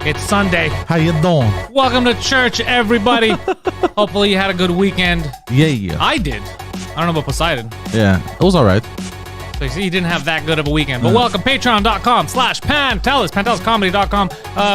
It's Sunday. How you doing? Welcome to church, everybody. Hopefully you had a good weekend. Yeah. I did. I don't know about Poseidon. Yeah, it was all right. So you see, he didn't have that good of a weekend. But welcome, patreon.com/Pantelis, panteliscomedy.com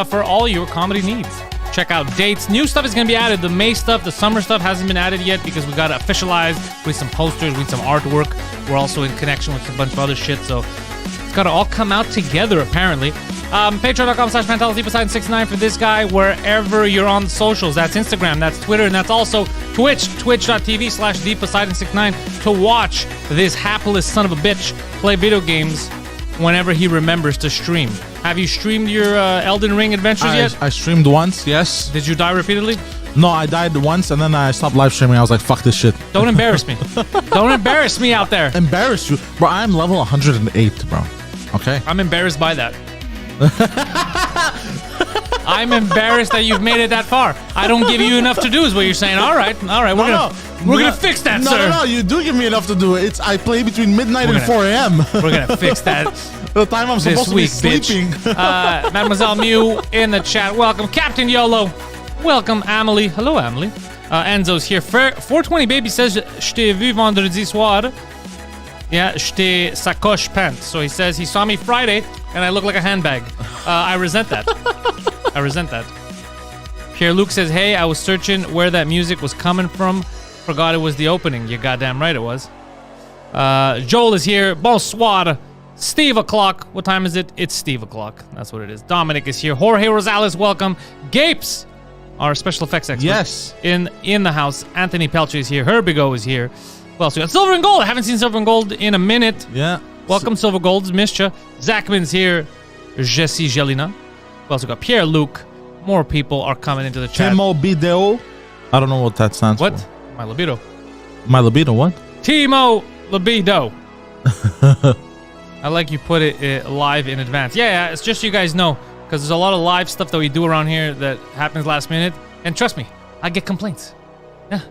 for all your comedy needs. Check out dates. New stuff is going to be added. The May stuff, the summer stuff hasn't been added yet because we got to officialize. We need some posters, we need some artwork. We're also in connection with a bunch of other shit, so it's got to all come out together, apparently. Patreon.com/Pantelis, Poseidon69 for this guy, wherever you're on the socials. That's Instagram, that's Twitter, and that's also Twitch, twitch.tv/Poseidon69 to watch this hapless son of a bitch play video games whenever he remembers to stream. Have you streamed your Elden Ring adventures yet? I streamed once, yes. Did you die repeatedly? No, I died once and then I stopped live streaming. I was like, fuck this shit. Don't embarrass me. Don't embarrass me out there. Embarrass you? Bro, I'm level 108, bro. Okay? I'm embarrassed by that. I'm embarrassed that you've made it that far. I don't give you enough to do is what you're saying. All right, we're gonna fix that, sir. No, you do give me enough to do. I play between midnight and 4 a.m. We're gonna fix that. The time I'm supposed to be sleeping. Mademoiselle Mew in the chat. Welcome, Captain YOLO. Welcome, Amelie. Hello, Amelie. Enzo's here. 420 Baby says, je t'ai vu vendredi soir. Yeah, je t'ai sacoche pant. So he says he saw me Friday and I look like a handbag. I resent that. Pierre Luc says, hey, I was searching where that music was coming from. Forgot it was the opening. You're goddamn right it was. Joel is here. Bonsoir. Steve o'clock. What time is it? It's Steve o'clock. That's what it is. Dominic is here. Jorge Rosales, welcome. Gapes, our special effects expert. Yes. In the house. Anthony Pelcher is here. Herbigo is here. Well, so we got Silver and Gold. I haven't seen Silver and Gold in a minute. Yeah. Welcome, Silver Golds. Missed ya. Zachman's here. Jesse Jelina. We also got Pierre Luc. More people are coming into the chat. Timo Bideo. I don't know what that stands What? for. My libido. My libido, what? Timo Libido. I like you put it live in advance. Yeah, it's just so you guys know, because there's a lot of live stuff that we do around here that happens last minute. And trust me, I get complaints. Yeah,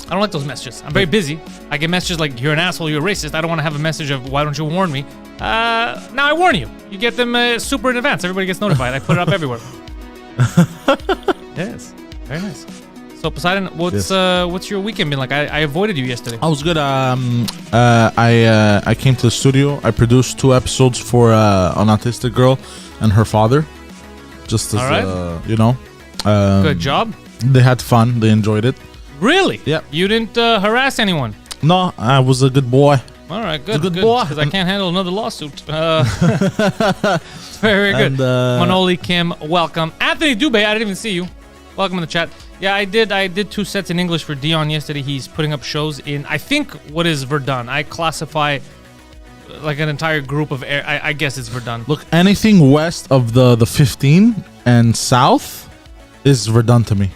I don't like those messages. I'm very busy. I get messages like, you're an asshole, you're a racist. I don't want to have a message of, why don't you warn me? Now I warn you. You get them super in advance. Everybody gets notified. I put it up everywhere. Yes, very nice. So Poseidon, what's your weekend been like? I avoided you yesterday. I was good. I came to the studio. I produced 2 episodes for an autistic girl and her father. Just as, you know. Good job. They had fun. They enjoyed it. Really? Yeah. You didn't harass anyone? No, I was a good boy. All right, good. Good boy. Because I can't handle another lawsuit. Very good. Manoli Kim, welcome. Anthony Dubé, I didn't even see you. Welcome in the chat. Yeah, I did 2 sets in English for Dion yesterday. He's putting up shows in, I think, what is Verdun. I classify like an entire group of I guess it's Verdun. Look, anything west of the 15 and south is Verdun to me.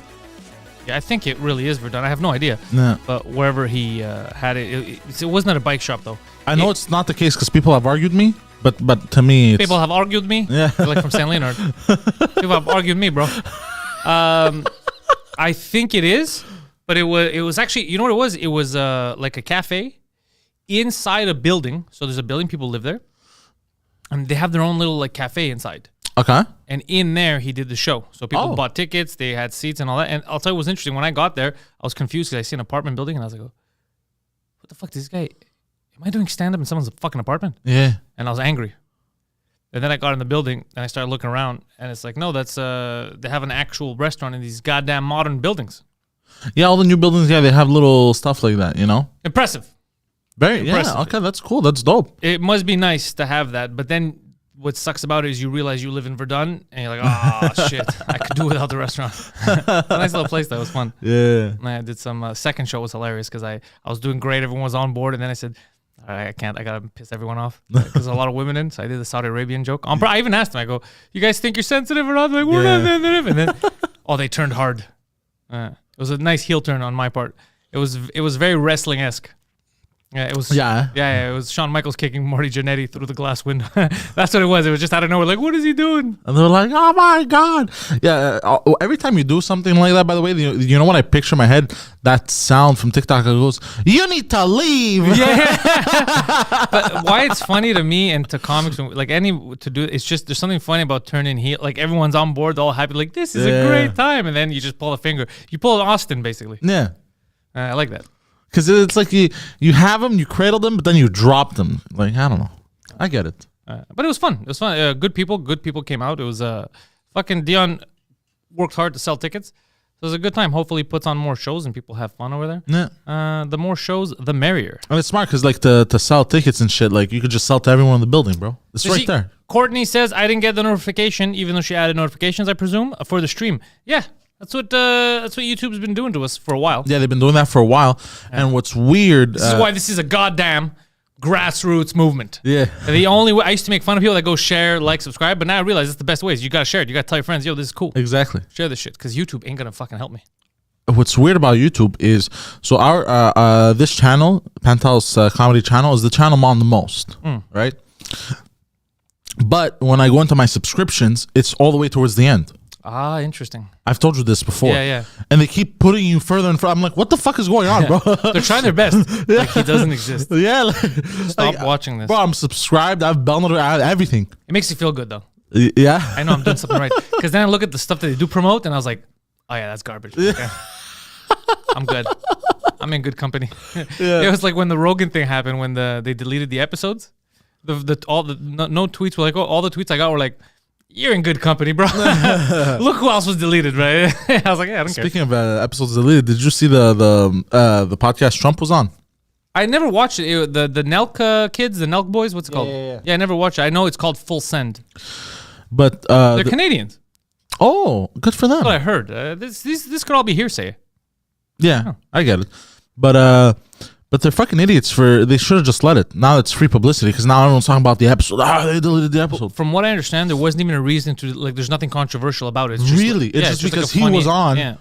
Yeah, I think it really is Verdun. I have no idea. Yeah. But wherever he had it wasn't at a bike shop, though. I know it's not the case because people have argued me, but to me, it's... People have argued me? Yeah. Like from San Leonard. People have argued me, bro. I think it is, but it was actually, you know what it was? It was like a cafe inside a building. So there's a building, people live there, and they have their own little like cafe inside. Okay. And in there, he did the show. So people bought tickets, they had seats and all that. And I'll tell you what's interesting. When I got there, I was confused because I see an apartment building, and I was like, what the fuck, this guy, am I doing stand-up in someone's fucking apartment? Yeah. And I was angry. And then I got in the building and I started looking around, and it's like, no, that's they have an actual restaurant in these goddamn modern buildings. Yeah, all the new buildings, they have little stuff like that, you know? Impressive. Very impressive. Yeah, okay, that's cool. That's dope. It must be nice to have that, but then what sucks about it is you realize you live in Verdun, and you're like, oh shit, I could do without the restaurant. Nice little place though, it was fun. Yeah. And I did some second show was hilarious because I was doing great, everyone was on board, and then I said, I can't. I gotta piss everyone off because there's a lot of women in. So I did the Saudi Arabian joke. I even asked them. I go, "You guys think you're sensitive or not?" They're like, we're not sensitive. And then, they turned hard. It was a nice heel turn on my part. It was very wrestling-esque. Yeah, it was. Yeah. Yeah, it was Shawn Michaels kicking Marty Jannetty through the glass window. That's what it was. It was just out of nowhere. Like, what is he doing? And they're like, oh my God. Yeah. Every time you do something like that, by the way, you know what I picture in my head? That sound from TikTok that goes, you need to leave. Yeah. But why it's funny to me and to comics, like it's just, there's something funny about turning heel. Like everyone's on board, all happy. Like, this is a great time. And then you just pull a finger. You pull an Austin, basically. Yeah. I like that. Because it's like you have them, you cradle them, but then you drop them. Like, I don't know. I get it. But it was fun. It was fun. Good people came out. It was fucking Dion worked hard to sell tickets. So it was a good time. Hopefully he puts on more shows and people have fun over there. Yeah. The more shows, the merrier. And it's smart because like to sell tickets and shit, like you could just sell to everyone in the building, bro. It's right there. Courtney says, I didn't get the notification, even though she added notifications, I presume, for the stream. Yeah. That's what YouTube's been doing to us for a while. Yeah, they've been doing that for a while. Yeah. And what's weird... This is why this is a goddamn grassroots movement. Yeah. The only way... I used to make fun of people that go share, like, subscribe, but now I realize it's the best ways. You got to share it. You got to tell your friends, yo, this is cool. Exactly. Share this shit, because YouTube ain't going to fucking help me. What's weird about YouTube is... So our this channel, Pantelis comedy channel, is the channel I'm on the most. Right? But when I go into my subscriptions, it's all the way towards the end. Ah, interesting. I've told you this before. Yeah. And they keep putting you further and further. I'm like, what the fuck is going on, bro? They're trying their best. Like he doesn't exist. Yeah. Stop watching this. Bro, I'm subscribed. I've downloaded everything. It makes you feel good, though. Yeah. I know I'm doing something right. Because then I look at the stuff that they do promote, and I was like, oh, yeah, that's garbage. Okay. I'm good. I'm in good company. Yeah. It was like when the Rogan thing happened, when they deleted the episodes. No tweets were like, all the tweets I got were like, you're in good company, bro. Look who else was deleted, right? I was like, yeah, I don't care. Speaking of episodes deleted, did you see the podcast Trump was on? I never watched it. The Nelk kids, the Nelk boys, what's it called? Yeah, I never watched it. I know it's called Full Send. But they're Canadians. Oh, good for them. That's what I heard. This could all be hearsay. Yeah, I get it. But they're fucking idiots they should have just let it. Now it's free publicity because now everyone's talking about the episode. They deleted the episode. From what I understand, there wasn't even a reason to, like, there's nothing controversial about it. It's just really? It's just because like he was on. Yeah.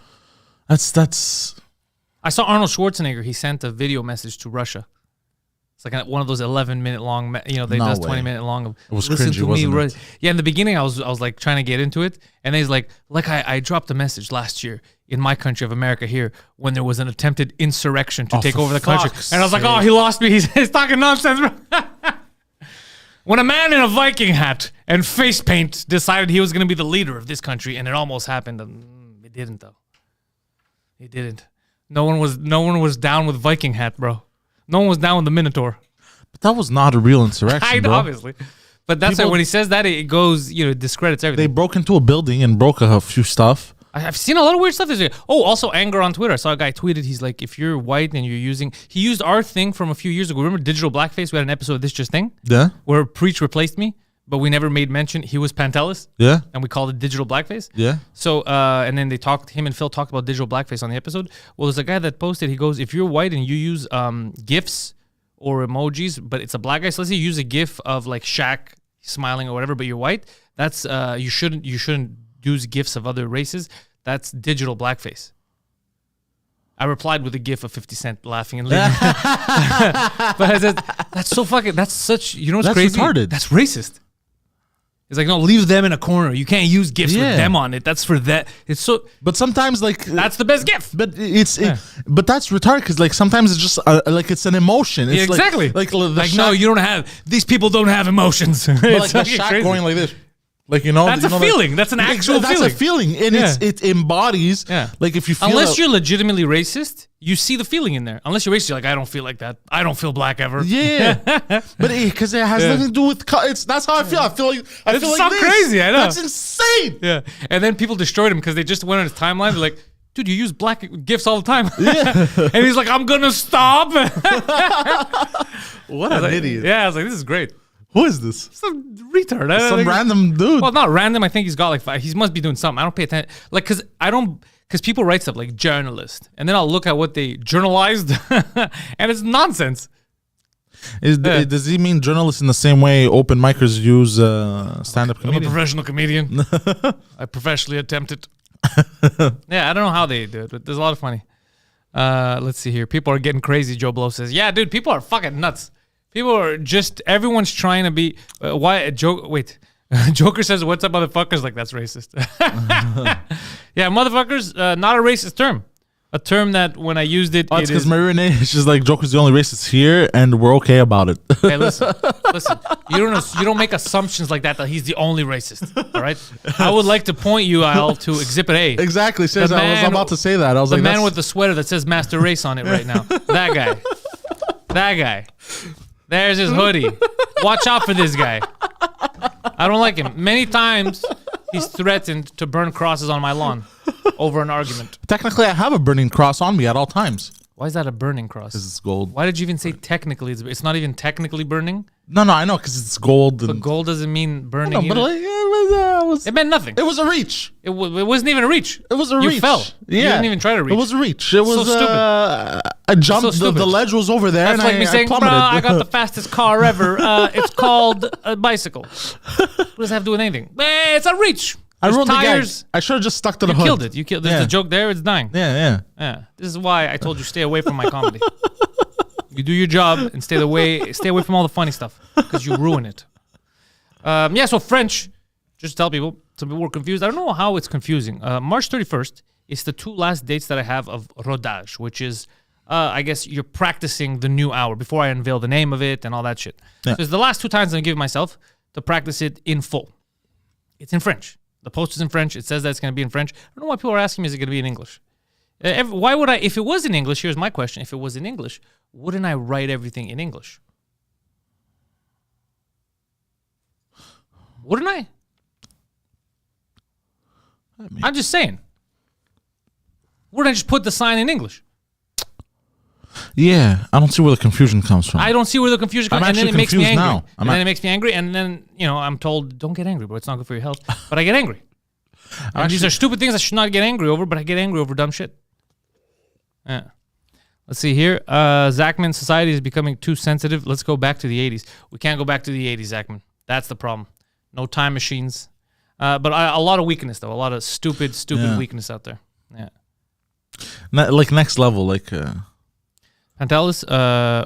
That's. I saw Arnold Schwarzenegger. He sent a video message to Russia. It's like one of those 11-minute long, they does 20-minute long. It was cringy, wasn't it? Yeah, in the beginning, I was like trying to get into it. And then he's like I dropped a message last year in my country of America here when there was an attempted insurrection to take over the country. And I was like, oh, he lost me. He's talking nonsense, bro. When a man in a Viking hat and face paint decided he was going to be the leader of this country, and it almost happened. It didn't, though. It didn't. No one was down with Viking hat, bro. No one was down with the Minotaur. But that was not a real insurrection, I know, obviously. But that's why when he says that, it goes, it discredits everything. They broke into a building and broke a few stuff. I've seen a lot of weird stuff this year. Oh, also anger on Twitter. I saw a guy tweeted, he's like, if you're white and you're he used our thing from a few years ago. Remember digital blackface? We had an episode of This Just Thing. Yeah. Where Preach replaced me, but we never made mention he was Pantelis. Yeah. And we called it digital blackface. Yeah. So, and then him and Phil talked about digital blackface on the episode. Well, there's a guy that posted, he goes, if you're white and you use GIFs or emojis, but it's a black guy, so let's say you use a GIF of like Shaq smiling or whatever, but you're white, that's, you shouldn't use GIFs of other races. That's digital blackface. I replied with a GIF of 50 Cent laughing and leaving. But I said, that's so fucking, that's such, what's crazy? That's retarded. That's racist. It's like, no, leave them in a corner. You can't use GIFs with them on it. That's for that. It's so. But sometimes, like, that's the best GIF. But but that's retarded because, like, sometimes it's just like it's an emotion. It's exactly. Like no, you don't have. These people don't have emotions. But like the Shaq going like this. Like, that's a feeling. That's an actual feeling. That's a feeling. And it embodies, like, if you feel... Unless you're legitimately racist, you see the feeling in there. Unless you're racist, you're like, I don't feel like that. I don't feel black ever. Yeah. But because it has nothing to do with... That's how I feel. I feel like it's so crazy, I know. That's insane. Yeah. And then people destroyed him because they just went on his timeline. They're like, dude, you use black GIFs all the time. Yeah. And he's like, I'm going to stop. What an idiot. Yeah, I was like, this is great. Who is this? Some retard. Some random dude. Well, not random. I think he's got like 5. He must be doing something. I don't pay attention. Like, because people write stuff like journalist. And then I'll look at what they journalized. And it's nonsense. Does he mean journalists in the same way open micers use stand-up comedian? I'm a professional comedian. I professionally attempt it. Yeah, I don't know how they do it, but there's a lot of funny. Let's see here. People are getting crazy, Joe Blow says. Yeah, dude, people are fucking nuts. People are just, everyone's trying to be, Joker says, what's up, motherfuckers? Like, that's racist. Yeah, motherfuckers, not a racist term. A term that when I used it, it's because Marie Renee is just like, Joker's the only racist here, and we're okay about it. Hey, listen. You don't make assumptions like that he's the only racist. All right. I would like to point you, Al, to Exhibit A. Exactly. I was about to say that. I was the like, man with the sweater that says Master Race on it right now. That guy. There's his hoodie. Watch out for this guy. I don't like him. Many times he's threatened to burn crosses on my lawn over an argument. Technically, I have a burning cross on me at all times. Why is that a burning cross? Because it's gold. Why did you even say technically? It's not even technically burning? No, I know, because it's gold. But gold doesn't mean burning. No, but it meant nothing. It was a reach. It wasn't even a reach. It was a reach. You fell. Yeah. You didn't even try to reach. It was a reach. It was so stupid. I jumped. So the ledge was over there. That's and like me saying, bro, I got the fastest car ever. It's called a bicycle. What does that have to do with anything? It's a reach. I ruined tires. the gag. I should have just stuck to the hood. You killed it. You killed. There's a joke there. It's dying. Yeah. This is why I told you stay away from my comedy. You do your job and stay away from all the funny stuff because you ruin it. So French, just to tell people, some people were confused. I don't know how it's confusing. March 31st is the 2 last dates that I have of rodage, which is, I guess you're practicing the new hour before I unveil the name of it and all that shit. Yeah. So it's the last 2 times I'm giving myself to practice it in full. It's in French. The post is in French. It says that it's going to be in French. I don't know why people are asking me, is it going to be in English? Why would I, if it was in English, here's my question. If it was in English, wouldn't I write everything in English? Wouldn't I? I'm just saying. Wouldn't I just put the sign in English? Yeah, I don't see where the confusion comes from. I don't see where the confusion comes from. And then it makes me angry. Now. And then it makes me angry. And then, I'm told, don't get angry, bro. It's not good for your health. But I get angry. And these are stupid things I should not get angry over, but I get angry over dumb shit. Yeah. Let's see here. Zachman, society is becoming too sensitive. Let's go back to the 80s. We can't go back to the 80s, Zachman. That's the problem. No time machines. But a lot of weakness, though. A lot of stupid weakness out there. Yeah. Like next level, like... Pantelis,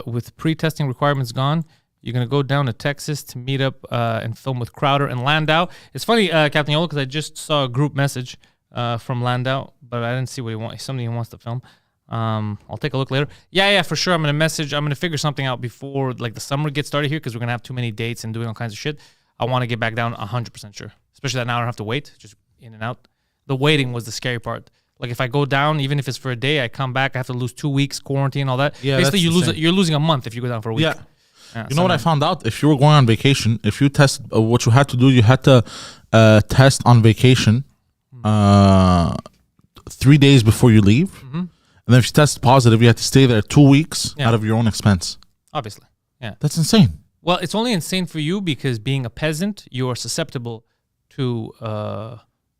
with pre-testing requirements gone, you're going to go down to Texas to meet up and film with Crowder and Landau. It's funny, Captain Yola, because I just saw a group message from Landau, but I didn't see what he wants. Something he wants to film. I'll take a look later. Yeah, for sure. I'm going to figure something out before like the summer gets started here because we're going to have too many dates and doing all kinds of shit. I want to get back down 100% sure. Especially that now I don't have to wait, just in and out. The waiting was the scary part. Like if I go down, even if it's for a day, I come back, I have to lose 2 weeks, quarantine, all that. Yeah, basically you're losing a month if you go down for a week. Yeah. You know what I found out? If you were going on vacation, if you test, what you had to do, you had to test on vacation 3 days before you leave. Mm-hmm. And then if you test positive, you had to stay there 2 weeks out of your own expense. Obviously. Yeah. That's insane. Well, it's only insane for you because being a peasant, you are susceptible to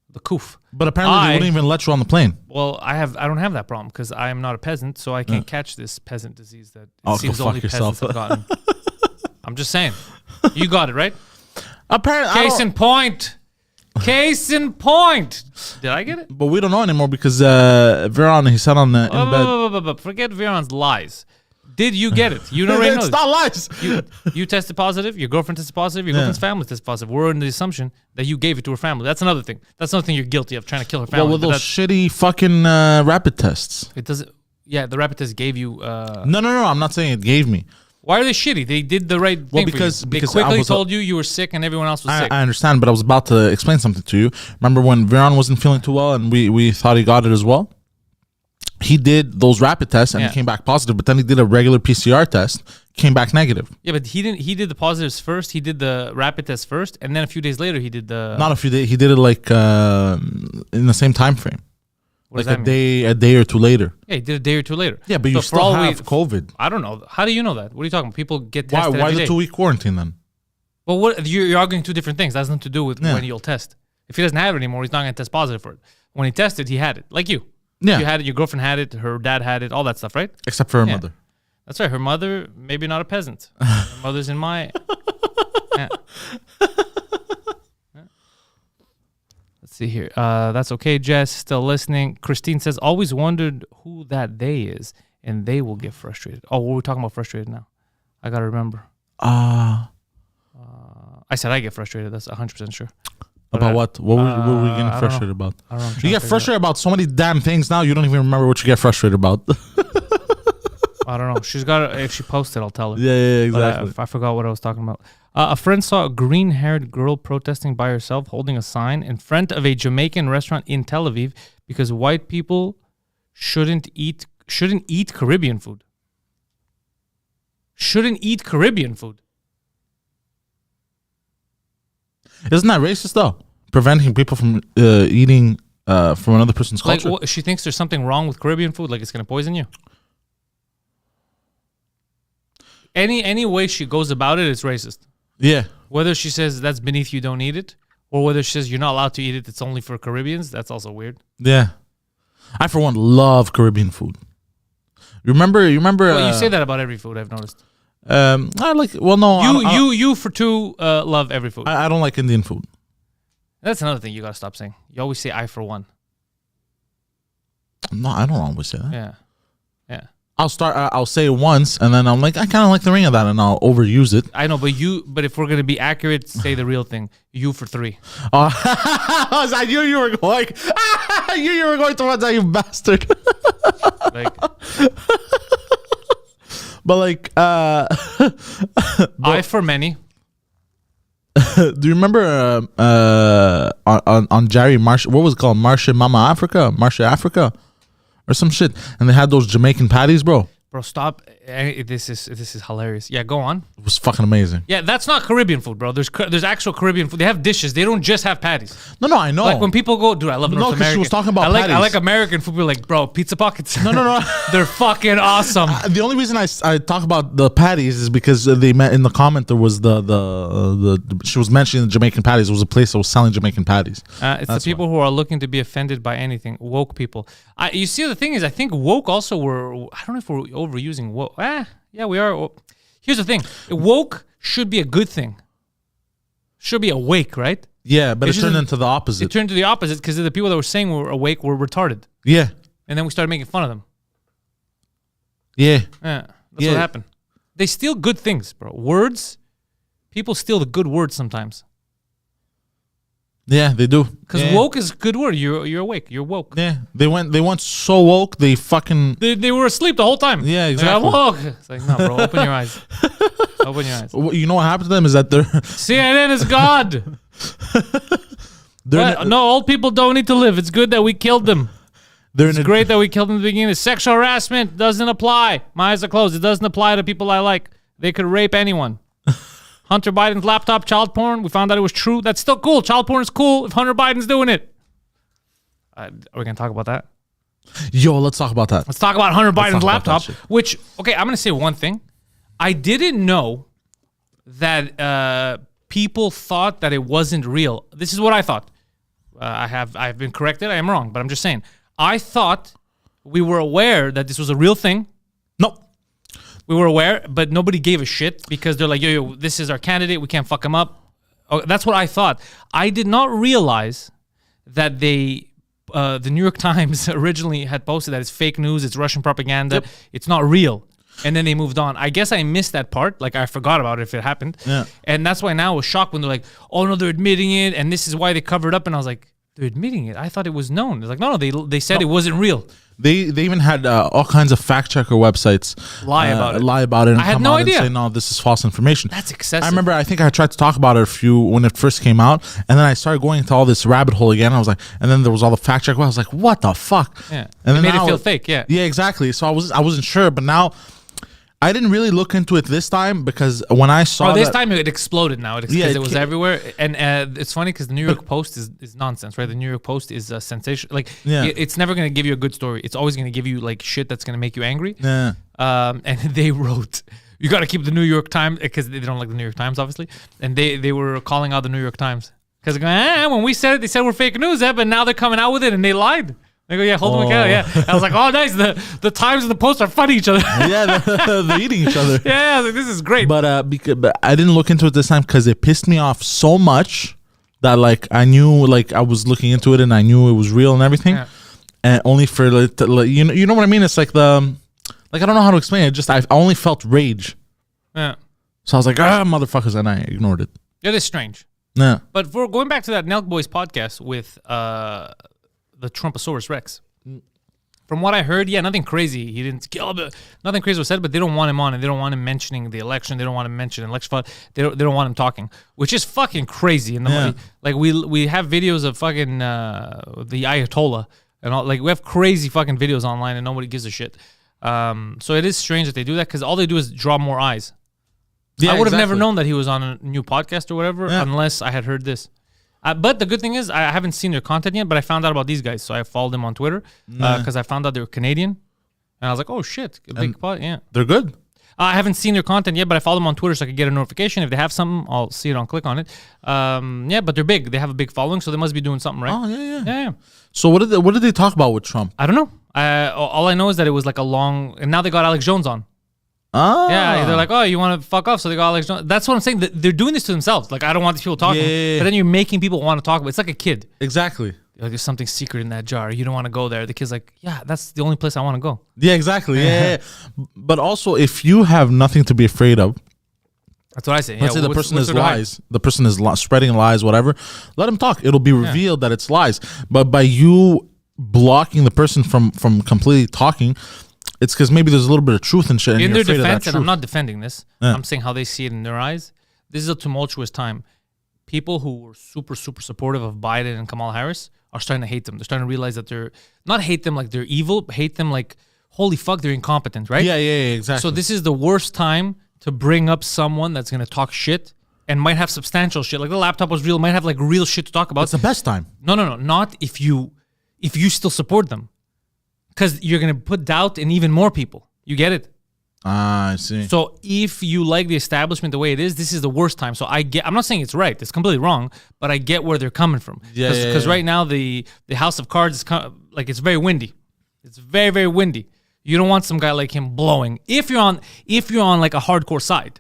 the coof. But apparently they wouldn't even let you on the plane. Well, I don't have that problem because I am not a peasant, so I can't catch this peasant disease that it seems only peasants have gotten. I'm just saying. You got it, right? Apparently, Case in point. Did I get it? But we don't know anymore because Veron, he said in bed. Forget Veron's lies. Did you get it? You already know. It's not lies. You tested positive. Your girlfriend tested positive. Your girlfriend's family tested positive. We're in the assumption that you gave it to her family. That's another thing. That's another thing you're guilty of, trying to kill her family. Well, with those shitty fucking rapid tests. It doesn't. Yeah, the rapid test gave you. No. I'm not saying it gave me. Why are they shitty? They did the right thing because for you. They quickly told you were sick and everyone else was sick. I understand, but I was about to explain something to you. Remember when Veron wasn't feeling too well and we thought he got it as well? He did those rapid tests and he came back positive, but then he did a regular PCR test, came back negative. Yeah, but he didn't. He did the positives first. He did the rapid test first, and then a few days later he did the. Not a few days. He did it like in the same time frame, what like a day or two later. Yeah, he did a day or two later. Yeah, but you still have COVID. I don't know. How do you know that? What are you talking about? People get tested. Why every the 2 week quarantine then? Well, what you're arguing two different things. That has nothing to do with when you'll test. If he doesn't have it anymore, he's not going to test positive for it. When he tested, he had it, like you. Yeah, you had it. Your girlfriend had it. Her dad had it. All that stuff, right? Except for her mother. That's right. Her mother, maybe not a peasant. Her mother's in my. Let's see here. That's okay, Jess. Still listening. Christine says, always wondered who that they is, and they will get frustrated. Oh, what are we talking about frustrated now? I got to remember. I said I get frustrated. That's 100% sure. About what? What were we getting frustrated about? You get frustrated about so many damn things now, you don't even remember what you get frustrated about. I don't know. She's got if she posted, I'll tell her. Yeah, exactly. I forgot what I was talking about. A friend saw a green-haired girl protesting by herself, holding a sign in front of a Jamaican restaurant in Tel Aviv because white people shouldn't eat Caribbean food. Shouldn't eat Caribbean food. Isn't that racist though? Preventing people from eating from another person's culture. Like, she thinks there's something wrong with Caribbean food, like it's gonna poison you. Any way she goes about it, it's racist. Yeah. Whether she says that's beneath you, don't eat it, or whether she says you're not allowed to eat it, it's only for Caribbeans, that's also weird. Yeah. I, for one, love Caribbean food. You remember? Well, you say that about every food, I've noticed. I like. Well, no. You for two love every food. I don't like Indian food. That's another thing you gotta stop saying. You always say I for one. No, I don't always say that. Yeah. I'll say it once, and then I'm like, I kind of like the ring of that, and I'll overuse it. I know, but if we're gonna be accurate, say the real thing. You for three. I knew you were going. I knew you were going towards that, you bastard. Like. But like, I for many. Do you remember on Jerry Marsh? What was it called? Marsha Africa, or some shit? And they had those Jamaican patties, bro. Bro, stop! This is hilarious. Yeah, go on. It was fucking amazing. Yeah, that's not Caribbean food, bro. There's actual Caribbean food. They have dishes. They don't just have patties. No, I know. Like when people go, dude, I love North American. She was talking about patties. I like American food. People are like, bro, pizza pockets. No. They're fucking awesome. The only reason I talk about the patties is because they met in the comment. There was the she was mentioning the Jamaican patties. It was a place that was selling Jamaican patties. It's the people who are looking to be offended by anything. Woke people. You see, the thing is, I think woke also were. I don't know if we're overusing woke. Yeah, we are. Here's the thing. Woke should be a good thing. Should be awake, right? Yeah, but it turned into the opposite. It turned to the opposite because the people that were saying were awake were retarded. Yeah. And then we started making fun of them. Yeah. That's what happened. They steal good things, bro. Words. People steal the good words sometimes. Yeah, they do. Because woke is a good word. You're awake. You're woke. Yeah, they went so woke. They fucking they were asleep the whole time. Yeah, exactly. I'm woke. It's like, no, bro. Open your eyes. Open your eyes. You know what happened to them is that they're CNN is God. No, old people don't need to live. It's good that we killed them. It's great that we killed them in the beginning. Sexual harassment doesn't apply. My eyes are closed. It doesn't apply to people I like. They could rape anyone. Hunter Biden's laptop child porn. We found out it was true. That's still cool. Child porn is cool if Hunter Biden's doing it. Are we going to talk about that? Yo, let's talk about that. Let's talk about Hunter Biden's laptop, which, okay, I'm going to say one thing. I didn't know that people thought that it wasn't real. This is what I thought. I've been corrected. I am wrong, but I'm just saying. I thought we were aware that this was a real thing. Nope. We were aware, but nobody gave a shit because they're like, yo, this is our candidate. We can't fuck him up. Oh, that's what I thought. I did not realize that the New York Times originally had posted that it's fake news, it's Russian propaganda, it's not real. And then they moved on. I guess I missed that part. Like, I forgot about it if it happened. Yeah. And that's why now I was shocked when they're like, oh, no, they're admitting it, and this is why they covered up. And I was like, they're admitting it? I thought it was known. It's like, no, they said it wasn't real. They even had all kinds of fact checker websites lie about it. And I had no idea. And say, no, this is false information. That's excessive. I remember. I think I tried to talk about it when it first came out, and then I started going into all this rabbit hole again. I was like, and then there was all the fact check. I was like, what the fuck? Yeah, and it made it feel fake. Yeah, exactly. So I wasn't sure, but now. I didn't really look into it this time because when I saw this time it exploded now because it was everywhere. And it's funny because the New York Post is nonsense, right? The New York Post is a sensation. Like, it's never going to give you a good story. It's always going to give you like shit that's going to make you angry. Yeah. And they wrote, you got to keep the New York Times because they don't like the New York Times, obviously. And they were calling out the New York Times because when we said it, they said we're fake news, but now they're coming out with it and they lied. They go, yeah, hold them account. Yeah. I was like, oh, nice. The Times and the Post are fighting each other. Yeah, they're eating each other. Yeah, I was like, this is great. But I didn't look into it this time because it pissed me off so much that like I knew, like I was looking into it and I knew it was real and everything, and only for you know what I mean. It's like I don't know how to explain it. Just I only felt rage. Yeah. So I was like, motherfuckers, and I ignored it. It is strange. Yeah. But for going back to that Nelk Boys podcast with the Trumposaurus Rex, from what I heard, nothing crazy. He didn't kill, nothing crazy was said, but they don't want him on, and they don't want him mentioning the election. They don't want him mentioning election fraud. They don't want him talking, which is fucking crazy. And like we have videos of fucking the Ayatollah and all. Like we have crazy fucking videos online, and nobody gives a shit. So it is strange that they do that because all they do is draw more eyes. Yeah, I would have never known that he was on a new podcast or whatever unless I had heard this. But the good thing is I haven't seen their content yet, but I found out about these guys. So I followed them on Twitter because I found out they were Canadian. And I was like, oh, shit. A big pod. Yeah. They're good. I haven't seen their content yet, but I follow them on Twitter so I could get a notification. If they have something, I'll see it click on it. But they're big. They have a big following, so they must be doing something right. Oh, yeah. Yeah. So what did they talk about with Trump? I don't know. All I know is that it was like a long... And now they got Alex Jones on. Oh. Yeah, they're like, oh, you want to fuck off? So they got Alex Jones. That's what I'm saying. They're doing this to themselves. Like, I don't want these people talking. Yeah. But then you're making people want to talk about it. It's like a kid. Exactly. Like, there's something secret in that jar. You don't want to go there. The kid's like, yeah, that's the only place I want to go. Yeah, exactly. Yeah. But also, if you have nothing to be afraid of, that's what I say. Let's say the person is lies. The person is spreading lies, whatever. Let him talk. It'll be revealed that it's lies. But by you blocking the person from completely talking, it's because maybe there's a little bit of truth and shit. And in their defense, and I'm not defending this. Yeah. I'm saying how they see it in their eyes. This is a tumultuous time. People who were super, super supportive of Biden and Kamala Harris are starting to hate them. They're starting to realize that they're not hate them like they're evil, but hate them like, holy fuck, they're incompetent, right? Yeah, exactly. So this is the worst time to bring up someone that's going to talk shit and might have substantial shit. Like the laptop was real, might have like real shit to talk about. It's the best time. No. Not if you still support them. Because you're going to put doubt in even more people. You get it? I see. So if you like the establishment the way it is, this is the worst time. So I'm not saying it's right. It's completely wrong, but I get where they're coming from. Because right now the House of Cards is it's very windy. It's very, very windy. You don't want some guy like him blowing. If you're on like a hardcore side,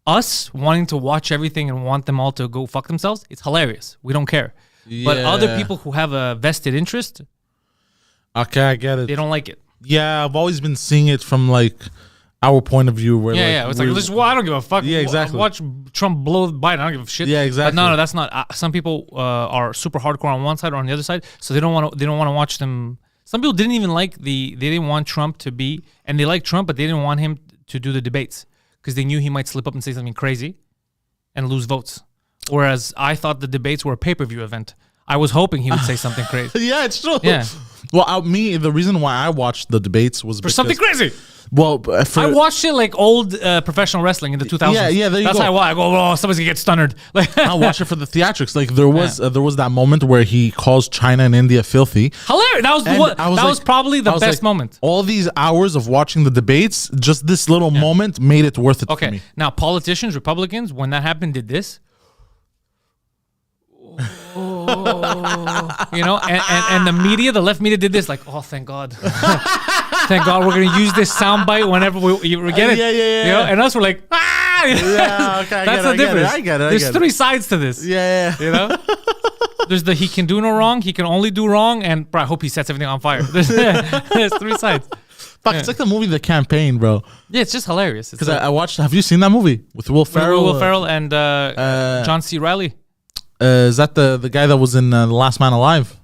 us wanting to watch everything and want them all to go fuck themselves, it's hilarious. We don't care. Yeah. But other people who have a vested interest, okay, I get it. they don't like it. Yeah, I've always been seeing it from like our point of view. Where it's like I don't give a fuck. Yeah, exactly. Watch Trump blow Biden. I don't give a shit. Yeah, exactly. But no, that's not. Some people are super hardcore on one side or on the other side, so they don't want to watch them. Some people didn't even like they didn't want Trump to be, and they like Trump, but they didn't want him to do the debates because they knew he might slip up and say something crazy and lose votes. Whereas I thought the debates were a pay-per-view event. I was hoping he would say something crazy. Yeah, it's true. Yeah. Well, the reason why I watched the debates was for something crazy. Well, I watched it like old professional wrestling in the 2000s. Yeah, there you That's go. how I go, oh, somebody's gonna get stunned. Like I watched it for the theatrics. Like there was that moment where he calls China and India filthy. Hilarious. That was probably the best moment. All these hours of watching the debates, just this little moment made it worth it for me. Now politicians, Republicans, when that happened, did this. And the media, the left media did this like, oh, thank God. Thank God we're going to use this soundbite whenever we get it. Yeah. And us, we're like, Yeah, okay. That's the difference. I get it. There's three sides to this. Yeah. You know? There's the he can do no wrong, he can only do wrong, and bro, I hope he sets everything on fire. There's three sides. Fuck, it's like the movie The Campaign, bro. Yeah, it's just hilarious. Because I watched, have you seen that movie? With Will Ferrell? Will Ferrell and John C. Reilly. Is that the guy that was in The Last Man Alive?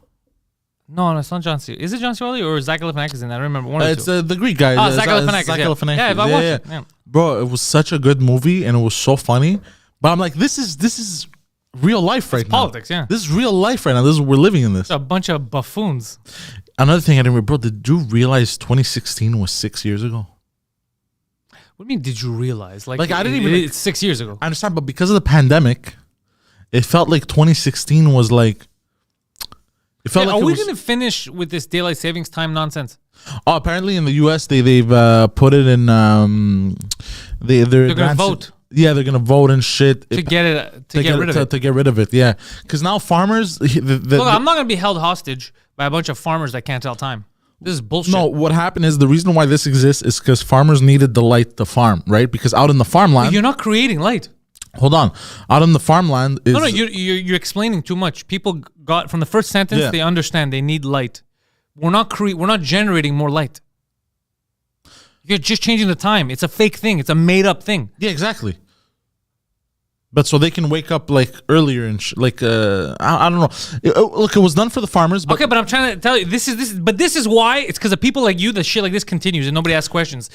No, it's not John C. Is it John C. Reilly or Zach Galifianakis in that? I remember one of It's the Greek guy. Zach Galifianakis. Yeah, I watched it. Yeah. Bro, it was such a good movie and it was so funny. But I'm like, this is real life right now. Politics, yeah. This is real life right now. We're living in this. It's a bunch of buffoons. Another thing I didn't remember, bro, did you realize 2016 was 6 years ago? What do you mean, did you realize? Like I didn't even... It's 6 years ago. I understand, but because of the pandemic, it felt like 2016 was like... It felt like are we going to finish with this daylight savings time nonsense? Oh, apparently in the U.S. they've put it in... they're going to vote. Yeah, they're gonna vote and shit to get rid of it. To get rid of it, yeah. Because now farmers, look, I'm not gonna be held hostage by a bunch of farmers that can't tell time. This is bullshit. No, what happened is the reason why this exists is because farmers needed the light to farm, right? Because out in the farmland, you're not creating light. Hold on. Out in the farmland is... No, you're explaining too much. People got from the first sentence. They understand they need light. We're not generating more light. You're just changing the time. It's a fake thing. It's a made up thing. Yeah, exactly. But so they can wake up like earlier and I don't know. Look, it was done for the farmers. But okay, but I'm trying to tell you this is why it's because of people like you that shit like this continues and nobody asks questions.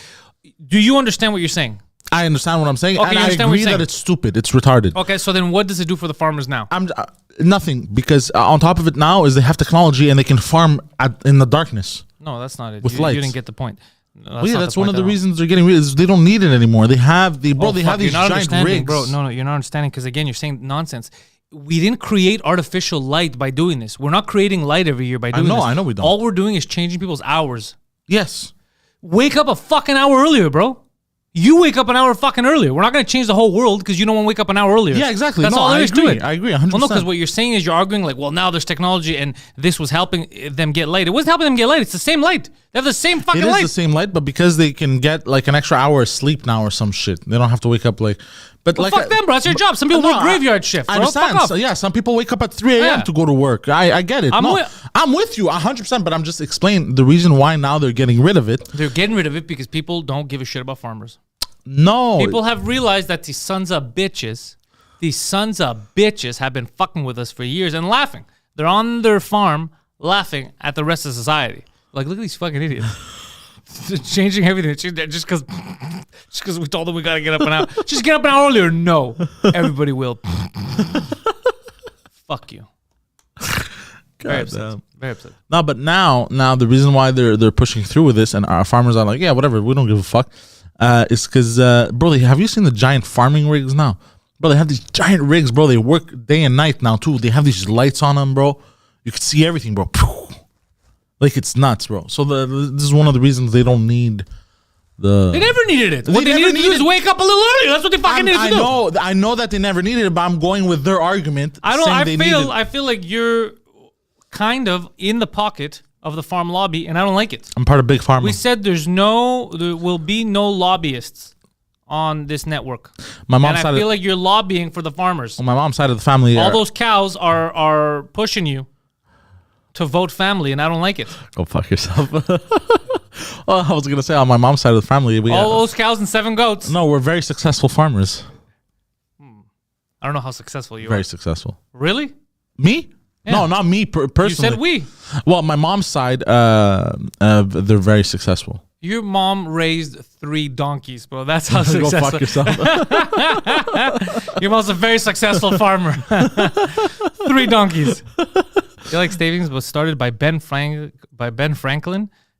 Do you understand what you're saying? I understand what I'm saying, okay, and I agree that it's stupid. It's retarded. Okay, so then what does it do for the farmers now? Nothing, because on top of it now is they have technology and they can farm in the darkness. No, that's not it. With lights. You didn't get the point. No, that's one of the reasons they're getting rid of it. They don't need it anymore. They have they have these giant rigs. Bro, no, you're not understanding because again, you're saying nonsense. We didn't create artificial light by doing this. We're not creating light every year by doing this. I know we don't. All we're doing is changing people's hours. Yes. Wake up a fucking hour earlier, bro. You wake up an hour fucking earlier. We're not going to change the whole world because you don't want to wake up an hour earlier. Yeah, exactly. That's all there is to it. I agree 100%. Well, no, because what you're saying is you're arguing like, well, now there's technology and this was helping them get light. It wasn't helping them get light. It's the same light. They have the same fucking light. It is the same light, but because they can get like an extra hour of sleep now or some shit, they don't have to wake up like... But well, like, fuck them, bro. That's your job. Some people work graveyard shift, bro. I understand. Fuck off. So, yeah, some people wake up at 3 a.m. to go to work. I get it. I'm with you 100%, but I'm just explaining the reason why now they're getting rid of it. They're getting rid of it because people don't give a shit about farmers. No. People have realized that these sons of bitches have been fucking with us for years and laughing. They're on their farm laughing at the rest of society. Like, look at these fucking idiots. Changing everything just because we told them we gotta get up an hour. Just get up an hour earlier. No, everybody will. Fuck you. Very upset. Very upset. No, but now the reason why they're pushing through with this and our farmers are like, yeah, whatever, we don't give a fuck, is because bro, have you seen the giant farming rigs now? Bro, they have these giant rigs, bro. They work day and night now too. They have these lights on them, bro. You can see everything, bro. Like, it's nuts, bro. So this is one of the reasons they don't need the... They never needed it. What they needed to do is wake up a little earlier. That's what they fucking needed to do. I know that they never needed it, but I'm going with their argument. I feel like you're kind of in the pocket of the farm lobby, and I don't like it. I'm part of Big Pharma. We said there will be no lobbyists on this network. My mom's side I feel like you're lobbying for the farmers. On my mom's side of the family, all those cows are pushing you to vote family, and I don't like it. Go fuck yourself. Well, I was going to say, on my mom's side of the family, all those cows and 7 goats. No, we're very successful farmers. I don't know how successful you are. Very successful. Really? Me? Yeah. No, not me personally. You said we. Well, my mom's side, they're very successful. Your mom raised 3 donkeys, bro. That's how successful. Go fuck yourself. Your mom's a very successful farmer. 3 donkeys. Daylight savings was started by Ben Franklin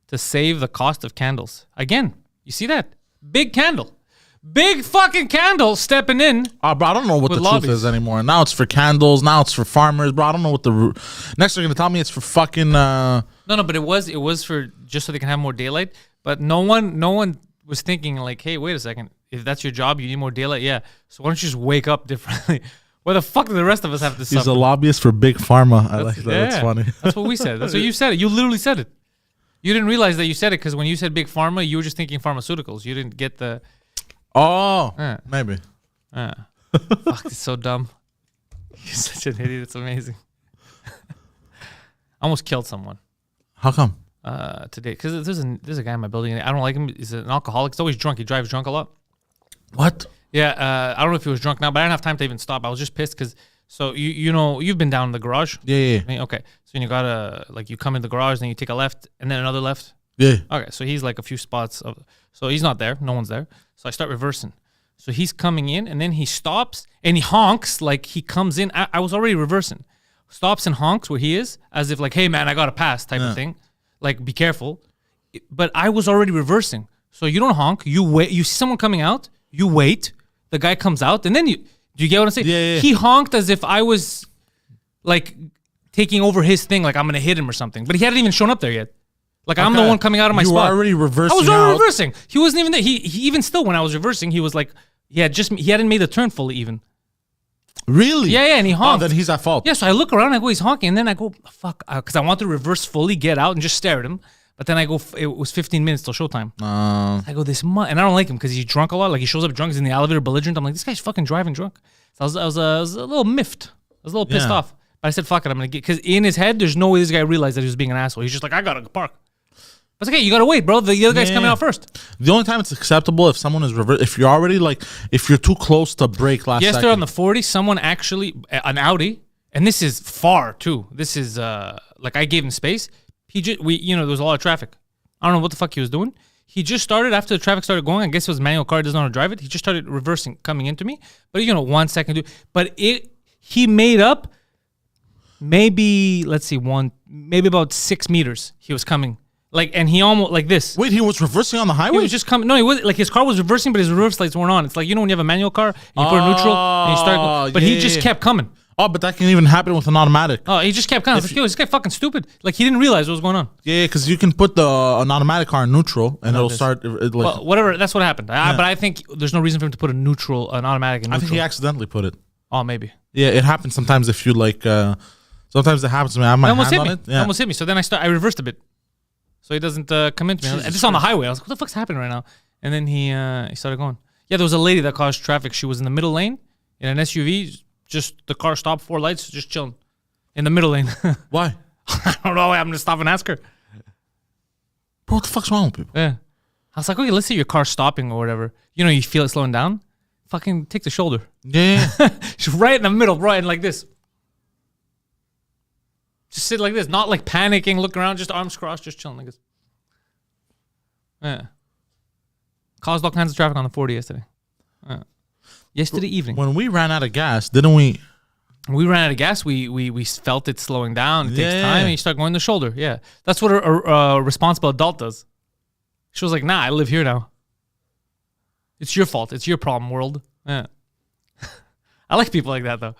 to save the cost of candles. Again, you see that? Big candle. Big fucking candle stepping in. Bro, I don't know what the truth is anymore. Now it's for candles. Now it's for farmers, bro. I don't know what next they're gonna tell me it's for fucking. No, but it was for just so they can have more daylight. But no one was thinking like, hey, wait a second. If that's your job, you need more daylight. Yeah. So why don't you just wake up differently? Why the fuck do the rest of us have to suffer? He's a lobbyist for Big Pharma. I like that. Yeah, that's funny. That's what we said. That's what you said. You literally said it. You didn't realize that you said it because when you said Big Pharma, you were just thinking pharmaceuticals. You didn't get the... Oh, maybe. Fuck, it's so dumb. You're such an idiot. It's amazing. I almost killed someone. How come? Today. Because there's a guy in my building. I don't like him. He's an alcoholic. He's always drunk. He drives drunk a lot. What? Yeah, I don't know if he was drunk now, but I didn't have time to even stop. I was just pissed because, so you know, you've been down in the garage. Yeah. I mean, okay, so you gotta, like, you come in the garage, then you take a left, and then another left. Yeah. Okay, so he's like a few spots. So he's not there. No one's there. So I start reversing. So he's coming in, and then he stops, and he honks like he comes in. I was already reversing. Stops and honks where he is, as if like, hey, man, I got to pass type of thing. Like, be careful. But I was already reversing. So you don't honk. You wait. You see someone coming out. You wait. The guy comes out, and then do you get what I'm saying? Yeah. He honked as if I was like taking over his thing, like I'm gonna hit him or something. But he hadn't even shown up there yet. Like I'm the one coming out of my spot. You were already reversing. I was already reversing. He wasn't even there. He even still when I was reversing, he was like, he hadn't made the turn fully even. Really? Yeah, and he honked. Oh, then he's at fault. Yeah, so I look around, I go, he's honking, and then I go, fuck, because I want to reverse fully, get out, and just stare at him. But then I go, it was 15 minutes till showtime. Uh, I go, and I don't like him because he's drunk a lot. Like he shows up drunk, he's in the elevator, belligerent. I'm like, this guy's fucking driving drunk. So I was a little miffed. I was a little pissed off. But I said, fuck it, I'm going to get, because in his head, there's no way this guy realized that he was being an asshole. He's just like, I got to park. But it's okay, you got to wait, bro. The other guy's coming out first. The only time it's acceptable if someone is reverse, if you're already like, if you're too close to brake last Yesterday second. on the 40, someone actually, an Audi, and this is far too. This is, like I gave him space. There was a lot of traffic. I don't know what the fuck he was doing. He just started, after the traffic started going, I guess it was manual car, doesn't know how to drive it. He just started reversing, coming into me. But 1 second. But he made up maybe, let's see, maybe about 6 meters he was coming. Like, and he almost, like this. Wait, he was reversing on the highway? He was just coming. No, he wasn't. Like, his car was reversing, but his reverse lights weren't on. It's like, when you have a manual car, and you put a neutral, and you start going. But he just kept coming. Oh, but that can even happen with an automatic. Oh, he just kept coming. I was like, yo, this guy fucking stupid. Like, he didn't realize what was going on. Yeah, because you can put an automatic car in neutral, and it'll start. Well, whatever. That's what happened. But I think there's no reason for him to put an automatic in neutral. I think he accidentally put it. Oh, maybe. Yeah, it happens sometimes if you like. Sometimes it happens to me. I have my hand on it. Yeah. It almost hit me. So then I reversed a bit, so he doesn't come into me. And this is on the highway. I was like, what the fuck's happening right now? And then he started going. Yeah, there was a lady that caused traffic. She was in the middle lane in an SUV. Just the car stopped, 4 lights, just chilling in the middle lane. Why? I don't know. I'm gonna stop and ask her. Bro, what the fuck's wrong with people? Yeah. I was like, okay, let's say your car's stopping or whatever. You feel it slowing down. Fucking take the shoulder. Yeah. She's right in the middle, right, and like this. Just sit like this, not like panicking, looking around, just arms crossed, just chilling like this. Yeah. Caused all kinds of traffic on the 40 yesterday. Yesterday evening. When we ran out of gas, didn't we? We ran out of gas. We felt it slowing down. It takes time, and you start going the shoulder. Yeah, that's what a responsible adult does. She was like, "Nah, I live here now. It's your fault. It's your problem, world." Yeah. I like people like that though.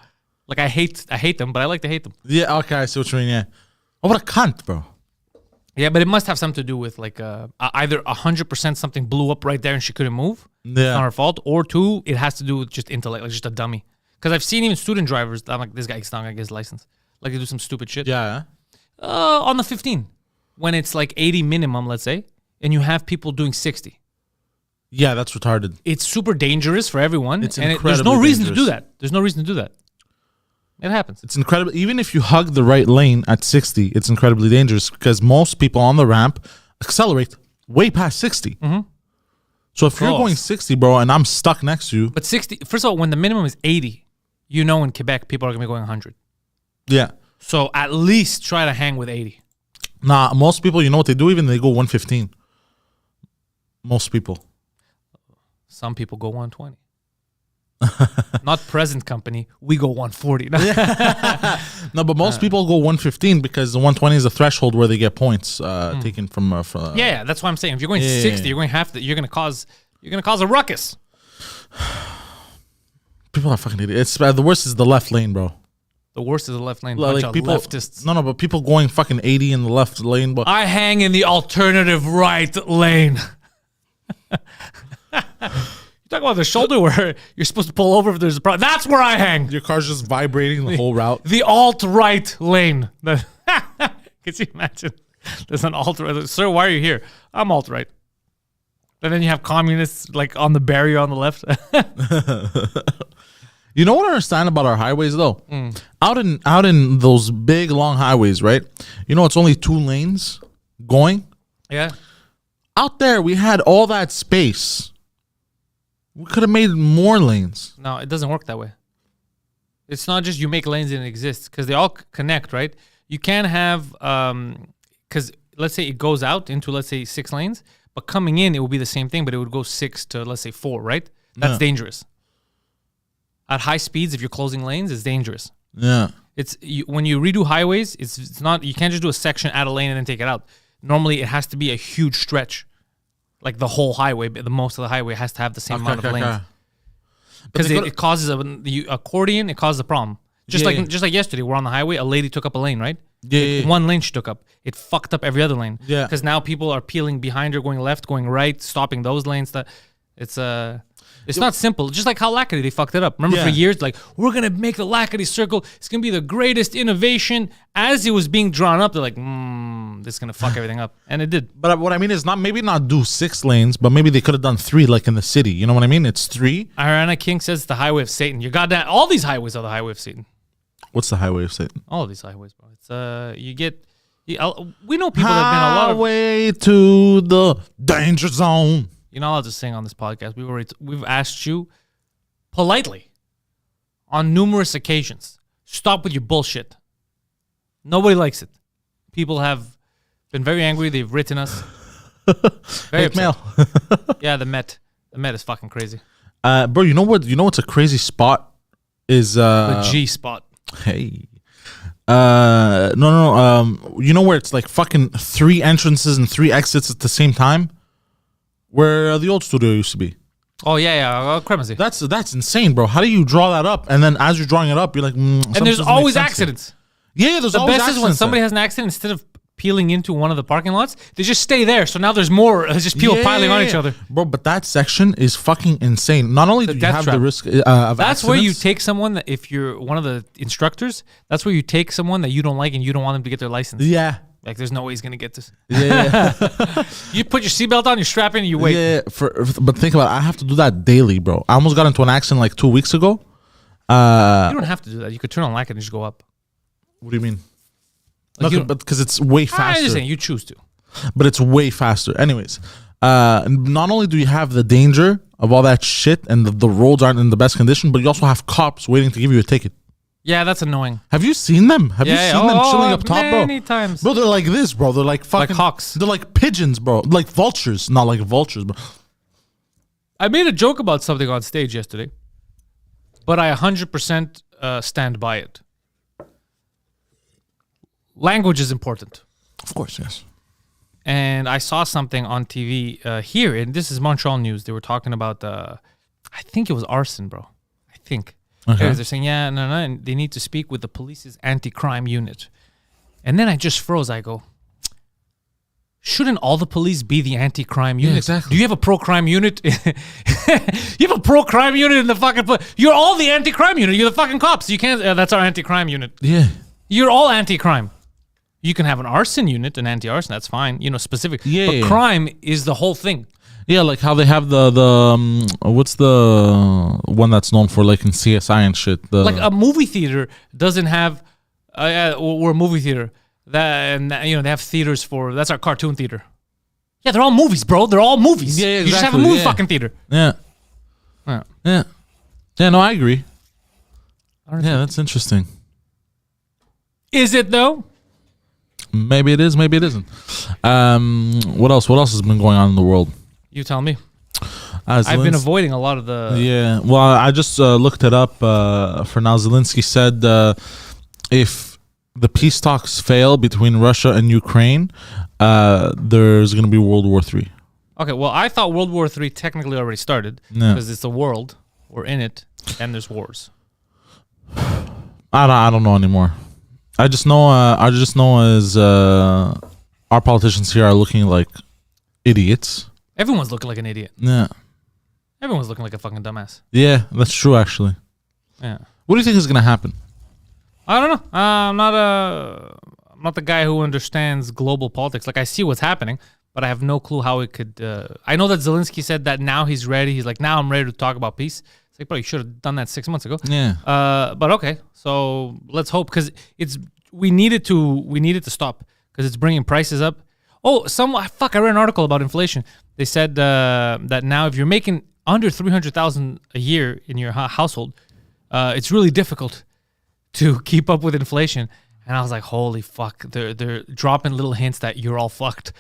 Like I hate them, but I like to hate them. Yeah. Okay, I see what you mean. Yeah. Oh, what a cunt, bro. Yeah, but it must have something to do with like either 100% something blew up right there and she couldn't move. Yeah. It's not her fault. Or 2, it has to do with just intellect, like just a dummy. Because I've seen even student drivers, I'm like, this guy's not going to get his license. Like they do some stupid shit. Yeah. On the 15, when it's like 80 minimum, let's say, and you have people doing 60. Yeah, that's retarded. It's super dangerous for everyone. It's there's no reason to do that. There's no reason to do that. It happens. It's incredible. Even if you hug the right lane at 60, it's incredibly dangerous because most people on the ramp accelerate way past 60. Mm-hmm. So if you're going 60, bro, and I'm stuck next to you. But 60, first of all, when the minimum is 80, in Quebec, people are going to be going 100. Yeah. So at least try to hang with 80. Nah, most people, you know what they do? Even they go 115. Most people. Some people go 120. Not present company. We go 140. No, but most people go 115 because the 120 is a threshold where they get points taken from. Yeah, that's what I'm saying. If you're going 60, you're going you're going to cause a ruckus. People are fucking idiots. The worst is the left lane, bro. The worst is the left lane. Like bunch of people, leftists. No, but people going fucking 80 in the left lane. But I hang in the alternative right lane. Talk about the shoulder where you're supposed to pull over if there's a problem. That's where I hang. Your car's just vibrating the whole route. The alt-right lane. Can you imagine? There's an alt-right. Sir, why are you here? I'm alt-right. And then you have communists like on the barrier on the left. You know what I understand about our highways though? Out in those big long highways, right? It's only 2 lanes going. Yeah. Out there we had all that space. We could have made more lanes. No, it doesn't work that way. It's not just you make lanes and it exists because they all connect, right? You can't have, because let's say it goes out into, let's say, 6 lanes, but coming in, it will be the same thing, but it would go 6 to, let's say, 4, right? That's dangerous. At high speeds, if you're closing lanes, it's dangerous. Yeah. When you redo highways, it's not, you can't just do a section, add a lane, and then take it out. Normally, it has to be a huge stretch. Like the whole highway, the most of the highway has to have the same amount of lanes. Because it causes the accordion, it causes a problem. Just like yesterday, we're on the highway, a lady took up a lane, right? Yeah. One lane she took up. It fucked up every other lane. Yeah. Because now people are peeling behind her, going left, going right, stopping those lanes. It's not simple. Just like how Lackady, they fucked it up. Remember for years, like, we're going to make the Lackady circle. It's going to be the greatest innovation. As it was being drawn up, they're like, This is gonna fuck everything up, and it did. But what I mean is not do 6 lanes, but maybe they could have done 3 like in the city. You know what I mean? It's 3. Ariana King says it's the highway of Satan. You got that? All these highways are the highway of Satan. What's the highway of Satan? All of these highways, bro. It's we know people that have been a lot of. Highway to the danger zone. You're not allowed to sing on this podcast. We've asked you politely on numerous occasions. Stop with your bullshit. Nobody likes it. People have been very angry. They've written us. Very upset. Mail. Yeah, the Met. The Met is fucking crazy. Bro, you know what? You know what's a crazy spot is The G spot. Hey. No. You know where it's like fucking 3 entrances and 3 exits at the same time? Where the old studio used to be. Oh yeah, Cremazy. That's insane, bro. How do you draw that up? And then as you're drawing it up, you're like, and there's always accidents. Yeah, there's the always best accidents. is when somebody has an accident, instead of peeling into one of the parking lots, they just stay there. So now there's more. There's just people piling on each other. Bro, but that section is fucking insane. Not only do you have the risk of that's accidents, where you take someone that, if you're one of the instructors, that's where you take someone that you don't like and you don't want them to get their license. Yeah. Like, there's no way he's gonna get this. Yeah. You put your seatbelt on, you strap in, you wait. Yeah, but think about it. I have to do that daily, bro. I almost got into an accident like 2 weeks ago. You don't have to do that. You could turn on like it and just go up. What do you mean? Like but because it's way faster. I'm just saying, you choose to. But it's way faster. Anyways, not only do you have the danger of all that shit and the roads aren't in the best condition, but you also have cops waiting to give you a ticket. Yeah, that's annoying. Have you seen them? Have you seen them chilling up top, bro? Many times. Bro, they're like this, bro. They're like fucking... Like hawks. They're like pigeons, bro. Like vultures. Not like vultures, bro. I made a joke about something on stage yesterday, but I 100% stand by it. Language is important. Of course, yes. And I saw something on TV here, and this is Montreal News. They were talking about, I think it was arson, bro. I think. Okay. They're saying, no, and they need to speak with the police's anti-crime unit. And then I just froze. I go, shouldn't all the police be the anti-crime unit? Yeah, exactly. Do you have a pro-crime unit? You have a pro-crime unit in the fucking... You're all the anti-crime unit. You're the fucking cops. You can't... that's our anti-crime unit. Yeah. You're all anti-crime. You can have an arson unit, an anti-arson. That's fine. You know, specific. Yeah. But crime is the whole thing. Yeah, like how they have the what's the one that's known for like in CSI and shit. Like a movie theater doesn't have... we're a movie theater. And you know, they have theaters for... That's our cartoon theater. Yeah, they're all movies, bro. They're all movies. Yeah, exactly. You just have a movie fucking theater. Yeah. Yeah. Yeah, no, I agree. Yeah, that's interesting. Is it though? Maybe it is, maybe it isn't. What else? What else has been going on in the world? You tell me. I've been avoiding a lot of the... Yeah, well, I just looked it up for now. Zelensky said if the peace talks fail between Russia and Ukraine, there's going to be World War III. Okay, well, I thought World War III technically already started because it's a world. We're in it, and there's wars. I don't know anymore. I just know as our politicians here are looking like idiots. Everyone's looking like an idiot. Yeah. Everyone's looking like a fucking dumbass. Yeah, that's true, actually. Yeah. What do you think is going to happen? I don't know. I'm not the guy who understands global politics. Like, I see what's happening, but I have no clue how it could... I know that Zelensky said that now he's ready. He's like, now I'm ready to talk about peace. It's like, bro, you should have done that 6 months ago. Yeah. But okay, so let's hope, because we needed to stop, because it's bringing prices up. Oh, I read an article about inflation. They said that now if you're making under $300,000 a year in your household, it's really difficult to keep up with inflation. And I was like, holy fuck, they're dropping little hints that you're all fucked.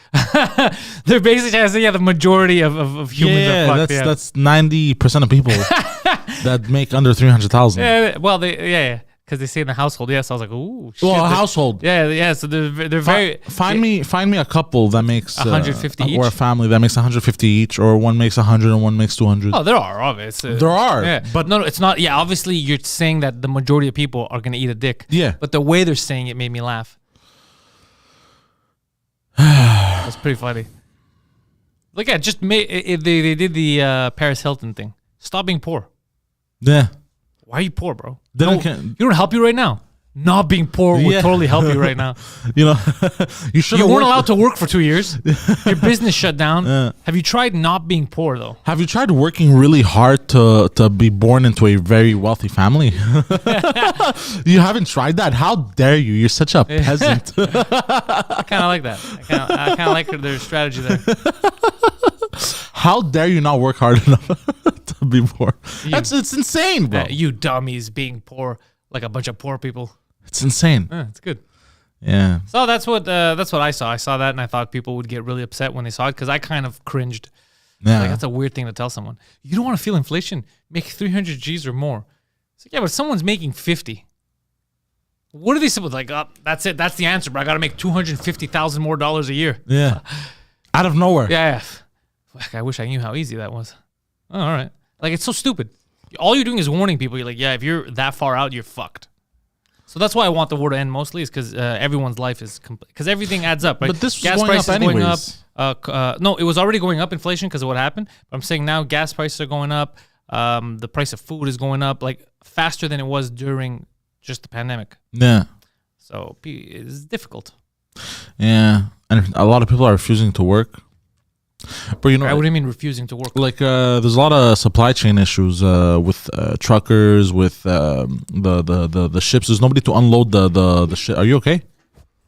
They're basically saying, the majority of humans are fucked. That's 90% of people that make under 300,000. Yeah, well, because they say in the household. Yes, I was like, ooh, shit. Well, a household. Yeah. So they're very. Find me a couple that makes 150 each, or a family that makes 150 each, or one makes 100 and one makes 200. Oh, there are obviously. There are, yeah. But no, it's not. Yeah, obviously, you're saying that the majority of people are gonna eat a dick. Yeah. But the way they're saying it made me laugh. That's pretty funny. Look at they did the Paris Hilton thing. Stop being poor. Yeah. Why are you poor, bro? You don't help you right now. not being poor would totally help you right now. You know, you weren't allowed to work for 2 years. Your business shut down. Have you tried not being poor though? Have you tried working really hard to be born into a very wealthy family? You haven't tried that? How dare you? You're such a peasant. I kind of like that. I kind of like their strategy there. How dare you not work hard enough to be poor? It's insane, bro. You dummies being poor like a bunch of poor people. It's insane. It's good. Yeah. So that's what I saw. I saw that and I thought people would get really upset when they saw it because I kind of cringed. Yeah. Like, that's a weird thing to tell someone. You don't want to feel inflation. Make 300 G's or more. It's like, yeah, but someone's making 50. What are they supposed like? That's it. That's the answer. But I got to make $250,000 more a year. Yeah. Out of nowhere. Yeah. Fuck, I wish I knew how easy that was. Oh, all right. Like, it's so stupid. All you're doing is warning people. You're like, yeah, if you're that far out, you're fucked. So that's why I want the war to end mostly, is because everyone's life is because everything adds up. Right? But this was gas going prices up anyways. Going up. No, it was already going up, inflation, because of what happened. But I'm saying now gas prices are going up. The price of food is going up like faster than it was during just the pandemic. Yeah. So it's difficult. Yeah, and a lot of people are refusing to work. But you know, what do you mean refusing to work? Like, there's a lot of supply chain issues with truckers, with the ships. There's nobody to unload the ship. Are you okay?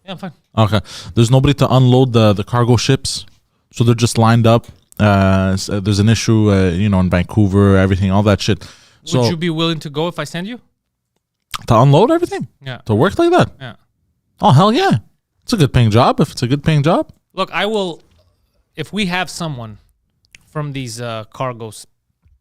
Yeah, I'm fine. Okay. There's nobody to unload the cargo ships, so they're just lined up. There's an issue, in Vancouver, everything, all that shit. So, would you be willing to go if I send you? To unload everything? Yeah. To work like that? Yeah. Oh, hell yeah. It's a good paying job. If it's a good paying job. Look, I will, if we have someone from these cargoes,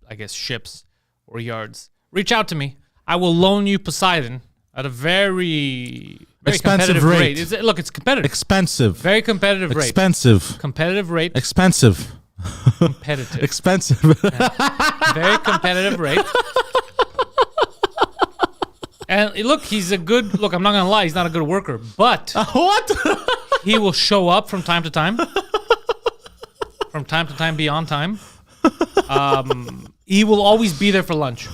I guess ships or yards, reach out to me. I will loan you Poseidon at a very expensive competitive rate. Look, it's competitive. Expensive. Very competitive rate. Expensive. Competitive rate. Expensive. Competitive. Expensive. Yeah. Very competitive rate. And look, he's a good, I'm not going to lie, he's not a good worker, but what? He will show up from time to time. From time to time, be on time. He will always be there for lunch.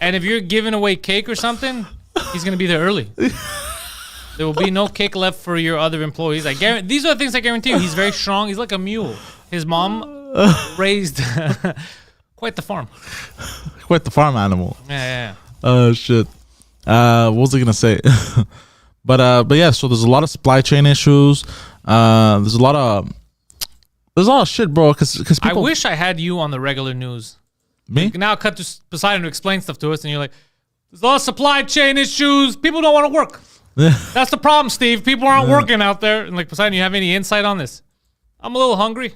And if you're giving away cake or something, he's going to be there early. There will be no cake left for your other employees. I guarantee. These are the things I guarantee you. He's very strong. He's like a mule. His mom raised quite the farm. Quite the farm animal. Yeah. Oh shit. What was I gonna say? but yeah. So there's a lot of supply chain issues. There's a lot of shit, bro. Because people. I wish I had you on the regular news. Me? Now cut to Poseidon to explain stuff to us, and you're like, "There's a lot of supply chain issues. People don't want to work." That's the problem, Steve. People aren't working out there. And like, Poseidon, you have any insight on this? I'm a little hungry.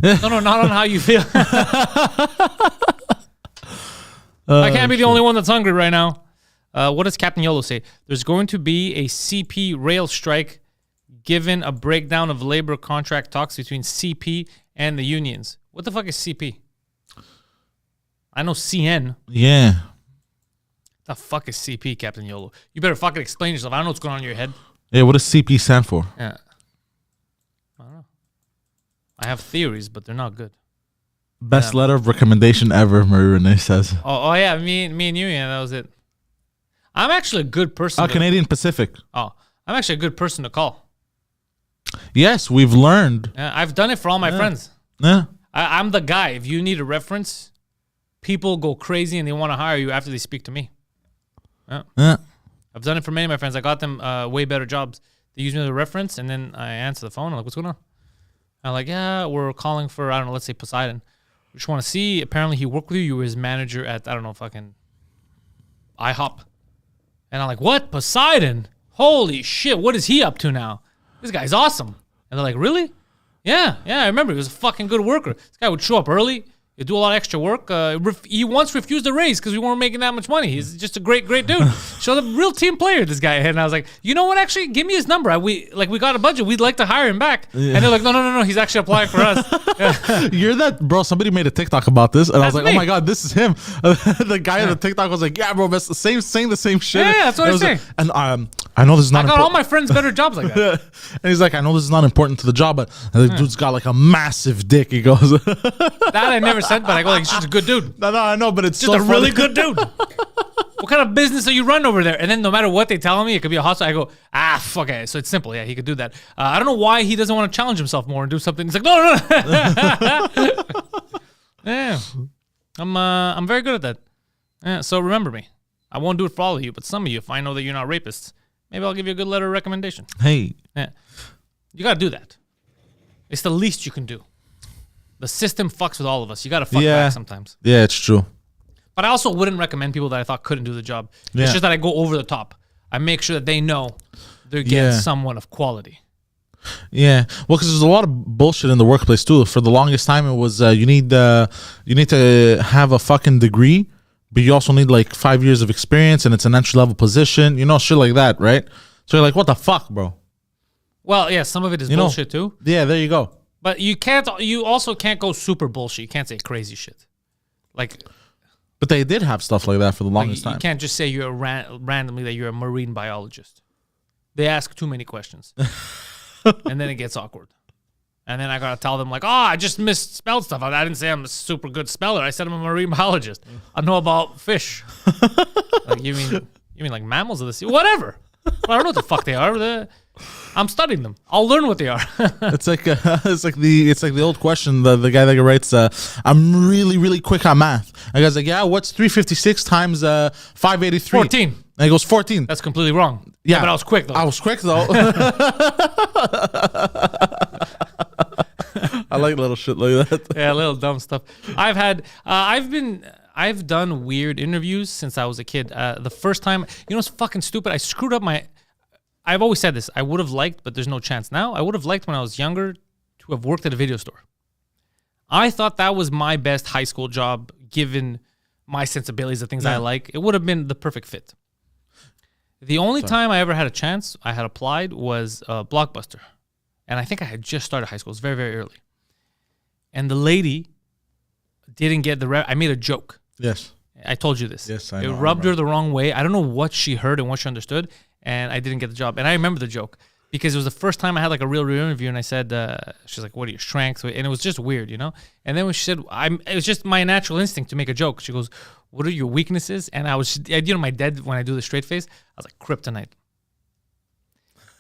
No, not on how you feel. I can't be the only one that's hungry right now. What does Captain YOLO say? There's going to be a CP rail strike given a breakdown of labor contract talks between CP and the unions. What the fuck is CP? I know CN. Yeah. The fuck is CP, Captain YOLO? You better fucking explain yourself. I don't know what's going on in your head. Yeah, what does CP stand for? Yeah. I don't know. I have theories, but they're not good. Best letter of recommendation ever, Marie Renee says. Oh yeah, me and you, yeah, that was it. I'm actually a good person. Canadian Pacific. I'm actually a good person to call. Yes, we've learned. Yeah, I've done it for all my friends. Yeah. I'm the guy. If you need a reference, people go crazy and they want to hire you after they speak to me. Yeah. I've done it for many of my friends. I got them way better jobs. They use me as a reference, and then I answer the phone. I'm like, what's going on? I'm like, yeah, we're calling for, I don't know, let's say Poseidon. We just want to see. Apparently, he worked with you. You were his manager at, I don't know, fucking IHOP. And I'm like, what? Poseidon? Holy shit, what is he up to now? This guy's awesome. And they're like, really? Yeah, I remember. He was a fucking good worker. This guy would show up early. He'd do a lot of extra work. He once refused a raise because we weren't making that much money. He's just a great dude. Showed a real team player, this guy. And I was like, you know what? Actually, give me his number. We got a budget. We'd like to hire him back. Yeah. And they're like, no. He's actually applying for us. You're that, bro. Somebody made a TikTok about this, and That's I was like, me. oh my god, this is him. The guy in the TikTok was like, yeah, bro, that's the same, saying the same shit. Yeah, that's what I'm saying. And I know this is not. I got all my friends better jobs like that. And he's like, I know this is not important to the job, but the dude's got like a massive dick. He goes. That I never said, but I go like, he's just a good dude. No, I know, but it's Just so a really funny. good dude. What kind of business are you running over there? And then no matter what they tell me, it could be a hostile. I go, fuck it. So it's simple. Yeah, he could do that. I don't know why he doesn't want to challenge himself more and do something. He's like, no. Yeah, I'm very good at that. Yeah, so remember me. I won't do it for all of you, but some of you, if I know that you're not rapists, maybe I'll give you a good letter of recommendation. Hey. Yeah. You got to do that. It's the least you can do. The system fucks with all of us. You got to fuck back sometimes. Yeah, it's true. But I also wouldn't recommend people that I thought couldn't do the job. Yeah. It's just that I go over the top. I make sure that they know they're getting someone of quality. Yeah, well, because there's a lot of bullshit in the workplace too. For the longest time, it was you need to have a fucking degree, but you also need like 5 years of experience, and it's an entry level position. You know, shit like that, right? So you're like, what the fuck, bro? Well, yeah, some of it is bullshit too. Yeah, there you go. But you can't. You also can't go super bullshit. You can't say crazy shit. Like, but they did have stuff like that for the longest time. You can't just say you're randomly that you're a marine biologist. They ask too many questions. And then it gets awkward. And then I got to tell them like, I just misspelled stuff. I didn't say I'm a super good speller. I said I'm a marine biologist. I know about fish. Like, you mean like mammals of the sea? Whatever. I don't know what the fuck they are. I'm studying them. I'll learn what they are. It's like the old question. The guy that writes, I'm really, really quick on math. And the guy's like, yeah, what's 356 times 583? 14. And he goes, 14. That's completely wrong. Yeah, but I was quick though. I was quick though. I like little shit like that. Yeah, little dumb stuff. I've done weird interviews since I was a kid. The first time, it's fucking stupid. I screwed up I've always said this. I would have liked, but there's no chance now. I would have liked when I was younger to have worked at a video store. I thought that was my best high school job, given my sensibilities, the things I like. It would have been the perfect fit. The only time I ever had a chance, I had applied, was Blockbuster. And I think I had just started high school. It was very, very early. And the lady didn't get I made a joke. Yes. I told you this. Yes, I know. It rubbed her the wrong way. I don't know what she heard and what she understood, and I didn't get the job. And I remember the joke because it was the first time I had like a real interview, and I said, she's like, what are your strengths? And it was just weird, And then when she said, it was just my natural instinct to make a joke. She goes, what are your weaknesses? And my dad, when I do the straight face, I was like, kryptonite.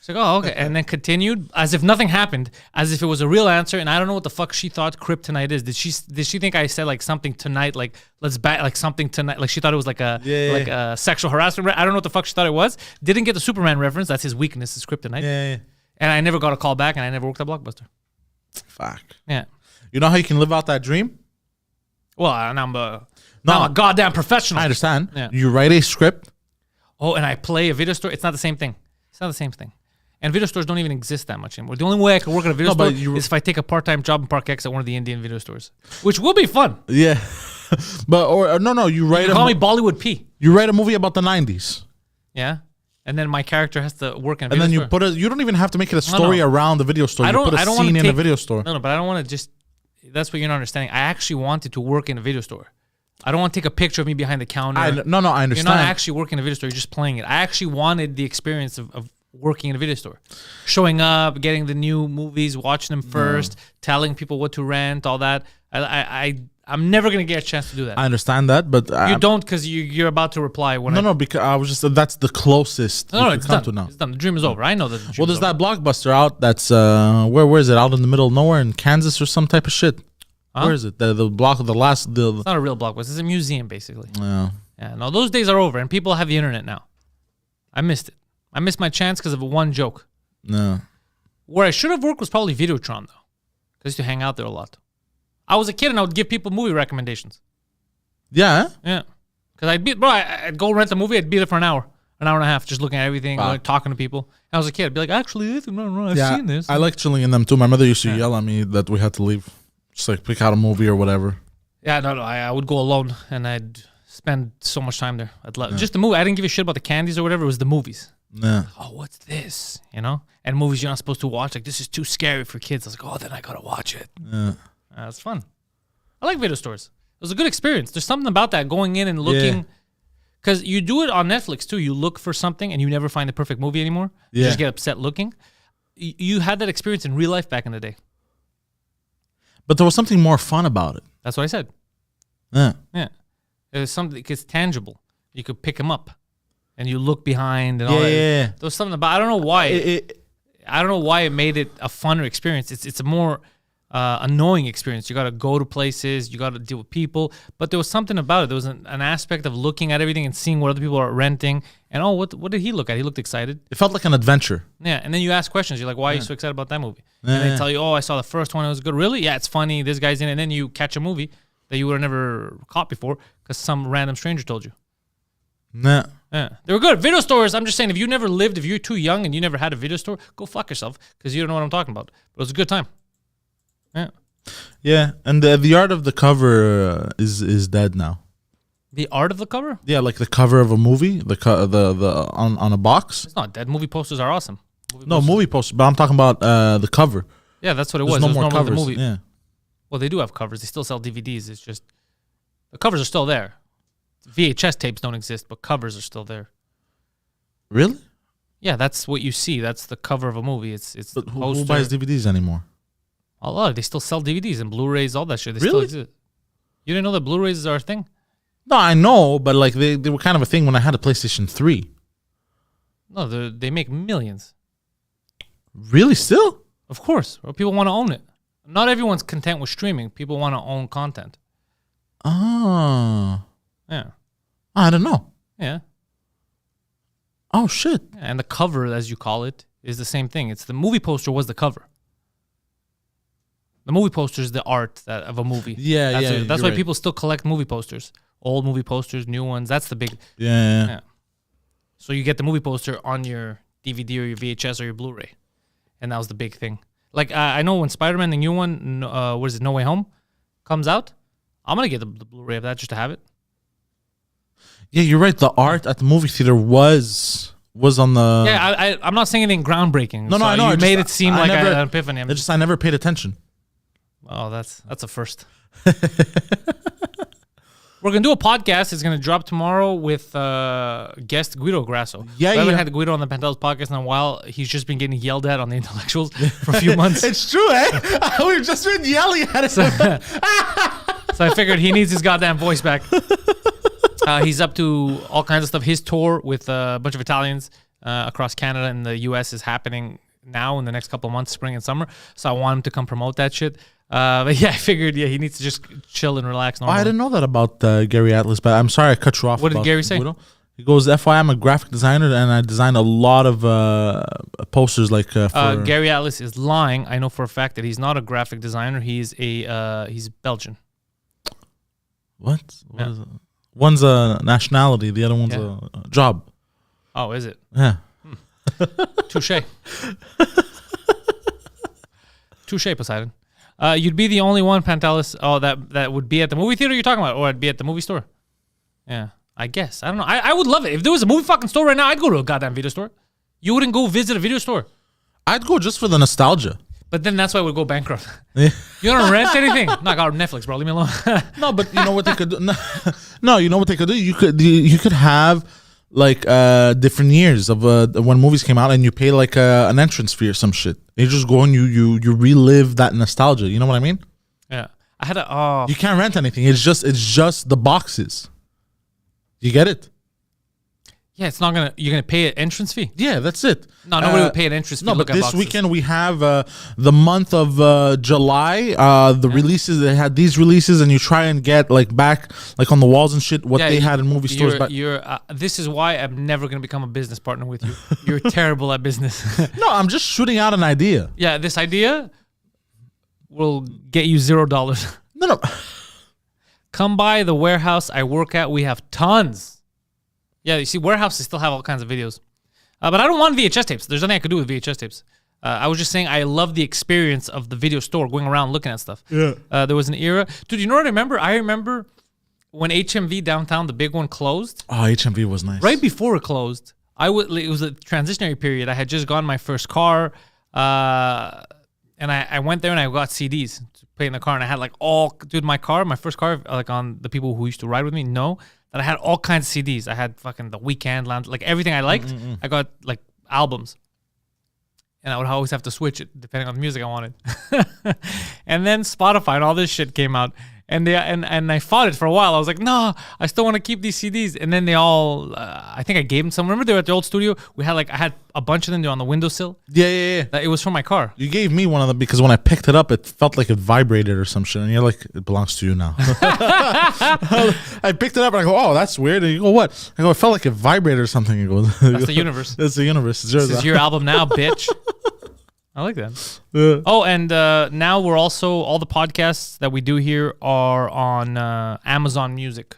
She's like, oh, okay. And then continued as if nothing happened, as if it was a real answer. And I don't know what the fuck she thought kryptonite is. Did she think I said like something tonight, like let's bat like something tonight? Like she thought it was like a sexual harassment. I don't know what the fuck she thought it was. Didn't get the Superman reference. That's his weakness, is kryptonite. Yeah. And I never got a call back, and I never worked at Blockbuster. Fuck. Yeah. You know how you can live out that dream? Well, now I'm a goddamn professional. I understand. Yeah. You write a script. Oh, and I play a video store. It's not the same thing. It's not the same thing. And video stores don't even exist that much anymore. The only way I can work at a video store is if I take a part-time job in Park X at one of the Indian video stores, which will be fun. Yeah. But no, you write. Call me Bollywood P. You write a movie about the 90s. Yeah. And then my character has to work in a video store. And then store. you don't even have to make it a story around the video store. You put a scene in a video store. No, but I don't want to just, that's what you're not understanding. I actually wanted to work in a video store. I don't want to take a picture of me behind the counter. I understand. You're not actually working in a video store. You're just playing it. I actually wanted the experience of working in a video store. Showing up, getting the new movies, watching them first, telling people what to rent, all that. I'm never going to get a chance to do that. I understand that, but... you don't, because you're about to reply when No, because I was just... That's the closest it's done. To now. It's done. The dream is over. I know that the dream there's that Blockbuster out that's... where is it? Out in the middle of nowhere in Kansas or some type of shit. Huh? Where is it? The block of the last... It's not a real Blockbuster. It's a museum, basically. Yeah. Yeah, no, those days are over, and people have the internet now. I missed it. I missed my chance because of one joke. No. Where I should have worked was probably Videotron, though. Because I used to hang out there a lot. I was a kid, and I would give people movie recommendations. Yeah? Yeah. Because I'd go rent a movie, I'd be there for an hour and a half, just looking at everything, talking to people. And I was a kid. I'd be like, actually, I've seen this. I like chilling in them, too. My mother used to yell at me that we had to leave. Just like pick out a movie or whatever. Yeah, no, I would go alone, and I'd spend so much time there. Just the movie. I didn't give a shit about the candies or whatever. It was the movies. Yeah. Oh, what's this? And movies you're not supposed to watch. Like, this is too scary for kids. I was like, then I gotta watch it. Yeah. It's fun. I like video stores. It was a good experience. There's something about that, going in and looking. Because you do it on Netflix, too. You look for something, and you never find the perfect movie anymore. You just get upset looking. You had that experience in real life back in the day. But there was something more fun about it. That's what I said. Yeah. Yeah. It was something, it's tangible. You could pick him up, and you look behind and all that. Yeah. There was something about I don't know why. I don't know why it made it a funner experience. It's a more annoying experience. You got to go to places. You got to deal with people. But there was something about it. There was an aspect of looking at everything and seeing what other people are renting. And what did he look at? He looked excited. It felt like an adventure. Yeah. And then you ask questions. You're like, why are you so excited about that movie? And they tell you, I saw the first one. It was good. Really? Yeah, it's funny. This guy's in it. And then you catch a movie that you would have never caught before because some random stranger told you. Nah. Yeah, they were good. Video stores, I'm just saying, if you're too young and you never had a video store, go fuck yourself because you don't know what I'm talking about. But it was a good time. Yeah. Yeah, and the art of the cover is dead now. The art of the cover? Yeah, like the cover of a movie, the on a box. It's not dead. Movie posters are awesome. Movie posters, but I'm talking about the cover. Yeah, that's what it There's was. no It was more normally covers. the movie. Yeah. Well, they do have covers. They still sell DVDs. It's just the covers are still there. VHS tapes don't exist, but covers are still there. Really? Yeah, that's what you see. That's the cover of a movie. It's But the who poster. buys DVDs anymore? A lot. They still sell DVDs and Blu-rays, all that shit. They Really? still exist. You didn't know that Blu-rays are a thing? No, I know, but like they were kind of a thing when I had a PlayStation 3. No, they make millions. Really? Still? Of course. Or people want to own it. Not everyone's content with streaming. People want to own content. Oh. Yeah. I don't know. Yeah. Oh, shit. And the cover, as you call it, is the same thing. It's the movie poster was the cover. The movie poster is the art of a movie. Yeah, That's why right. people still collect movie posters. Old movie posters, new ones. That's the big... Yeah. So you get the movie poster on your DVD or your VHS or your Blu-ray. And that was the big thing. Like, I know when Spider-Man, the new one, what is it, No Way Home, comes out, I'm going to get the Blu-ray of that just to have it. Yeah, you're right. The art at the movie theater was on the... Yeah, I'm not saying anything groundbreaking. No, I know. You made it seem like an epiphany. I never paid attention. Oh, that's a first. We're going to do a podcast. It's going to drop tomorrow with guest Guido Grasso. Yeah, We haven't yeah. had Guido on the Pantelis podcast in a while. He's just been getting yelled at on the intellectuals for a few months. It's true, eh? We've just been yelling at it. So I figured he needs his goddamn voice back. He's up to all kinds of stuff. His tour with a bunch of Italians across Canada and the U.S. is happening now in the next couple of months, spring and summer. So I want him to come promote that shit. But yeah, I figured he needs to just chill and relax. I didn't know that about Gary Atlas, but I'm sorry I cut you off. What did about Gary say? Guido. He goes, FYI, I'm a graphic designer and I design a lot of posters like for... Gary Atlas is lying. I know for a fact that he's not a graphic designer. He's Belgian. What? Yeah. Is it? One's a nationality, the other one's a job. Oh, is it? Yeah. Touche. Touche, Poseidon. You'd be the only one, Pantelis, that would be at the movie theater you're talking about, or I'd be at the movie store. Yeah, I guess. I don't know. I would love it. If there was a movie fucking store right now, I'd go to a goddamn video store. You wouldn't go visit a video store. I'd go just for the nostalgia. But then that's why we'd go bankrupt. Yeah. You don't rent anything? No, I got Netflix, bro. Leave me alone. No, but you know what they could do? No, you know what they could do? You could have like different years of when movies came out and you pay like an entrance fee or some shit. You just go and you relive that nostalgia. You know what I mean? Yeah. I had a... You can't rent anything. It's just the boxes. You get it? Yeah, it's not gonna... You're gonna pay an entrance fee? Yeah, that's it. No, nobody would pay an entrance fee. No, to but look at this boxes. weekend we have the month of July. The releases, they had these releases, and you try and get like back like on the walls and shit what they had in movie stores. This is why I'm never gonna become a business partner with you. You're terrible at business. No, I'm just shooting out an idea. Yeah, this idea will get you $0. No. Come by the warehouse I work at. We have tons. Yeah, you see, warehouses still have all kinds of videos. But I don't want VHS tapes. There's nothing I could do with VHS tapes. I was just saying I love the experience of the video store, going around looking at stuff. Yeah. There was an era. Dude, you know what I remember? I remember when HMV downtown, the big one, closed. Oh, HMV was nice. Right before it closed, it was a transitionary period. I had just gotten my first car, and I went there and I got CDs to play in the car. And I had like my first car, like on the people who used to ride with me, that I had all kinds of CDs. I had fucking The Weeknd, like everything I liked. I got like albums. And I would always have to switch it depending on the music I wanted. And then Spotify and all this shit came out. And I fought it for a while. I was like, no, I still want to keep these CDs. And then they all, I think I gave them some. Remember they were at the old studio? I had a bunch of them. They were on the windowsill. Yeah. It was from my car. You gave me one of them because when I picked it up, it felt like it vibrated or some shit. And you're like, it belongs to you now. I picked it up and I go, oh, that's weird. And you go, what? I go, it felt like it vibrated or something. You go, that's the universe. It's the universe. It's yours. This is your album now, bitch. I like that. Yeah. Oh, and now we're also, all the podcasts that we do here are on Amazon Music.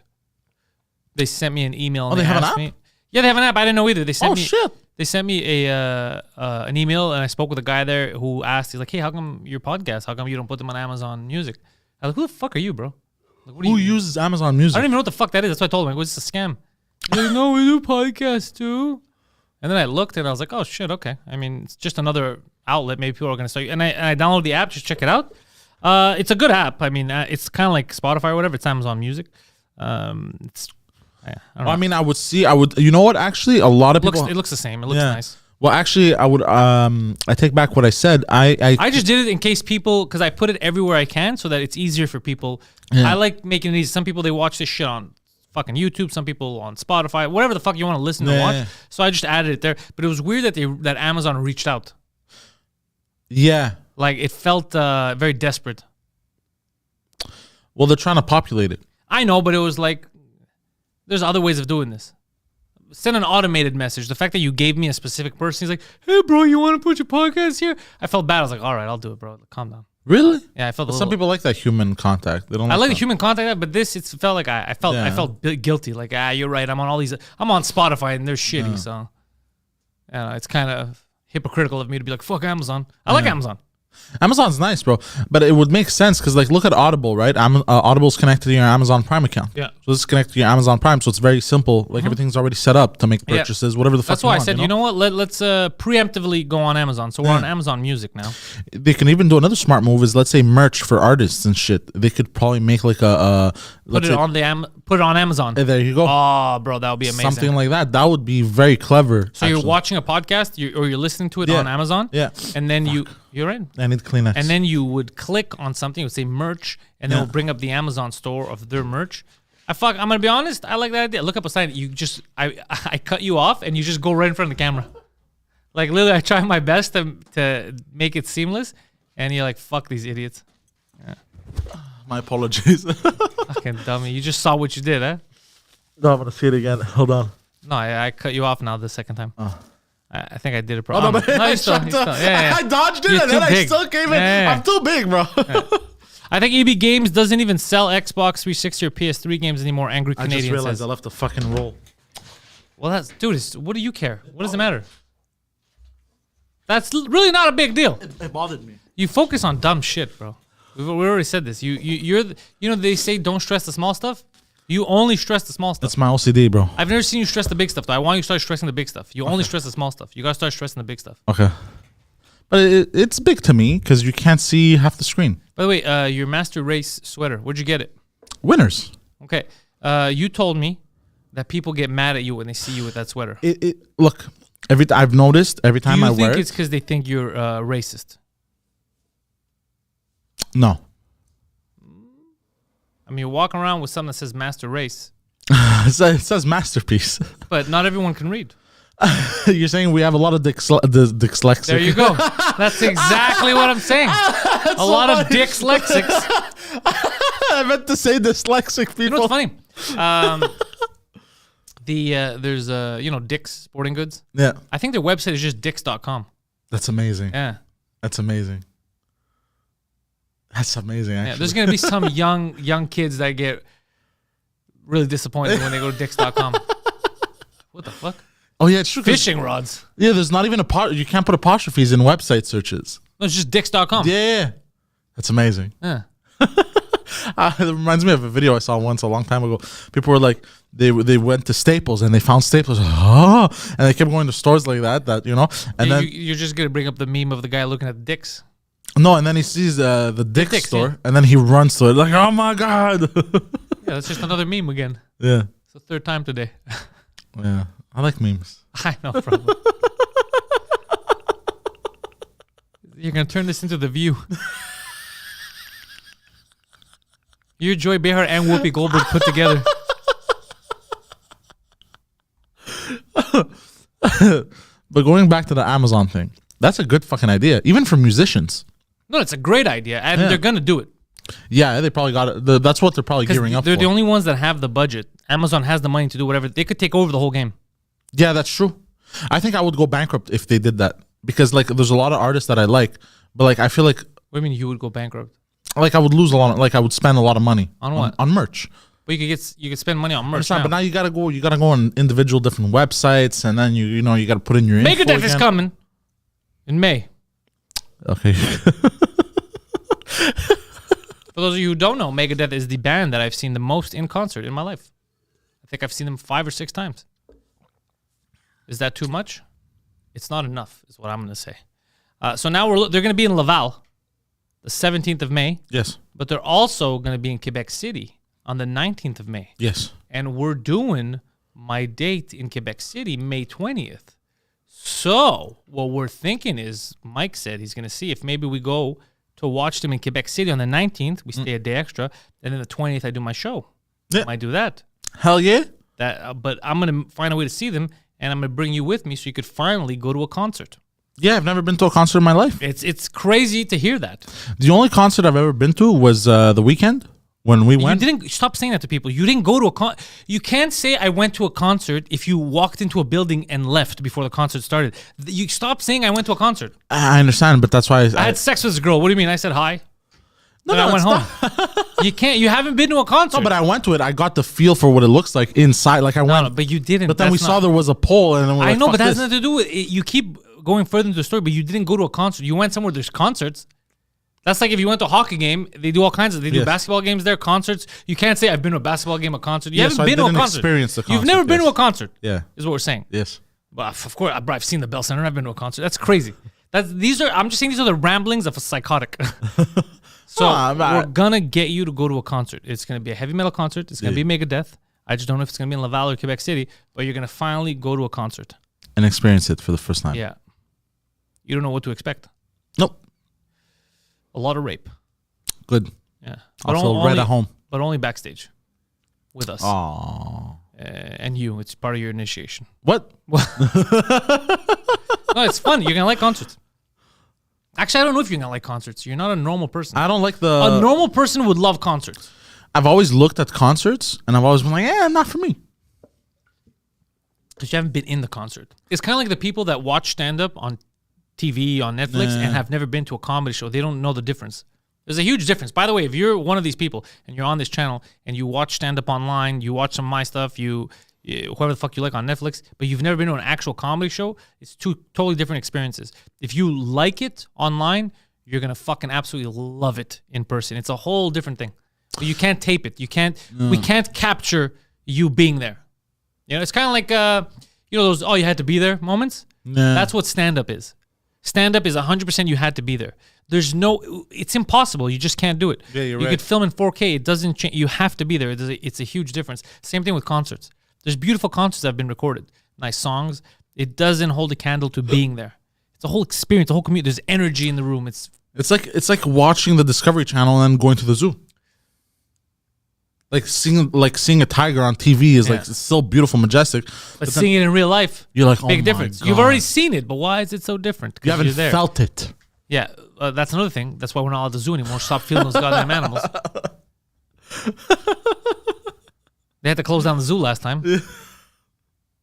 They sent me an email. And they have an asked app? me. Yeah, they have an app. I didn't know either. They sent me. Shit. They sent me an email, and I spoke with a guy there who asked. He's like, "Hey, how come your podcast? How come you don't put them on Amazon Music?" I was like, "Who the fuck are you, bro? Like, Who uses Amazon Music? I don't even know what the fuck that is. That's what I told him. It was just a scam. He's like, no, we do podcasts too. And then I looked and I was like, oh shit, okay. I mean, it's just another outlet. Maybe people are gonna start. And I downloaded the app. Just check it out. It's a good app. I mean, it's kind of like Spotify or whatever. It's Amazon Music. It's. I don't know. I mean, I would. You know what? Actually, a lot of people. It looks the same. It looks nice. Well, actually, I would. I take back what I said. I just did it in case people, because I put it everywhere I can so that it's easier for people. Yeah. I like making it easy. Some people, they watch this shit on fucking YouTube. Some people on Spotify, whatever the fuck you want to listen and watch. Yeah. So I just added it there. But it was weird that Amazon reached out. Yeah. Like it felt very desperate. Well, they're trying to populate it. I know, but it was like, there's other ways of doing this. Send an automated message. The fact that you gave me a specific person, he's like, hey, bro, you want to put your podcast here? I felt bad. I was like, all right, I'll do it, bro. Calm down. Really? Yeah, I felt. Some people like that human contact. They don't. I like the human contact, but this, it felt like I felt guilty. Like, you're right. I'm on all these. I'm on Spotify and they're shitty. So, it's kind of hypocritical of me to be like, fuck Amazon. I like Amazon. Amazon's nice, bro, but it would make sense because, like, look at Audible, right? Audible's connected to your Amazon Prime account. Yeah. So it's connected to your Amazon Prime, so it's very simple. Like, everything's already set up to make purchases, whatever the fuck. That's why I said, you know what? Let's preemptively go on Amazon. So we're on Amazon Music now. They can even do another smart move is, let's say, merch for artists and shit. They could probably make like put it on Amazon. There you go. Oh, bro, that would be amazing. Something like that. That would be very clever. So you're watching a podcast, or you're listening to it on Amazon. Yeah. And then you're right. I need Kleenex. And then you would click on something, it would say merch, and then it will bring up the Amazon store of their merch. I'm gonna be honest, I like that idea. Look up a sign. You just I cut you off and you just go right in front of the camera. Like literally, I try my best to make it seamless, and you're like, fuck these idiots. Yeah. My apologies. Fucking dummy. You just saw what you did, huh? No, I'm gonna see it again. Hold on. No, I cut you off now the second time. Oh. I think I did it probably. no, you're still, I dodged it and then I still came in. Yeah. I'm too big, bro. I think EB Games doesn't even sell Xbox 360 or PS3 games anymore. Angry Canadian I just realized says. I left the fucking roll. Well, what do you care? What does it matter? That's really not a big deal. It bothered me. You focus on dumb shit, bro. We already said this. They say don't stress the small stuff. You only stress the small stuff. That's my OCD, bro. I've never seen you stress the big stuff, though. I want you to start stressing the big stuff. You only stress the small stuff. You gotta start stressing the big stuff. Okay. But it's big to me because you can't see half the screen. By the way, your Master Race sweater, where'd you get it? Winners. Okay. You told me that people get mad at you when they see you with that sweater. Look, I've noticed every time I wear it. Do you think it's because they think you're racist? No. I mean, you're walking around with something that says Master Race. It says masterpiece. But not everyone can read. You're saying we have a lot of dyslexic. There you go. That's exactly what I'm saying. A lot of dyslexics. I meant to say dyslexic people. You know what's funny? There's Dick's Sporting Goods. Yeah. I think their website is just dicks.com. That's amazing. Yeah. That's amazing. That's amazing, actually. Yeah, there's going to be some young kids that get really disappointed when they go to dicks.com. What the fuck? Oh, yeah, it's true. Fishing rods. Yeah, there's not even you can't put apostrophes in website searches. No, it's just dicks.com. Yeah. That's amazing. Yeah. It reminds me of a video I saw once a long time ago. People were like, they went to Staples and they found Staples. And they kept going to stores like that, And then you're just going to bring up the meme of the guy looking at dicks. No, and then he sees the Dick's store, and then he runs to it like, oh my God. Yeah, that's just another meme again. Yeah. It's the third time today. Yeah, I like memes. I know, probably. You're going to turn this into The View. You're Joy Behar and Whoopi Goldberg put together. But going back to the Amazon thing, that's a good fucking idea, even for musicians. No, it's a great idea, and they're gonna do it. Yeah, they probably got it. That's what they're probably gearing up for. They're the only ones that have the budget. Amazon has the money to do whatever. They could take over the whole game. Yeah, that's true. I think I would go bankrupt if they did that, because like there's a lot of artists that I like, but like I feel like, What do you mean you would go bankrupt? like I would lose a lot. Like I would spend a lot of money On what? On merch. But you could spend money on merch. Understand, but now you gotta go on individual different websites, and then you gotta put in your info Megadeth is again. coming in May. Okay. For those of you who don't know, Megadeth is the band that I've seen the most in concert in my life. I think I've seen them 5 or 6 times. Is that too much? It's not enough, is what I'm going to say. So now they're going to be in Laval, the 17th of May. Yes. But they're also going to be in Quebec City on the 19th of May. Yes. And we're doing my date in Quebec City, May 20th. So what we're thinking is, Mike said he's going to see if maybe we go to watch them in Quebec City on the 19th. We stay a day extra. And then the 20th, I do my show. Yeah. I might do that. Hell yeah. But I'm going to find a way to see them, and I'm going to bring you with me so you could finally go to a concert. Yeah, I've never been to a concert in my life. It's crazy to hear that. The only concert I've ever been to was The Weeknd when we went. You didn't stop saying that to people. You didn't go to a You can't say I went to a concert if you walked into a building and left before the concert started. You stop saying I went to a concert. I understand, but that's why I had sex with this girl. What do you mean? I said hi. No, I went home. not. You can't. You haven't been to a concert. No, but I went to it. I got the feel for what it looks like inside. Like I went. No, but you didn't. But then we That's saw not- there was a pole, and then we're I like, know, fuck but that has this. nothing to do with it. You keep going further into the story, but you didn't go to a concert. You went somewhere there's concerts. That's like if you went to a hockey game, they do all kinds of. They do Yes. basketball games there, concerts. You can't say I've been to a basketball game, a concert. You Yeah, haven't so I been to a didn't concert. experience the You've concert, never been yes. to a concert. Yeah. Is what we're saying. Yes. But of course, I've seen the Bell Center. I've been to a concert. That's crazy. I'm just saying these are the ramblings of a psychotic. So we're gonna get you to go to a concert. It's gonna be a heavy metal concert. It's gonna be Megadeth. I just don't know if it's gonna be in Laval or Quebec City, but you're gonna finally go to a concert. And experience it for the first time. Yeah. You don't know what to expect. Nope. A lot of rape. Good. Yeah. I'll feel right at home. But only backstage with us. Aww. And you. It's part of your initiation. What? No, it's fun. You're going to like concerts. Actually, I don't know if you're going to like concerts. You're not a normal person. I don't like A normal person would love concerts. I've always looked at concerts, and I've always been like, not for me. Because you haven't been in the concert. It's kind of like the people that watch stand-up on TV, on Netflix, and have never been to a comedy show. They don't know the difference. There's a huge difference. By the way, if you're one of these people and you're on this channel and you watch stand-up online, you watch some of my stuff, whoever the fuck you like on Netflix, but you've never been to an actual comedy show, it's two totally different experiences. If you like it online, you're going to fucking absolutely love it in person. It's a whole different thing. But you can't tape it. We can't capture you being there. You know, it's kind of like, those, you had to be there moments. Nah. That's what stand-up is. Stand-up is 100% you had to be there. It's impossible. You just can't do it. Yeah, you're you right. could film in 4K. It doesn't change. You have to be there. It's a huge difference. Same thing with concerts. There's beautiful concerts that have been recorded. Nice songs. It doesn't hold a candle to being there. It's a whole experience, a whole community. There's energy in the room. It's like watching the Discovery Channel and then going to the zoo. Like seeing a tiger on TV is like, it's still beautiful, majestic. but seeing it in real life, You're like, big oh difference. my You've God. already seen it, but why is it so different? 'Cause You haven't you're there. felt it. Yeah, that's another thing. That's why we're not at the zoo anymore. Stop feeling those goddamn animals. They had to close down the zoo last time.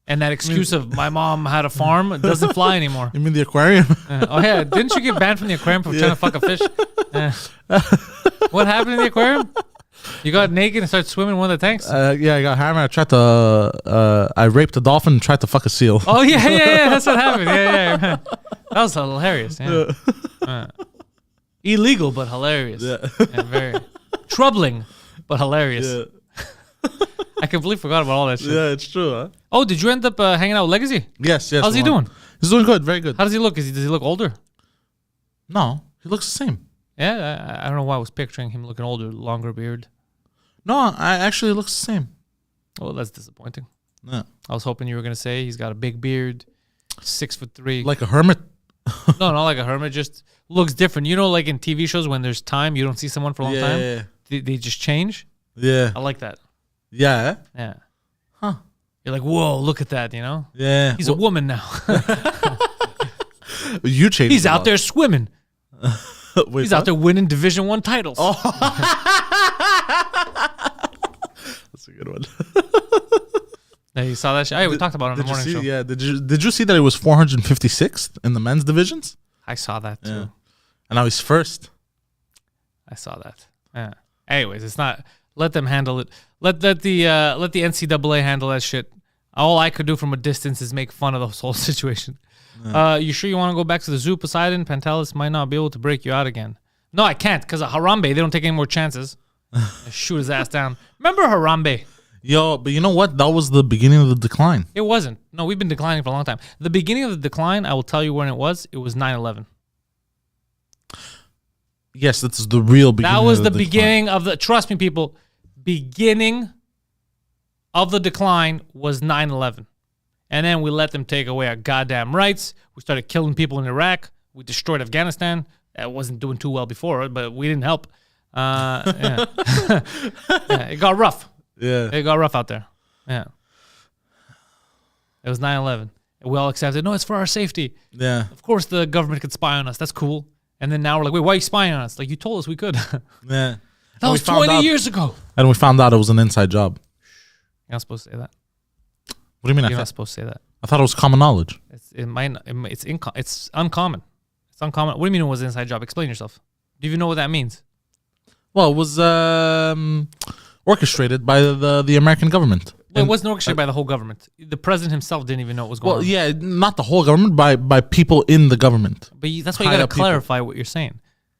And that excuse of my mom had a farm doesn't fly anymore. You mean the aquarium? Oh yeah, didn't you get banned from the aquarium for trying to fuck a fish? What happened in the aquarium? You got naked and started swimming in one of the tanks? Yeah, I got hammered. I raped a dolphin and tried to fuck a seal. Oh yeah, that's what happened. Yeah. That was hilarious. Yeah. Illegal but hilarious. Yeah. Very troubling but hilarious. Yeah. I completely forgot about all that shit. Yeah, it's true, huh? Oh, did you end up hanging out with Legacy? Yes. How's he doing? He's doing good, very good. How does he look? Does he look older? No, he looks the same. Yeah, I don't know why I was picturing him looking older, longer beard. No, I actually looks the same. Oh, that's disappointing. Yeah. I was hoping you were gonna say he's got a big beard, 6'3". Like a hermit. No, not like a hermit. Just looks different. You know, like in TV shows when there's time, you don't see someone for a long time. Yeah. they just change. Yeah. I like that. Yeah. Yeah. Huh. You're like, whoa, look at that, you know? Yeah. He's a woman now. You changed. He's out there swimming. Wait, He's out there winning Division 1 titles. Oh. That's a good one. Yeah, you saw that shit? Hey, we talked about it on the morning show. Yeah. Did you see that it was 456th in the men's divisions? I saw that too. Yeah. And now he's first. I saw that. Yeah. Anyways, it's not. Let them handle it. Let the NCAA handle that shit. All I could do from a distance is make fun of the whole situation. You sure you want to go back to the zoo, Poseidon? Pantelis might not be able to break you out again. No, I can't, because of Harambe, they don't take any more chances. Shoot his ass down. Remember Harambe? Yo, but you know what? That was the beginning of the decline. It wasn't. No, we've been declining for a long time. The beginning of the decline, I will tell you when it was. It was 9/11. Yes, that's the real beginning. That was of the decline. beginning of the. Trust me, people. Beginning of the decline was 9/11. And then we let them take away our goddamn rights. We started killing people in Iraq. We destroyed Afghanistan. That wasn't doing too well before, but we didn't help. Yeah. Yeah, it got rough. Yeah. It got rough out there. Yeah. It was 9/11. And we all accepted, no, it's for our safety. Yeah. Of course the government could spy on us. That's cool. And then now we're like, wait, why are you spying on us? Like, you told us we could. Yeah. That was 20 years ago. And we found out it was an inside job. You're not supposed to say that. What do you mean? You're not supposed to say that. I thought it was common knowledge. It's uncommon. It's uncommon. What do you mean it was an inside job? Explain yourself. Do you even know what that means? Well, it was orchestrated by the American government. Well, it wasn't orchestrated by the whole government. The president himself didn't even know what was going on. Well, yeah, not the whole government, by people in the government. But that's why you got to clarify what you're saying.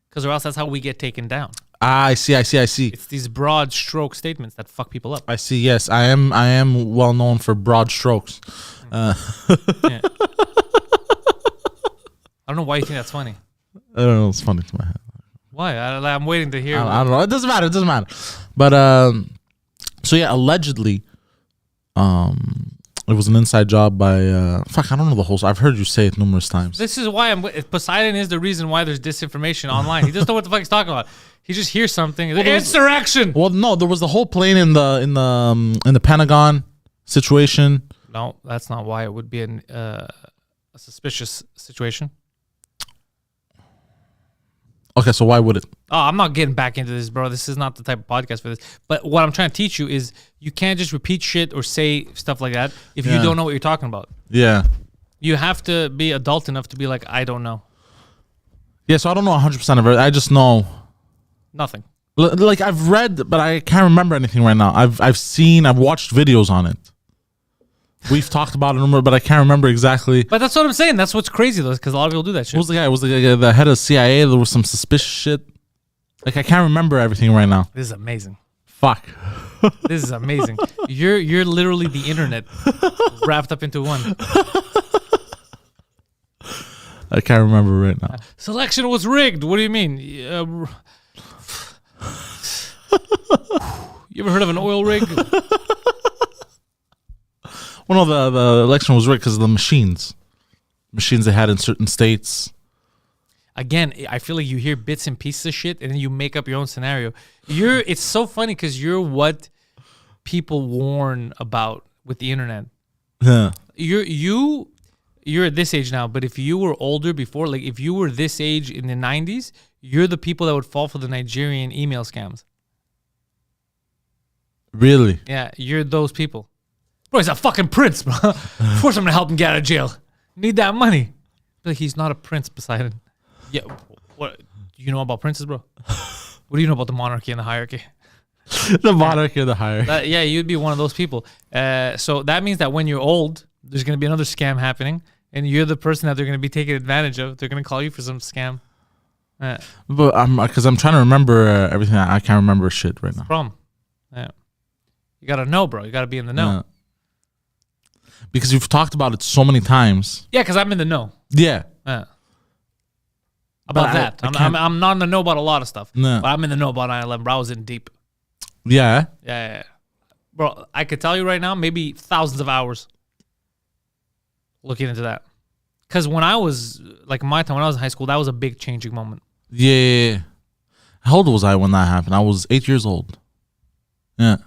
Because or else that's how we get taken down. I see. It's these broad stroke statements that fuck people up. I see. Yes, I am well known for broad strokes. Yeah. I don't know why you think that's funny. I don't know. It's funny to my head. Why? I'm waiting to hear. I don't know. It doesn't matter. But so yeah, allegedly, it was an inside job by I don't know the whole. I've heard you say it numerous times. This is why Poseidon is the reason why there's disinformation online. He doesn't know what the fuck he's talking about. He just hears something. Insurrection. Well, no, there was the whole plane in the Pentagon situation. No, that's not why it would be a suspicious situation. Okay, so why would it? Oh, I'm not getting back into this, bro. This is not the type of podcast for this. But what I'm trying to teach you is you can't just repeat shit or say stuff like that if you don't know what you're talking about. Yeah. You have to be adult enough to be like, I don't know. Yeah, so I don't know 100% of it. I just know Nothing. like I've read, but I can't remember anything right now. I've watched videos on it. We've talked about it, but I can't remember exactly. But that's what I'm saying. That's what's crazy, though, because a lot of people do that shit. Who was the guy? It was the head of CIA. There was some suspicious shit. Like, I can't remember everything right now. This is amazing. Fuck. This is amazing. You're literally the internet wrapped up into one. I can't remember right now. Selection was rigged. What do you mean? You ever heard of an oil rig? Well, no, the election was rigged because of the machines they had in certain states. Again, I feel like you hear bits and pieces of shit, and then you make up your own scenario. It's so funny because you're what people warn about with the internet. Yeah. You're at this age now, but if you were older before, like if you were this age in the 90s, you're the people that would fall for the Nigerian email scams. Really? Yeah, you're those people. Bro, he's a fucking prince, bro. Of course I'm gonna help him get out of jail. Need that money. Like, he's not a prince, Poseidon. Yeah, what? Do you know about princes, bro? What do you know about the monarchy and the hierarchy? The monarchy and the hierarchy. Yeah, you'd be one of those people. So that means that when you're old, there's gonna be another scam happening, and you're the person that they're gonna be taking advantage of. They're gonna call you for some scam. But because I'm trying to remember everything. I can't remember shit right now. Problem. Yeah. You gotta know, bro. You gotta be in the know. Yeah. Because you've talked about it so many times. Yeah, because I'm in the know. Yeah. About that. I'm not in the know about a lot of stuff. No. But I'm in the know about 9/11, bro. I was in deep. Yeah. Yeah. Bro, I could tell you right now, maybe thousands of hours looking into that. Because when I was, like my time, when I was in high school, that was a big changing moment. Yeah. How old was I when that happened? I was 8 years old. Yeah.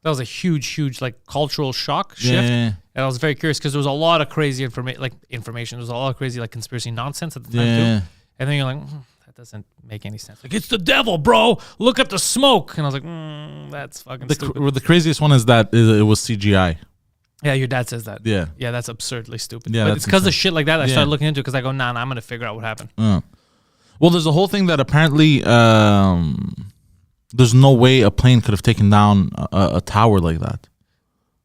That was a huge like cultural shock shift. Yeah. And I was very curious because there was a lot of crazy information. There was a lot of crazy like conspiracy nonsense at the time too. And then you're like, that doesn't make any sense. Like, it's the devil, bro. Look at the smoke. And I was like, that's fucking stupid. The craziest one is that it was CGI. Yeah, your dad says that. Yeah. Yeah, that's absurdly stupid. Yeah, but it's because of shit like that I started looking into it because I go, nah, I'm going to figure out what happened. Well, there's a whole thing that apparently there's no way a plane could have taken down a tower like that.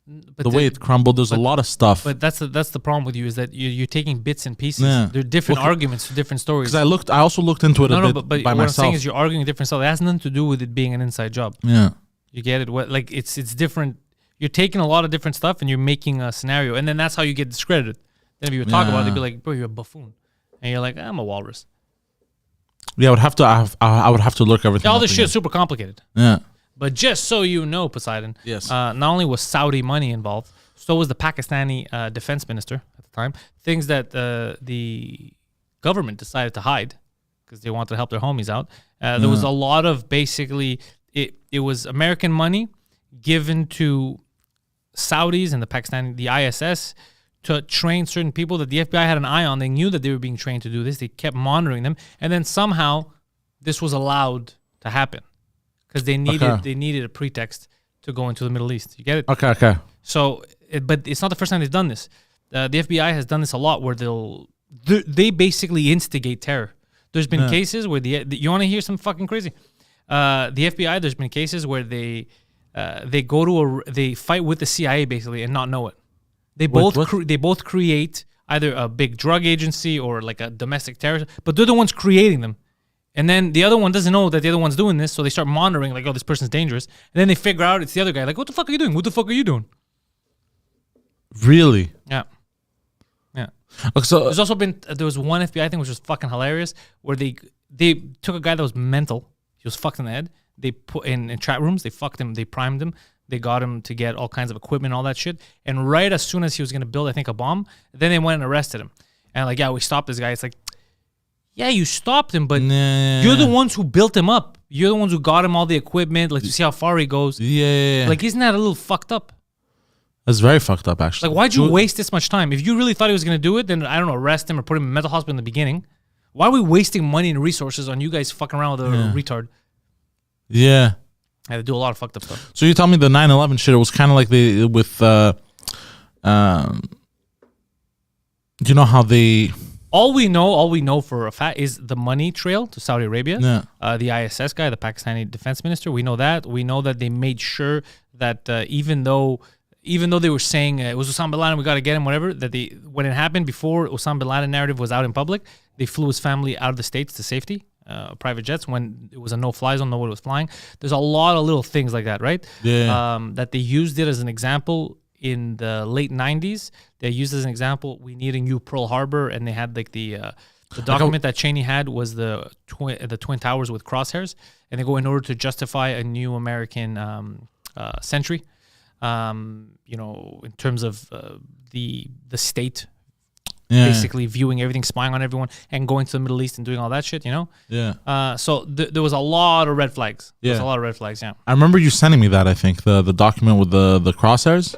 But the way it crumbled, there's a lot of stuff. But that's the problem with you is that you're taking bits and pieces. Yeah. There are different arguments, different stories. Because I also looked into it a bit but by what myself. I'm saying is you're arguing different stuff. It has nothing to do with it being an inside job. Yeah. You get it? Like it's different. You're taking a lot of different stuff and you're making a scenario, and then that's how you get discredited. Then if you would talk about it, they'd be like, bro, you're a buffoon. And you're like, I'm a walrus. Yeah, I would have to look everything. All this shit is super complicated. Yeah. But just so you know, Poseidon, yes. Not only was Saudi money involved, so was the Pakistani defense minister at the time. Things that the government decided to hide because they wanted to help their homies out. There was a lot of basically, it was American money given to Saudis and the ISS to train certain people that the FBI had an eye on. They knew that they were being trained to do this. They kept monitoring them. And then somehow this was allowed to happen because they needed a pretext to go into the Middle East. You get it? Okay. So, but it's not the first time they've done this. The FBI has done this a lot where they basically instigate terror. There's been cases where you want to hear something fucking crazy? The FBI, there's been cases where they they fight with the CIA basically and not know it. They both create either a big drug agency or like a domestic terrorist, but they're the ones creating them. And then the other one doesn't know that the other one's doing this, so they start monitoring like, oh, this person's dangerous. And then they figure out it's the other guy. Like, what the fuck are you doing? What the fuck are you doing? Really? Yeah. Okay, so there's also been there was one FBI thing which was fucking hilarious where they took a guy that was mental. He was fucked in the head. They put in chat rooms. They fucked him. They primed him. They got him to get all kinds of equipment, all that shit. And right as soon as he was going to build, I think, a bomb, then they went and arrested him. And like, yeah, we stopped this guy. It's like, yeah, you stopped him, but you're the ones who built him up. You're the ones who got him all the equipment, like to see how far he goes. Yeah. Like, isn't that a little fucked up? That's very fucked up, actually. Like, why'd you waste this much time? If you really thought he was going to do it, then, I don't know, arrest him or put him in a mental hospital in the beginning. Why are we wasting money and resources on you guys fucking around with a retard? Yeah. They do a lot of fucked up stuff. So you tell me the 9/11 shit, it was kind of like you know how they... All we know for a fact is the money trail to Saudi Arabia. Yeah. The ISS guy, the Pakistani defense minister, we know that. We know that they made sure that even though they were saying it was Osama bin Laden, we got to get him, whatever, that when it happened before Osama bin Laden narrative was out in public, they flew his family out of the States to safety, private jets, when it was a no-fly zone, nobody was flying. There's a lot of little things like that, right? Yeah. That they used it as an example in the late 90s. They used it as an example, we need a new Pearl Harbor, and they had like the document that Cheney had was the Twin Towers with crosshairs, and they go in order to justify a new American century. In terms of the state basically viewing everything, spying on everyone, and going to the Middle East and doing all that shit, Yeah. So there was a lot of red flags. Yeah. There was a lot of red flags, yeah. I remember you sending me that, I think, the document with the crosshairs.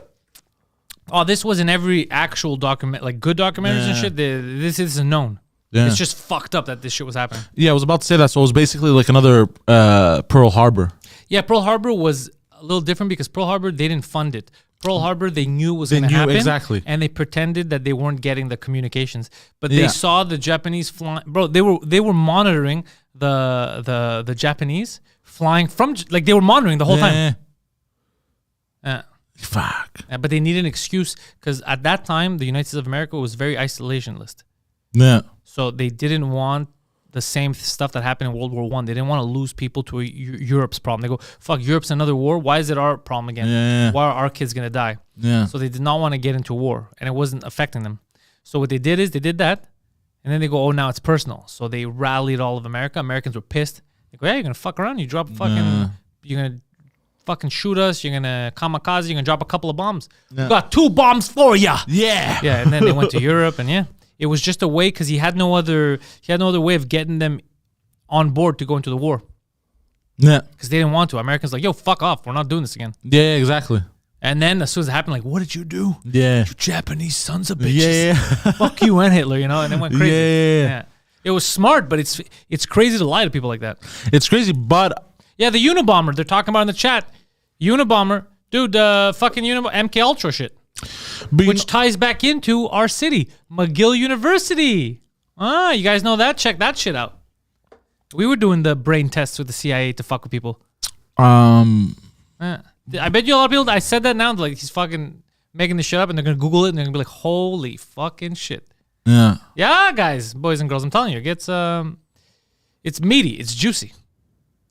Oh, this was in every actual document, like good documentaries and shit. This isn't known. Yeah. It's just fucked up that this shit was happening. Yeah, I was about to say that. So it was basically like another Pearl Harbor. Yeah, Pearl Harbor was a little different because Pearl Harbor, they didn't fund it. Pearl Harbor, they knew it was going to happen. Exactly. And they pretended that they weren't getting the communications. But they saw the Japanese flying. Bro, they were monitoring the Japanese flying from, like they were monitoring the whole time. Fuck. But they needed an excuse because at that time, the United States of America was very isolationist. Yeah. So they didn't want the same stuff that happened in World War I. They didn't want to lose people to Europe's problem. They go, fuck, Europe's another war. Why is it our problem again? Yeah. Why are our kids going to die? Yeah. So they did not want to get into war, and it wasn't affecting them. So what they did is they did that, and then they go, oh, now it's personal. So they rallied all of America. Americans were pissed. They go, yeah, you're going to fuck around. You drop fucking, you're going to fucking shoot us. You're going to kamikaze. You're going to drop a couple of bombs. We got 2 bombs for ya. Yeah. Yeah, and then they went to Europe, and it was just a way because he had no other way of getting them on board to go into the war. Yeah. because they didn't want to. Americans like, yo, fuck off. We're not doing this again. Yeah, exactly. And then as soon as it happened, like, what did you do? Yeah. You Japanese sons of bitches. Yeah. Fuck you and Hitler, and it went crazy. Yeah. It was smart, but it's crazy to lie to people like that. It's crazy, but Yeah, the Unabomber, they're talking about in the chat. Unabomber, dude, fucking MK Ultra shit. Which ties back into our city, McGill University. Ah, you guys know that? Check that shit out. We were doing the brain tests with the CIA to fuck with people. I bet you a lot of people, I said that now, like he's fucking making this shit up and they're going to Google it and they're going to be like, holy fucking shit. Yeah. Yeah, guys, boys and girls, I'm telling you, it's meaty, it's juicy.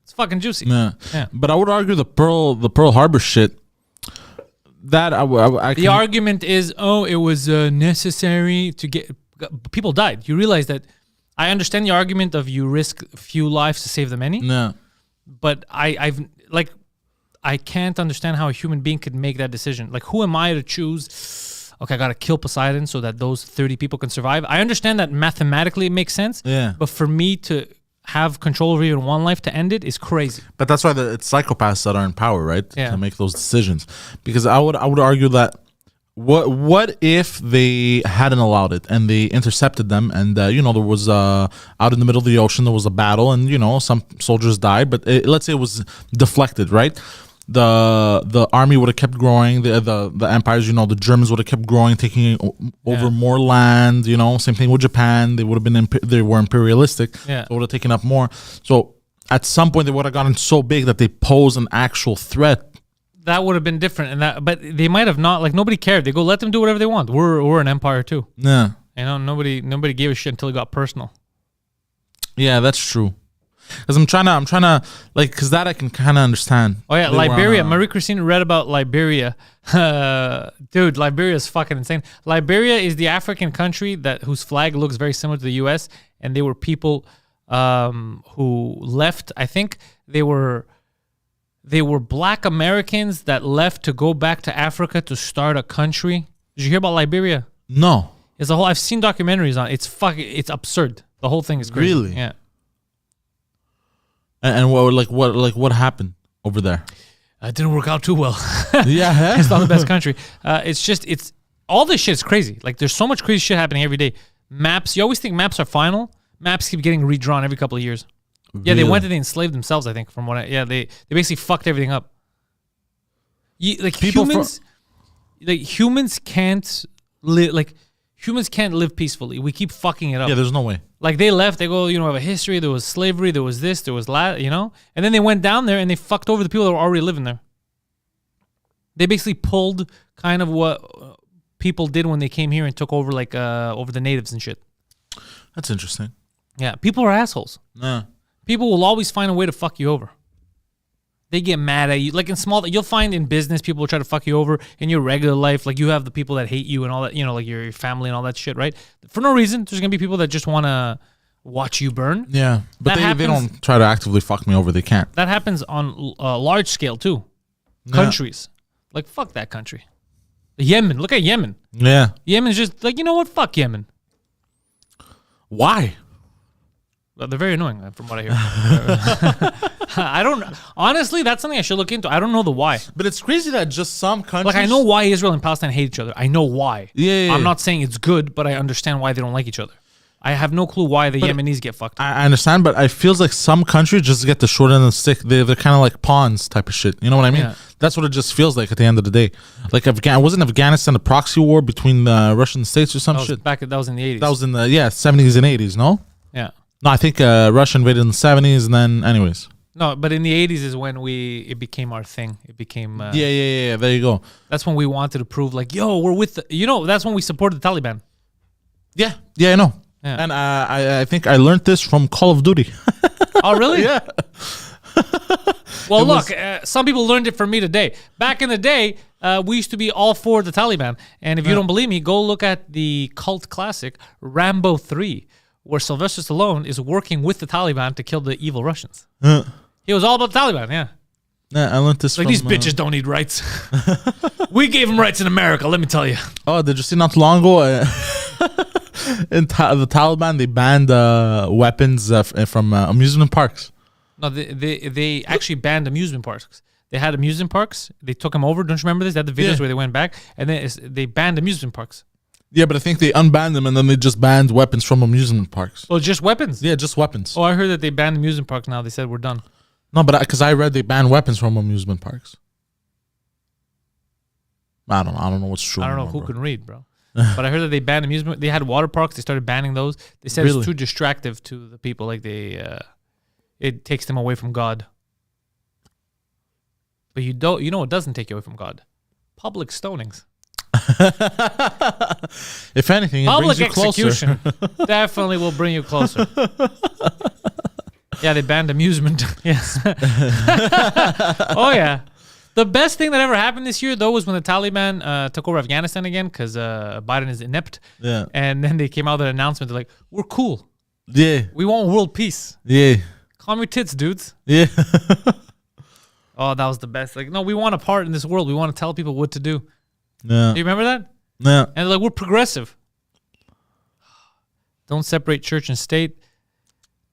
It's fucking juicy. Yeah. Yeah. But I would argue the Pearl Harbor shit, that the argument is, it was necessary to get, people died. You realize that, I understand the argument of you risk a few lives to save the many. Yeah. But I can't understand how a human being could make that decision. Like, who am I to choose, okay, I got to kill Poseidon so that those 30 people can survive? I understand that mathematically it makes sense. Yeah. But for me to have control over even one life to end it is crazy. But that's why it's psychopaths that are in power, right? Yeah. To make those decisions. Because I would argue that what if they hadn't allowed it and they intercepted them and there was out in the middle of the ocean there was a battle and some soldiers died, but let's say it was deflected, right? The army would have kept growing, the empires, the Germans would have kept growing, taking over more land, same thing with Japan. They would have been they were imperialistic. Yeah. They would have taken up more. So at some point they would have gotten so big that they pose an actual threat. That would have been different, but they might have not. Like, nobody cared. They go, let them do whatever they want. We're an empire too. Yeah. Nobody gave a shit until it got personal. Yeah, that's true. Because I'm trying to like, because that I can kind of understand. Oh yeah, Liberia. Marie Christine read about Liberia. Dude, Liberia is fucking insane. Liberia is the African country whose flag looks very similar to the U.S. And they were people who left. I think they were Black Americans that left to go back to Africa to start a country. Did you hear about Liberia? No. It's I've seen documentaries on it. It's absurd. The whole thing is crazy. Really? Yeah. And what happened over there? It didn't work out too well. Yeah. It's not the best country. It's all this shit is crazy. Like, there's so much crazy shit happening every day. Maps, you always think maps are final. Maps keep getting redrawn every couple of years. Yeah, they went and they enslaved themselves, I think, they basically fucked everything up. Humans can't live peacefully. We keep fucking it up. Yeah, there's no way. Like, they left, they go, we have a history, there was slavery, there was this, there was that, and then they went down there and they fucked over the people that were already living there. They basically pulled kind of what people did when they came here and took over, over the natives and shit. That's interesting. Yeah, people are assholes. Yeah. People will always find a way to fuck you over. They get mad at you. Like, you'll find in business, people will try to fuck you over. In your regular life, like, you have the people that hate you and all that, like your family and all that shit, right? For no reason, there's going to be people that just want to watch you burn. Yeah, but they don't try to actively fuck me over. They can't. That happens on a large scale, too. Countries. Like, fuck that country. Yemen. Look at Yemen. Yeah. Yemen's just like, you know what? Fuck Yemen. Why? Well, they're very annoying, from what I hear. I don't... Honestly, that's something I should look into. I don't know the why. But it's crazy that just some countries... Like, I know why Israel and Palestine hate each other. I know why. Yeah. I'm not saying it's good, but I understand why they don't like each other. I have no clue why the Yemenis get fucked. I understand, but it feels like some countries just get the short end of the stick. They're kind of like pawns type of shit. You know what I mean? Yeah. That's what it just feels like at the end of the day. Like, wasn't Afghanistan a proxy war between the Russian states or some shit? That was in the 80s. That was in the 70s and 80s, no? Yeah. No, I think Russia invaded in the 70s and then anyways. No, but in the 80s is when it became our thing. It became... Yeah. There you go. That's when we wanted to prove, like, yo, we're with... that's when we supported the Taliban. Yeah, I know. Yeah. And I think I learned this from Call of Duty. Oh, really? Yeah. Well, look, some people learned it from me today. Back in the day, we used to be all for the Taliban. And if you don't believe me, go look at the cult classic, Rambo 3, where Sylvester Stallone is working with the Taliban to kill the evil Russians. He was all about the Taliban, yeah. Yeah, I learned this like, these bitches don't need rights. We gave them rights in America, let me tell you. Oh, did you see not too long ago? In the Taliban, they banned weapons from amusement parks. No, they actually banned amusement parks. They had amusement parks. They took them over. Don't you remember this? They had the videos where they went back, and then they banned amusement parks. Yeah, but I think they unbanned them, and then they just banned weapons from amusement parks. Oh, just weapons? Yeah, just weapons. Oh, I heard that they banned amusement parks now. They said we're done. No, but because I read they banned weapons from amusement parks. I don't know what's true. I don't know who can read, bro. But I heard that they banned amusement. They had water parks. They started banning those. They said it's too distractive to the people. Like it takes them away from God. But you know what doesn't take you away from God? Public stonings. If anything, it public brings you execution closer. definitely will bring you closer. Yeah, they banned amusement. Yes. Oh yeah. The best thing that ever happened this year, though, was when the Taliban took over Afghanistan again, because Biden is inept. Yeah. And then they came out with an announcement. They're like, "We're cool. Yeah. We want world peace. Yeah. Calm your tits, dudes." Yeah. Oh, that was the best. Like, no, we want a part in this world. We want to tell people what to do. Yeah. Do you remember that? Yeah. And they're like, "We're progressive. Don't separate church and state.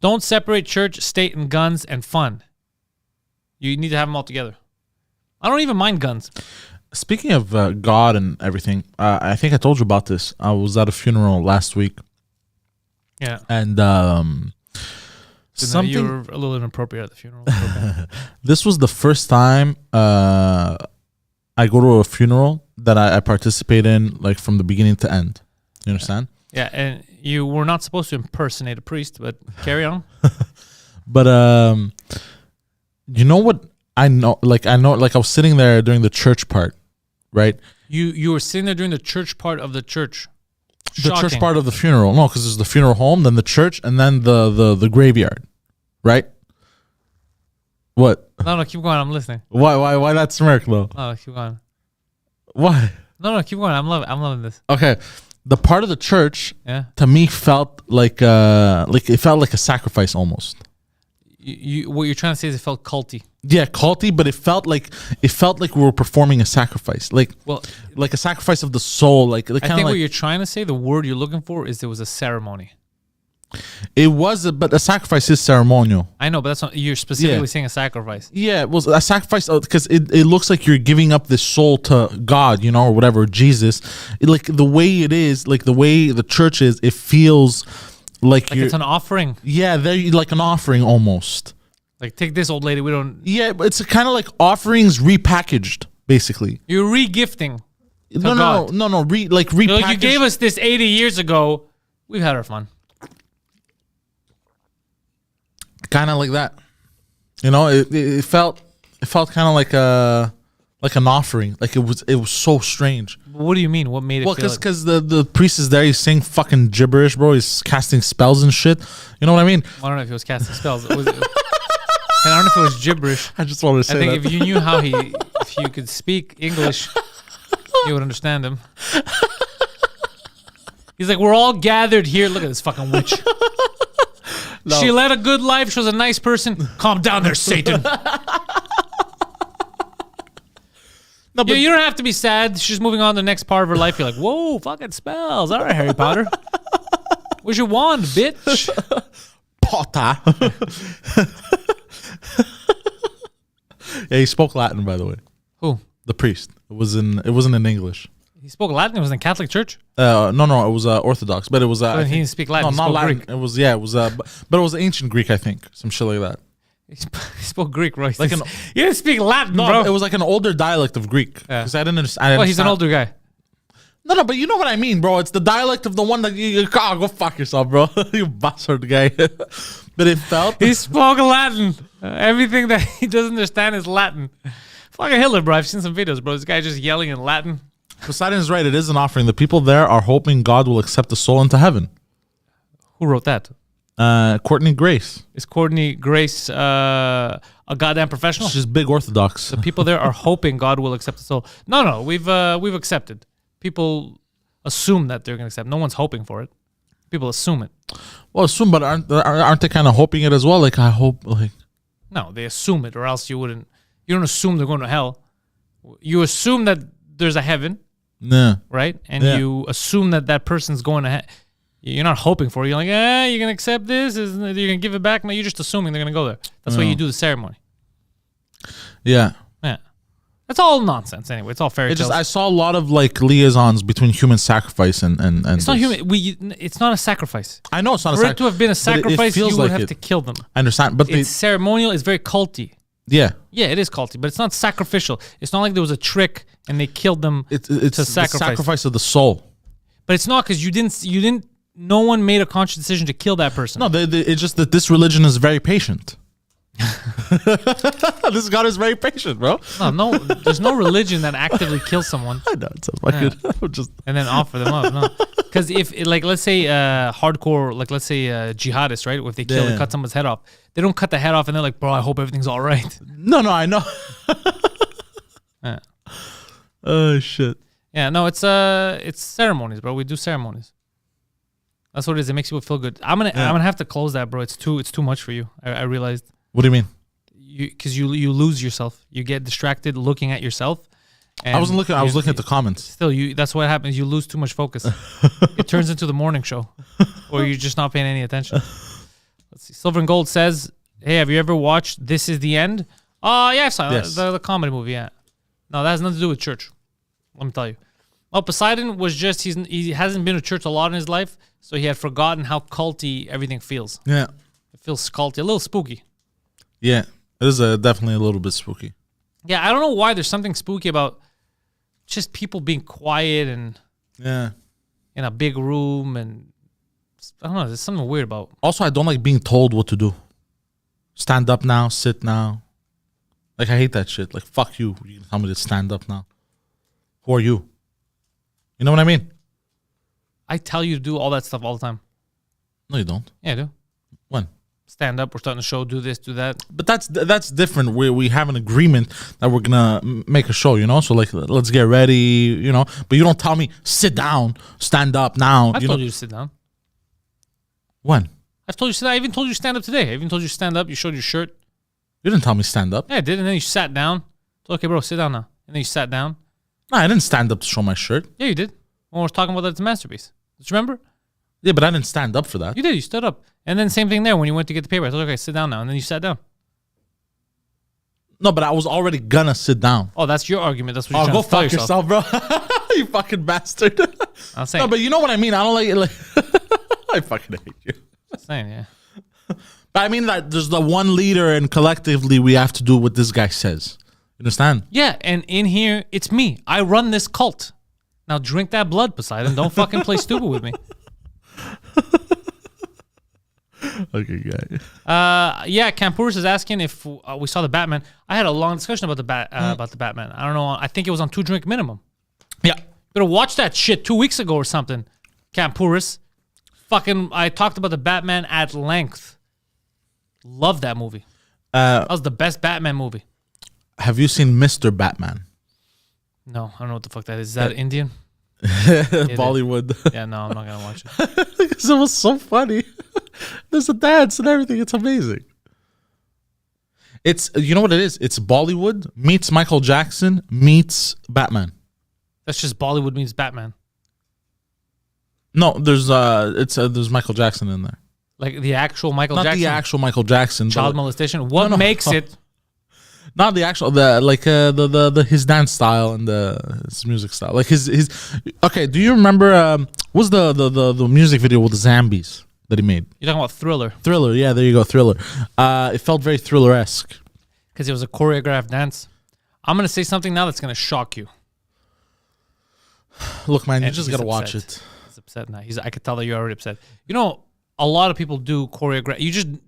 Don't separate church, state, and guns and fun. You need to have them all together." I don't even mind guns. Speaking of God and everything, I think I told you about this. I was at a funeral last week. Yeah. And So you were a little inappropriate at the funeral. Okay. This was the first time I go to a funeral that I participate in, like from the beginning to end. You understand? Yeah, and you were not supposed to impersonate a priest, but carry on. But you know what? I know, like I was sitting there during the church part, right? You were sitting there during the church part of the church. The church part of the funeral. No, because there's the funeral home, then the church, and then the graveyard, right? What? No, keep going. I'm listening. Why that smirk though? No, keep going. Why? No, keep going. I'm loving this. Okay, the part of the church, Yeah. to me felt like it felt like a sacrifice almost. What you're trying to say is it felt culty. Yeah, culty, but it felt like we were performing a sacrifice, like a sacrifice of the soul. Like I think what you're trying to say, the word you're looking for, is there was a ceremony. It was, but a sacrifice is ceremonial. I know, but that's not, you're specifically saying a sacrifice. Yeah, it was a sacrifice because it looks like you're giving up this soul to God, or whatever, Jesus. Like the way it is, like the way the church is, it feels like it's an offering. Yeah, they're like an offering almost. Like, take this, old lady. We don't. Yeah, but it's kind of like offerings repackaged, basically. You're re-gifting. No, repackaged. Like, you gave us this 80 years ago. We've had our fun. Kind of like that. It felt kind of like an offering. Like it was so strange. What do you mean? What made it? Well, feel because the priest is there. He's saying fucking gibberish, bro. He's casting spells and shit. You know what I mean? I don't know if he was casting spells. I don't know if it was gibberish. I just wanted to say I think that. if you knew if you could speak English, you would understand him. He's like, we're all gathered here. Look at this fucking witch. No. She led a good life. She was a nice person. Calm down there, Satan. No, but you don't have to be sad. She's moving on to the next part of her life. You're like, whoa, fucking spells. All right, Harry Potter. Where's your wand, bitch? Potter. Yeah, he spoke Latin, by the way. Who? The priest. It wasn't in English. He spoke Latin. It was in Catholic church. No, it was Orthodox, but it was. So he didn't speak Latin. No, not Latin. Greek. It was but it was ancient Greek, I think, some shit like that. He spoke Greek, Royce. Like you didn't speak Latin, bro. It was like an older dialect of Greek. Because I didn't understand. Well, he's an older guy. No, but you know what I mean, bro. It's the dialect of the one that you go fuck yourself, bro. You bastard guy. But it felt he spoke Latin. Everything that he doesn't understand is Latin. Fucking Hitler, bro. I've seen some videos, bro. This guy just yelling in Latin. Poseidon is right. It is an offering. The people there are hoping God will accept the soul into heaven. Who wrote that? Courtney Grace. Is Courtney Grace a goddamn professional? She's big Orthodox. The people there are hoping God will accept the soul. No, we've accepted. People assume that they're going to accept. No one's hoping for it. People assume it. Well, assume, but aren't they kind of hoping it as well? Like, I hope, like. No, they assume it, or else you wouldn't. You don't assume they're going to hell. You assume that there's a heaven. Yeah. Right? And you assume that person's going to You're not hoping for it. You're like, you're going to accept this? You're going to give it back? No, you're just assuming they're going to go there. That's why you do the ceremony. Yeah. Yeah. That's all nonsense anyway. It's all fairy tales. I saw a lot of like liaisons between human sacrifice and it's not human. It's not a sacrifice. I know it's not a sacrifice. For it to have been a sacrifice, you would have to kill them. I understand. But it's ceremonial. It's very culty. Yeah. Yeah, it is culty, but it's not sacrificial. It's not like there was a trick and they killed them it's to the sacrifice of the soul. But it's not because you didn't. No one made a conscious decision to kill that person. No, it's just that this religion is very patient. This God is very patient, bro. No, there's no religion that actively kills someone. I know it's a fucking just and then offer them up. No, because if like let's say hardcore, like let's say jihadists, right? If they cut someone's head off, they don't cut the head off and they're like, bro, I hope everything's all right. No, I know. Yeah. Oh shit. Yeah, no, it's ceremonies, bro. We do ceremonies. That's what it is. It makes people feel good. I'm gonna have to close that, bro. It's too much for you. I realized. What do you mean? Because you lose yourself. You get distracted looking at yourself. I wasn't looking. I was looking at the comments. Still, that's what happens. You lose too much focus. It turns into the morning show, or you're just not paying any attention. Let's see. Silver and Gold says, "Hey, have you ever watched This Is the End?" Yeah, I saw the comedy movie. Yeah. No, that has nothing to do with church. Let me tell you. Well, Poseidon was just he hasn't been to church a lot in his life, so he had forgotten how culty everything feels. Yeah, it feels culty, a little spooky. Yeah, it is definitely a little bit spooky. Yeah, I don't know why there's something spooky about just people being quiet and in a big room, and I don't know. There's something weird about. Also, I don't like being told what to do. Stand up now, sit now. Like I hate that shit. Like fuck you. You tell me to stand up now. Who are you? You know what I mean? I tell you to do all that stuff all the time. No, you don't. Yeah, I do. When? Stand up. We're starting the show. Do this. Do that. But that's different. We have an agreement that we're gonna make a show. You know, so like let's get ready. You know, but you don't tell me sit down, stand up now. I've told you to sit down. When? I've told you to sit down. I even told you to stand up today. I even told you to stand up. You showed your shirt. You didn't tell me stand up. Yeah, I did, and then you sat down. So, okay, bro, sit down now. And then you sat down. No, I didn't stand up to show my shirt. Yeah, you did. When we were talking about that, it's a masterpiece. Did you remember? Yeah, but I didn't stand up for that. You did. You stood up. And then same thing there when you went to get the paper. I told you, okay, sit down now. And then you sat down. No, but I was already gonna sit down. Oh, that's your argument. That's what you're go trying to tell fuck yourself, bro. You fucking bastard. I'm saying. No, but you know what I mean. I don't like it. Like, I fucking hate you. I'm saying, yeah. But I mean that there's the one leader, and collectively we have to do what this guy says. You understand? Yeah, and in here, it's me. I run this cult. Now drink that blood, Poseidon. Don't fucking play stupid with me. Okay, guy. Yeah, Campurus is asking if we saw the Batman. I had a long discussion about the Batman. I don't know. I think it was on 2 Drink Minimum. Yeah. Better watch that shit 2 weeks ago or something. Campurus. Fucking, I talked about the Batman at length. Love that movie. That was the best Batman movie. Have you seen Mr. Batman? No, I don't know what the fuck that is. Is that Indian? Bollywood. Yeah, no, I'm not gonna watch it. Because it was so funny. There's a dance and everything. It's amazing. It's, you know what it is? It's Bollywood meets Michael Jackson meets Batman. That's just Bollywood meets Batman. No, there's Michael Jackson in there. Like the actual Michael Jackson? Not the actual Michael Jackson. Child molestation. What makes it? Not the actual, his dance style and his music style. Like his. Okay, do you remember? What's the music video with the zombies that he made? You're talking about Thriller. Thriller, yeah, there you go, Thriller. It felt very Thriller-esque because it was a choreographed dance. I'm gonna say something now that's gonna shock you. Look, man, you just gotta watch it. He's upset now. I could tell that you're already upset. You know, a lot of people do choreograph.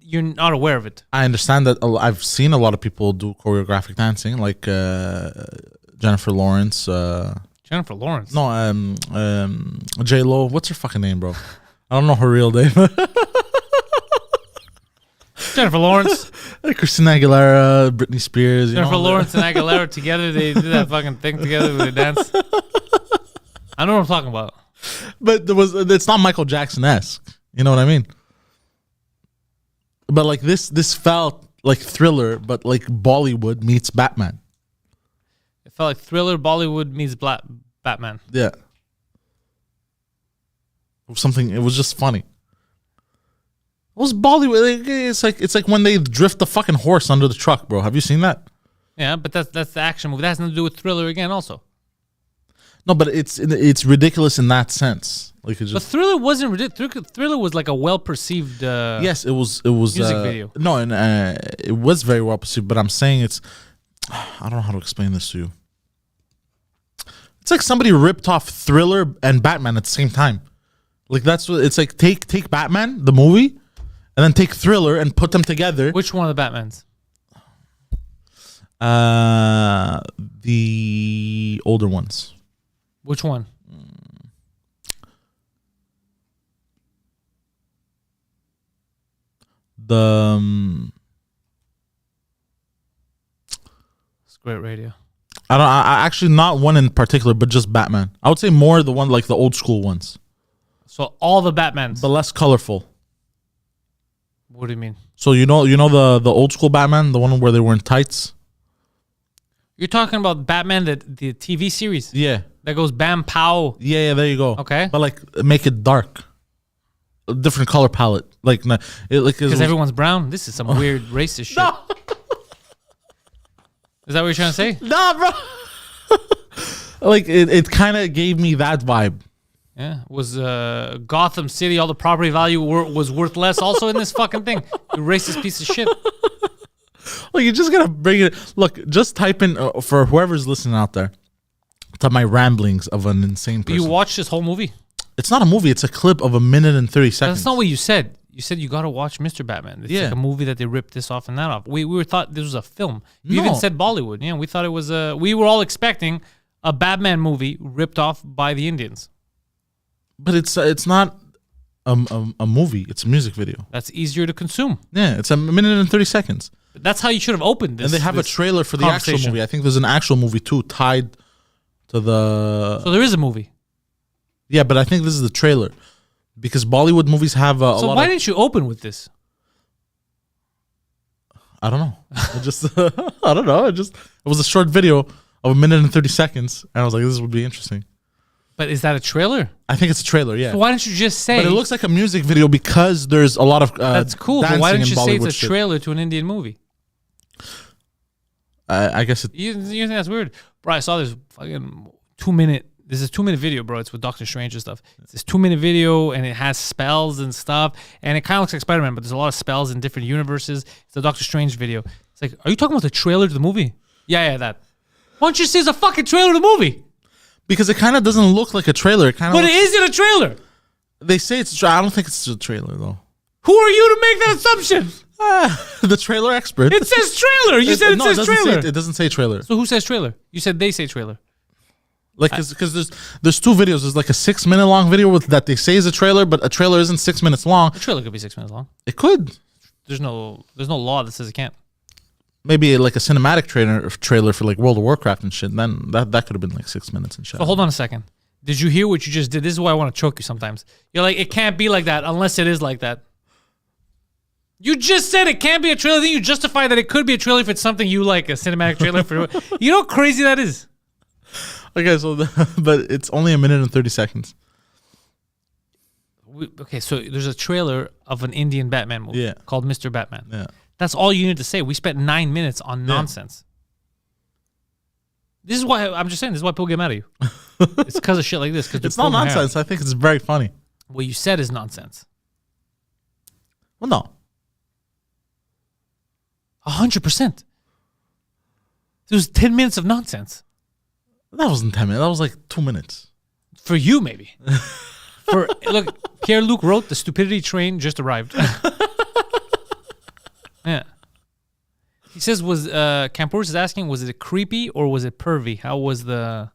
You're not aware of it. I understand that. I've seen a lot of people do choreographic dancing, like Jennifer Lawrence. Jennifer Lawrence? No, J-Lo. What's her fucking name, bro? I don't know her real name. Jennifer Lawrence. Christina Aguilera, Britney Spears. Jennifer Lawrence and Aguilera together, they do that fucking thing together with their dance. I know what I'm talking about. But it's not Michael Jackson-esque. You know what I mean? But like this felt like Thriller, but like Bollywood meets Batman. It felt like Thriller, Bollywood meets Batman. Yeah. something. It was just funny. It was Bollywood. It's like when they drift the fucking horse under the truck, bro. Have you seen that? Yeah, but that's the action movie. That has nothing to do with Thriller again, also. No, but it's ridiculous in that sense. Like, but Thriller wasn't ridiculous. Thriller was like a well perceived. Yes, it was. It was music video. No, and it was very well perceived. But I'm saying it's. I don't know how to explain this to you. It's like somebody ripped off Thriller and Batman at the same time. Like that's what it's like. Take Batman the movie, and then take Thriller and put them together. Which one of the Batmans? The older ones. Which one? It's great radio. I actually not one in particular, but just Batman. I would say more the one like the old school ones. So all the Batmans, but less colorful. What do you mean? So you know the old school Batman, the one where they were in tights. You're talking about Batman, the TV series. Yeah. That goes bam pow. Yeah, there you go. Okay. But like make it dark. A different color palette. Like because everyone's brown. This is some weird racist shit. No. Is that what you're trying to say? Nah, bro. Like it kind of gave me that vibe. Yeah. Was Gotham City, all the property value was worth less also in this fucking thing? You racist piece of shit. Well, you just gotta bring it. Look, just type in for whoever's listening out there. To my ramblings of an insane person. You watched this whole movie? It's not a movie. It's a clip of 1 minute and 30 seconds. That's not what you said. You said you got to watch Mr. Batman. It's like a movie that they ripped this off and that off. We were thought this was a film. You even said Bollywood. Yeah, we thought it was we were all expecting a Batman movie ripped off by the Indians. But it's not a movie. It's a music video. That's easier to consume. Yeah, it's 1 minute and 30 seconds. But that's how you should have opened this. And they have a trailer for the actual movie. I think there's an actual movie too tied to the... So there is a movie. Yeah, but I think this is the trailer. Because Bollywood movies have a lot of... So why didn't you open with this? I don't know. I don't know. It was a short video of 1 minute and 30 seconds. And I was like, this would be interesting. But is that a trailer? I think it's a trailer, yeah. So why didn't you just say... But it looks like a music video because there's a lot of that's cool, but why didn't you say it's a trailer to an Indian movie? I guess it... You think that's weird? Bro, I saw this fucking 2-minute... This is a 2-minute video, bro. It's with Doctor Strange and stuff. It's this 2-minute video, and it has spells and stuff. And it kind of looks like Spider-Man, but there's a lot of spells in different universes. It's a Doctor Strange video. It's like, are you talking about the trailer to the movie? Yeah, that. Why don't you say it's a fucking trailer to the movie? Because it kind of doesn't look like a trailer. But is it a trailer? They say it's... I don't think it's a trailer, though. Who are you to make that assumption? The trailer expert. It says trailer. You said it says trailer. It doesn't say trailer. So who says trailer? You said they say trailer. Like, because there's two videos. There's like a 6-minute long video that they say is a trailer, but a trailer isn't 6 minutes long. A trailer could be 6 minutes long. It could. There's no law that says it can't. Maybe like a cinematic trailer for like World of Warcraft and shit. Then that could have been like 6 minutes and shit. So hold on a second. Did you hear what you just did? This is why I want to choke you sometimes. You're like, it can't be like that unless it is like that. You just said it can't be a trailer. Then you justify that it could be a trailer if it's something you like, a cinematic trailer for. You know how crazy that is? Okay, so but it's only 1 minute and 30 seconds. Okay, so there's a trailer of an Indian Batman movie called Mr. Batman. Yeah. That's all you need to say. We spent 9 minutes on nonsense. This is why I'm just saying. This is why people get mad at you. It's because of shit like this. It's not nonsense. I think it's very funny. What you said is nonsense. Well, no. 100%. There was 10 minutes of nonsense. That wasn't 10 minutes. That was like 2 minutes. For you, maybe. Look, Pierre-Luc wrote, the stupidity train just arrived. Yeah. He says, Camporis is asking, was it creepy or was it pervy? How was the...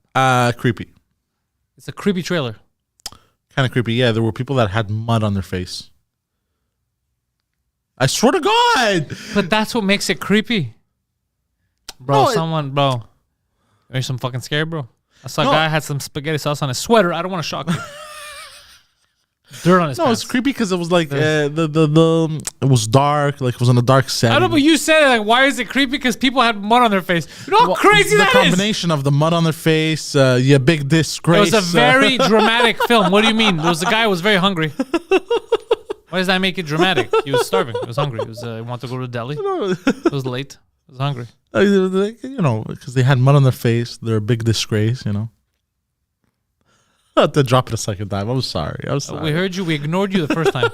Creepy. It's a creepy trailer. Kind of creepy. Yeah, there were people that had mud on their face. I swear to God. But that's what makes it creepy. Bro, are you some fucking scared, bro? I saw a guy had some spaghetti sauce on his sweater. I don't want to shock you. Dirt on his No, pants. it's creepy because it was like it was dark, like it was in a dark setting. I don't know, but you said it. Like, why is it creepy? Because people had mud on their face. You know how crazy that is? The combination of the mud on their face, big disgrace. It was a very dramatic film. What do you mean? There was a guy who was very hungry. Why does that make it dramatic? He was starving. He was hungry. He wanted to go to the deli. It was late. He was hungry. You know, because they had mud on their face. They're a big disgrace, you know. I had to drop it a second time. I'm sorry. We heard you. We ignored you the first time.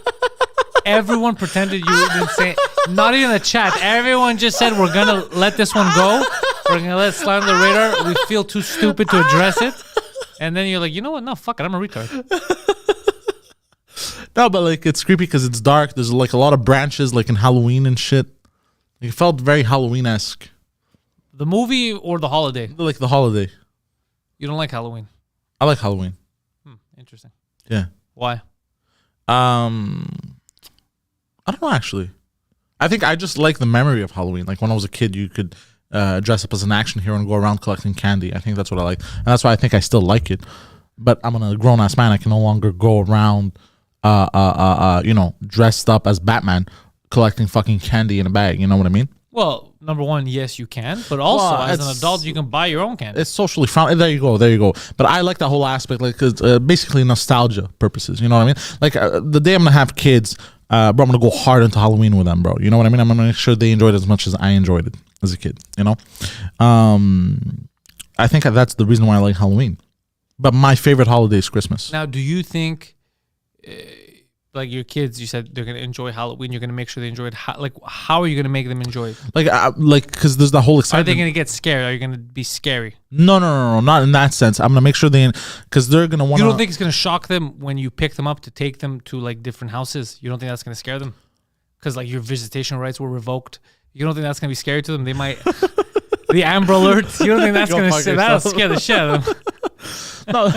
Everyone pretended you didn't say. Not even the chat. Everyone just said we're gonna let this one go. We're gonna let it slide on the radar. We feel too stupid to address it. And then you're like, you know what? No, fuck it. I'm a retard. No, but like it's creepy because it's dark. There's like a lot of branches, like in Halloween and shit. It felt very Halloween-esque. The movie or the holiday? Like the holiday. You don't like Halloween? I like Halloween. Interesting. Yeah. Why? I don't know actually. I think I just like the memory of Halloween. Like when I was a kid, you could dress up as an action hero and go around collecting candy. I think that's what I like, and that's why I think I still like it. But I'm a grown ass man. I can no longer go around, dressed up as Batman, collecting fucking candy in a bag. You know what I mean? Well, number one, yes, you can. But also, as an adult, you can buy your own candy. It's socially frowned. There you go. But I like that whole aspect, like, cause basically nostalgia purposes. You know what I mean? Like the day I'm gonna have kids, bro, I'm gonna go hard into Halloween with them, bro. You know what I mean? I'm gonna make sure they enjoy it as much as I enjoyed it as a kid. You know, I think that's the reason why I like Halloween. But my favorite holiday is Christmas. Now, do you think, like your kids, you said they're gonna enjoy Halloween. You're gonna make sure they enjoy it. How are you gonna make them enjoy it? Like, because there's the whole excitement. Are they gonna get scared? Are you gonna be scary? No, not in that sense. I'm gonna make sure because they're gonna want. You don't think it's gonna shock them when you pick them up to take them to like different houses? You don't think that's gonna scare them? Because like your visitation rights were revoked. You don't think that's gonna be scary to them? They might. The Amber Alert. You don't think that's that'll scare the shit out of them? No,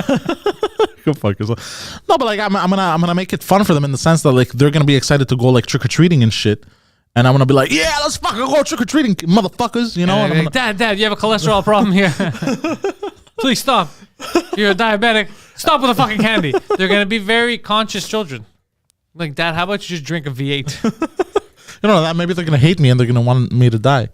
go fuck yourself. No, but like I'm gonna make it fun for them in the sense that like they're gonna be excited to go like trick or treating and shit, and I'm gonna be like, yeah, let's fucking go trick or treating, motherfuckers. You know? And like, Dad, you have a cholesterol problem here. Please stop. You're a diabetic. Stop with the fucking candy. They're gonna be very conscious children. Like, Dad, how about you just drink a V8? You know that maybe they're gonna hate me and they're gonna want me to die.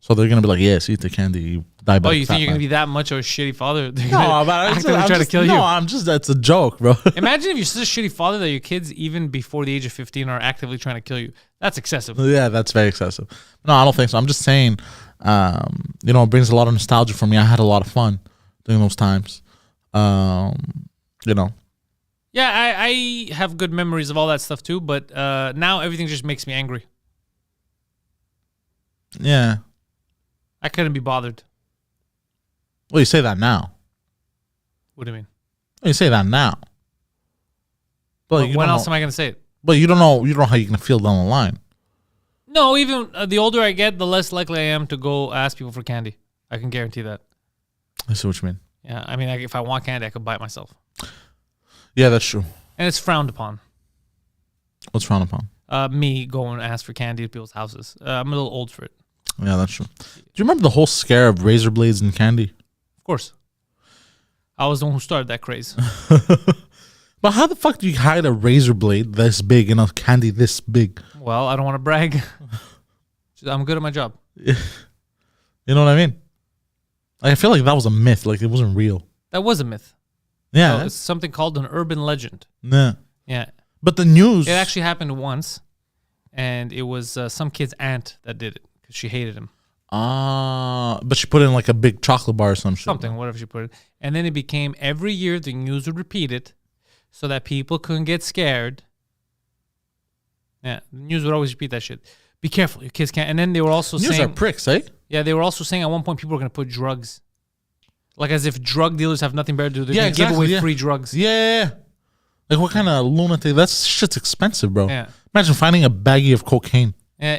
So they're gonna be like, yes, eat the candy. You die. Oh, you think you're gonna be that much of a shitty father? They're no, but I'm trying to kill you. No, I'm just that's a joke, bro. Imagine if you're such a shitty father that your kids, even before the age of 15, are actively trying to kill you. That's excessive. Yeah, that's very excessive. No, I don't think so. I'm just saying, it brings a lot of nostalgia for me. I had a lot of fun during those times. Yeah, I have good memories of all that stuff too, but now everything just makes me angry. Yeah. I couldn't be bothered. Well, you say that now. What do you mean? Well, you say that now. But when else am I going to say it? But you don't know how you're going to feel down the line. No, even the older I get, the less likely I am to go ask people for candy. I can guarantee that. I see what you mean. Yeah, I mean, if I want candy, I could buy it myself. Yeah, that's true. And it's frowned upon. What's frowned upon? Me going and ask for candy at people's houses. I'm a little old for it. Yeah, that's true. Do you remember the whole scare of razor blades and candy? Of course. I was the one who started that craze. But how the fuck do you hide a razor blade this big and a candy this big? Well, I don't want to brag. I'm good at my job. You know what I mean? I feel like that was a myth. Like it wasn't real. That was a myth. Yeah. So it's something called an urban legend. Yeah. Yeah. But the news... It actually happened once, and it was some kid's aunt that did it. She hated him. But she put in like a big chocolate bar or some shit. Something, whatever she put it. And then it became every year the news would repeat it so that people couldn't get scared. Yeah, the news would always repeat that shit. Be careful, your kids can't. And then they were also saying... News are pricks, eh? Yeah, they were also saying at one point people were going to put drugs. Like as if drug dealers have nothing better to do. They're going to give away free drugs. Yeah. Like what kind of lunatic? That shit's expensive, bro. Yeah. Imagine finding a baggie of cocaine. Yeah,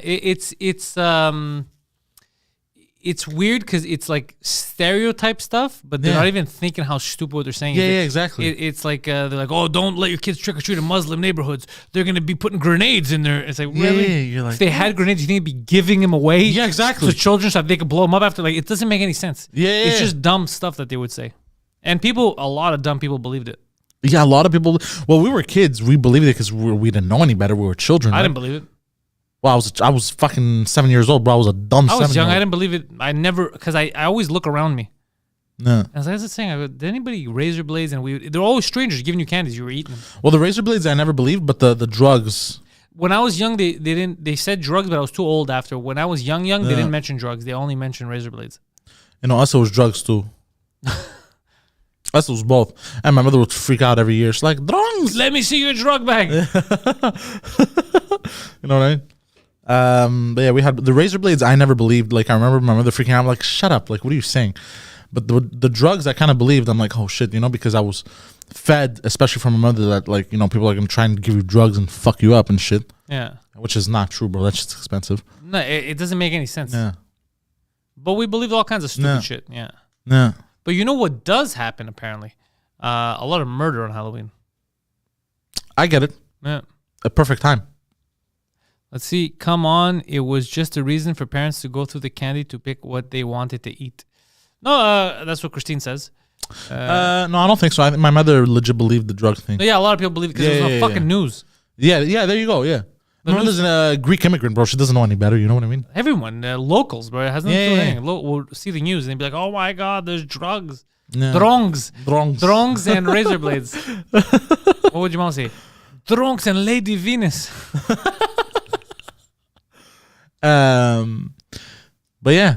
it's weird because it's like stereotype stuff, but they're not even thinking how stupid what they're saying. Yeah, exactly. It's like they're like, oh, don't let your kids trick or treat in Muslim neighborhoods. They're gonna be putting grenades in there. It's like, really? Yeah, you're like, if they had grenades, you think they'd be giving them away? Yeah, exactly. To children so that they could blow them up after. Like, it doesn't make any sense. Yeah, it's just dumb stuff that they would say, and a lot of dumb people believed it. Yeah, a lot of people. Well, we were kids. We believed it because we didn't know any better. We were children. I right? didn't believe it. Well, I was fucking 7 years old, bro. I was a dumb. I was young. 7-year-old. I didn't believe it. I never, because I always look around me. No. As I was saying, I go, did anybody razor blades? And they're always strangers giving you candies. You were eating them. Well, the razor blades I never believed, but the drugs. When I was young, they didn't. They said drugs, but I was too old after. When I was young, they didn't mention drugs. They only mentioned razor blades. You know, us it was drugs too. Us it was both. And my mother would freak out every year. She's like, drugs. Let me see your drug bag. You know what I mean? But yeah, we had the razor blades. I never believed. Like I remember my mother freaking out. I'm like, shut up. Like, what are you saying? But the drugs, I kind of believed. I'm like, oh shit, you know, because I was fed, especially from my mother, that like, you know, people are gonna try and give you drugs and fuck you up and shit. Yeah. Which is not true, bro. That's just expensive. No, it doesn't make any sense. Yeah. But we believed all kinds of stupid shit. Yeah. Yeah. But you know what does happen apparently? A lot of murder on Halloween. I get it. Yeah. A perfect time. Let's see. Come on. It was just a reason for parents to go through the candy to pick what they wanted to eat. No, that's what Christine says. No, I don't think so. I think my mother legit believed the drug thing. Yeah, a lot of people believe it because there's no fucking news. Yeah, there you go. Yeah. My mother's a Greek immigrant, bro. She doesn't know any better. You know what I mean? Everyone, locals, bro. It has nothing to do with anything. Will see the news and they'd be like, oh my God, there's drugs. Yeah. Drongs and razor blades. What would your mom say? Drongs and Lady Venus. But yeah.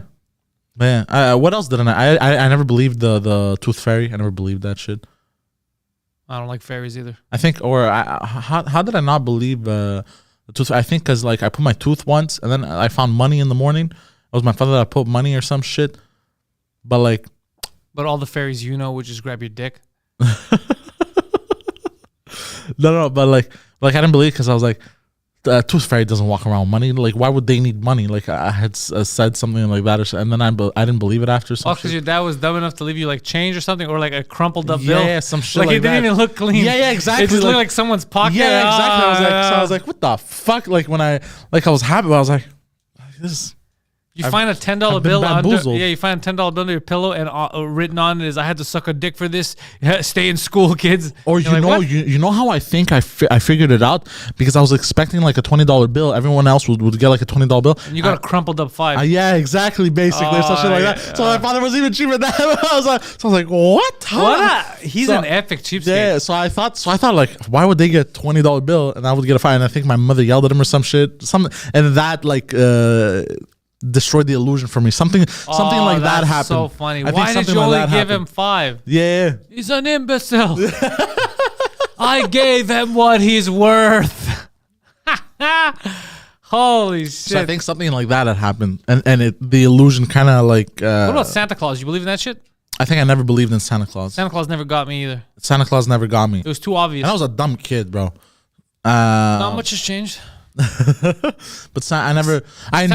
What else didn't I never believed the tooth fairy. I never believed that shit. I don't like fairies either. I think, how did I not believe the tooth? I think because like I put my tooth once and then I found money in the morning. It was my father that put money or some shit. But all the fairies would just grab your dick. No, but like I didn't believe because I was like, the tooth fairy doesn't walk around with money. Like, why would they need money? Like, I had said something like that, and then I didn't believe it after. Because your dad was dumb enough to leave you like change or something, or like a crumpled up bill. Yeah, some shit like it didn't even look clean. Yeah, exactly. It just looked like someone's pocket. Yeah, exactly. I was like, what the fuck? Like when I was happy, I was like, this. You find a $10 bill under. Yeah, you find a $10 bill under your pillow, and written on it is, "I had to suck a dick for this. Stay in school, kids." Or you know how I think I figured it out, because I was expecting like a $20 bill. everyone else would get like a $20 bill. And you got a crumpled up $5. Yeah, exactly. Basically, something like that. So my father was even cheaper than that. I was like, what? He's an epic cheapskate. Yeah. So I thought like, why would they get $20 bill and I would get a fine? And I think my mother yelled at him or some shit. And that like destroyed the illusion for me. Something like that happened. So funny. Why did you only give him $5? Yeah. He's an imbecile. I gave him what he's worth. Holy shit. So I think something like that had happened, and the illusion kind of like. What about Santa Claus? You believe in that shit? I think I never believed in Santa Claus. Santa Claus never got me either. Santa Claus never got me. It was too obvious. And I was a dumb kid, bro. Not much has changed. But Santa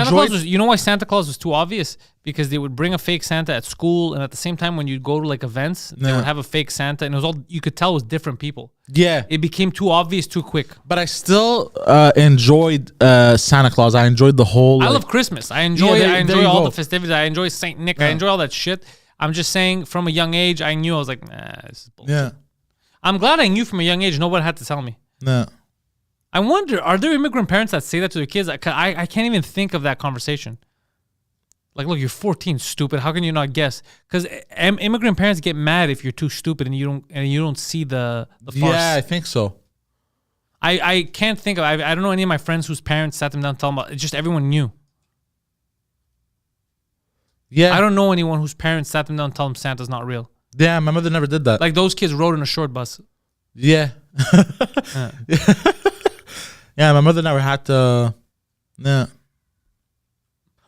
Claus was, you know why Santa Claus was too obvious? Because they would bring a fake Santa at school, and at the same time when you'd go to like events, they would have a fake Santa, and it was all you could tell was different people. Yeah. It became too obvious too quick. But I still enjoyed Santa Claus. I enjoyed the whole I love Christmas. I enjoy all the festivities. I enjoy Saint Nick. I enjoy all that shit. I'm just saying, from a young age, I knew. I was like, nah, this is bullshit. Yeah. I'm glad I knew from a young age. Nobody had to tell me. No. I wonder, are there immigrant parents that say that to their kids? I can't even think of that conversation. Like, look, you're 14, stupid. How can you not guess? Because immigrant parents get mad if you're too stupid and you don't see the farce. Yeah, I think so. I can't think of. I don't know any of my friends whose parents sat them down and told them about. It's just everyone knew. Yeah. I don't know anyone whose parents sat them down and told them Santa's not real. Yeah, my mother never did that. Like those kids rode in a short bus. Yeah. Yeah, my mother never had to. Yeah.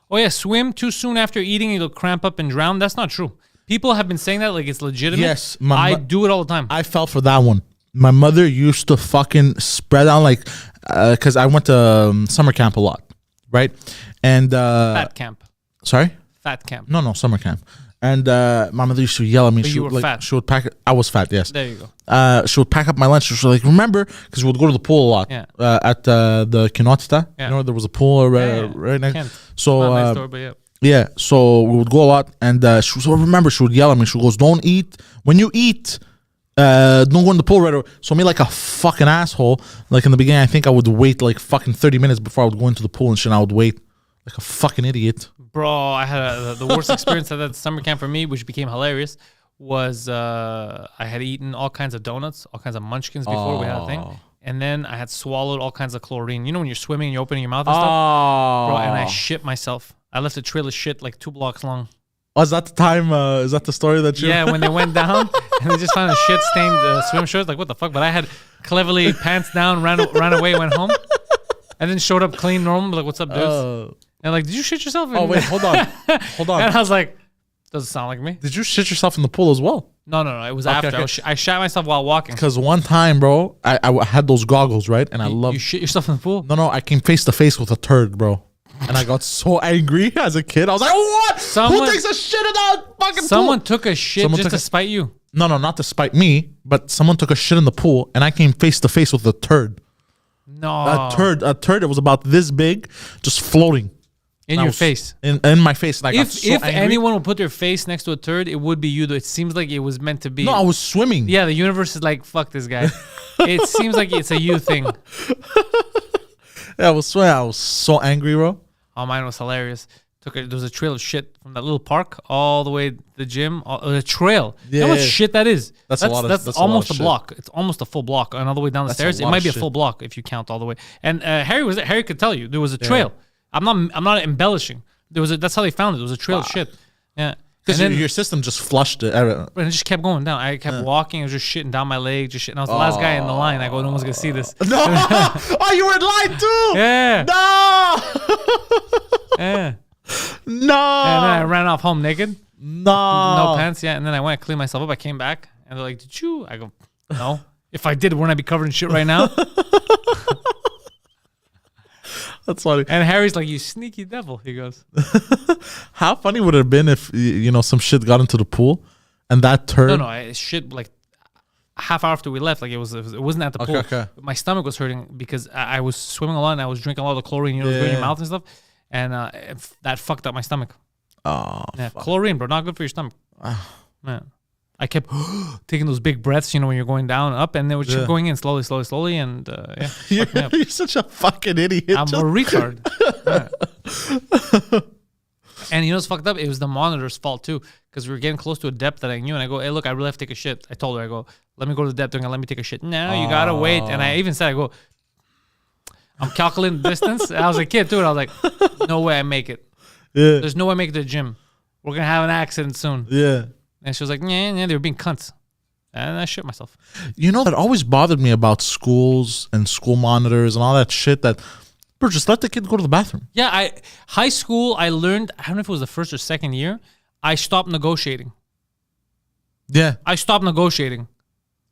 Oh yeah, swim too soon after eating, you'll cramp up and drown. That's not true. People have been saying that like it's legitimate. Yes, I do it all the time. I fell for that one. My mother used to fucking spread out like, because I went to summer camp a lot, right? And fat camp. Sorry? Fat camp. No, summer camp. And my mother used to yell at me. But you were fat. She would pack. I was fat. Yes. There you go. She would pack up my lunch. She was like, remember, because we would go to the pool a lot. Yeah. At the Kinotita. Yeah. You know, there was a pool right next. Kent. So Not next door, but yeah. yeah. So we would go a lot, and she would remember. She would yell at me. She goes, "Don't eat when you eat. don't go in the pool right away. So me like a fucking asshole. Like in the beginning, I think I would wait like fucking 30 minutes before I would go into the pool and shit. And I would wait like a fucking idiot. Bro, I had the worst experience at that summer camp for me, which became hilarious, was I had eaten all kinds of donuts, all kinds of munchkins before we had a thing. And then I had swallowed all kinds of chlorine. You know when you're swimming and you're opening your mouth and stuff? Bro, and I shit myself. I left a trail of shit like 2 blocks long. Oh, is that the time? Is that the story that you... Yeah, when they went down and they just found a shit-stained swim shorts. Like, what the fuck? But I had cleverly pants down, ran away, went home. And then showed up clean, normal. Like, what's up, dudes? And like, did you shit yourself? Oh, wait, hold on. Hold on. And I was like, doesn't sound like me. Did you shit yourself in the pool as well? No. It was after. Okay. I shot myself while walking. Because one time, bro, I had those goggles, right? And I love... You shit yourself in the pool? No, I came face to face with a turd, bro. And I got so angry as a kid. I was like, what? Who takes a shit in that fucking pool? Someone took a shit just to spite you. No, not to spite me, but someone took a shit in the pool and I came face to face with a turd. No. A turd that was about this big, just floating. In your face. In my face. And I got so if angry. anyone would put their face next to a turd, it would be you. Though it seems like it was meant to be. No, I was swimming. Yeah, the universe is like, fuck this guy. It seems like it's a you thing. Yeah, I was swearing. I was so angry, bro. Oh, mine was hilarious. There was a trail of shit from that little park all the way to the gym. A trail. Yeah, how much shit that is? That's a lot of. That's almost a block. It's almost a full block. And all the way down the stairs, it might be a full block if you count all the way. And Harry was there. Harry could tell you there was a trail. I'm not embellishing. That's how they found it. There was a trail of shit. Yeah. Because your system just flushed it. And it just kept going down. I kept walking. I was just shitting down my leg. Just shitting. I was the last guy in the line. I go, no one's going to see this. No. Oh, you were in line too? Yeah. No. Yeah. No. And then I ran off home naked. No. No pants, yeah. And then I went to clean myself up. I came back. And they're like, did you? I go, no. If I did, wouldn't I be covered in shit right now? That's funny. And Harry's like, you sneaky devil. He goes. How funny would it have been if, some shit got into the pool and that turd... No, shit like half hour after we left. Like it wasn't at the pool. Okay. My stomach was hurting because I was swimming a lot and I was drinking a lot of the chlorine, in your mouth and stuff. And that fucked up my stomach. Oh, yeah, chlorine, bro. Not good for your stomach. Man. I kept taking those big breaths, when you're going down, up, and they were just going in slowly, and you're such a fucking idiot. I'm a retard. And you know what's fucked up? It was the monitor's fault too, because we were getting close to a depth that I knew, and I go, hey, look, I really have to take a shit. I told her, I go, let me go to the depth, they're gonna let me take a shit. No, you gotta wait. And I even said, I go, I'm calculating the distance. And I was a kid too, and I was like, no way I make it. Yeah. There's no way I make it to the gym. We're gonna have an accident soon. Yeah. And she was like, yeah, they were being cunts. And I shit myself. That always bothered me about schools and school monitors and all that shit that, bro, just let the kid go to the bathroom. Yeah, high school, I learned, I don't know if it was the first or second year, I stopped negotiating. Yeah. I stopped negotiating.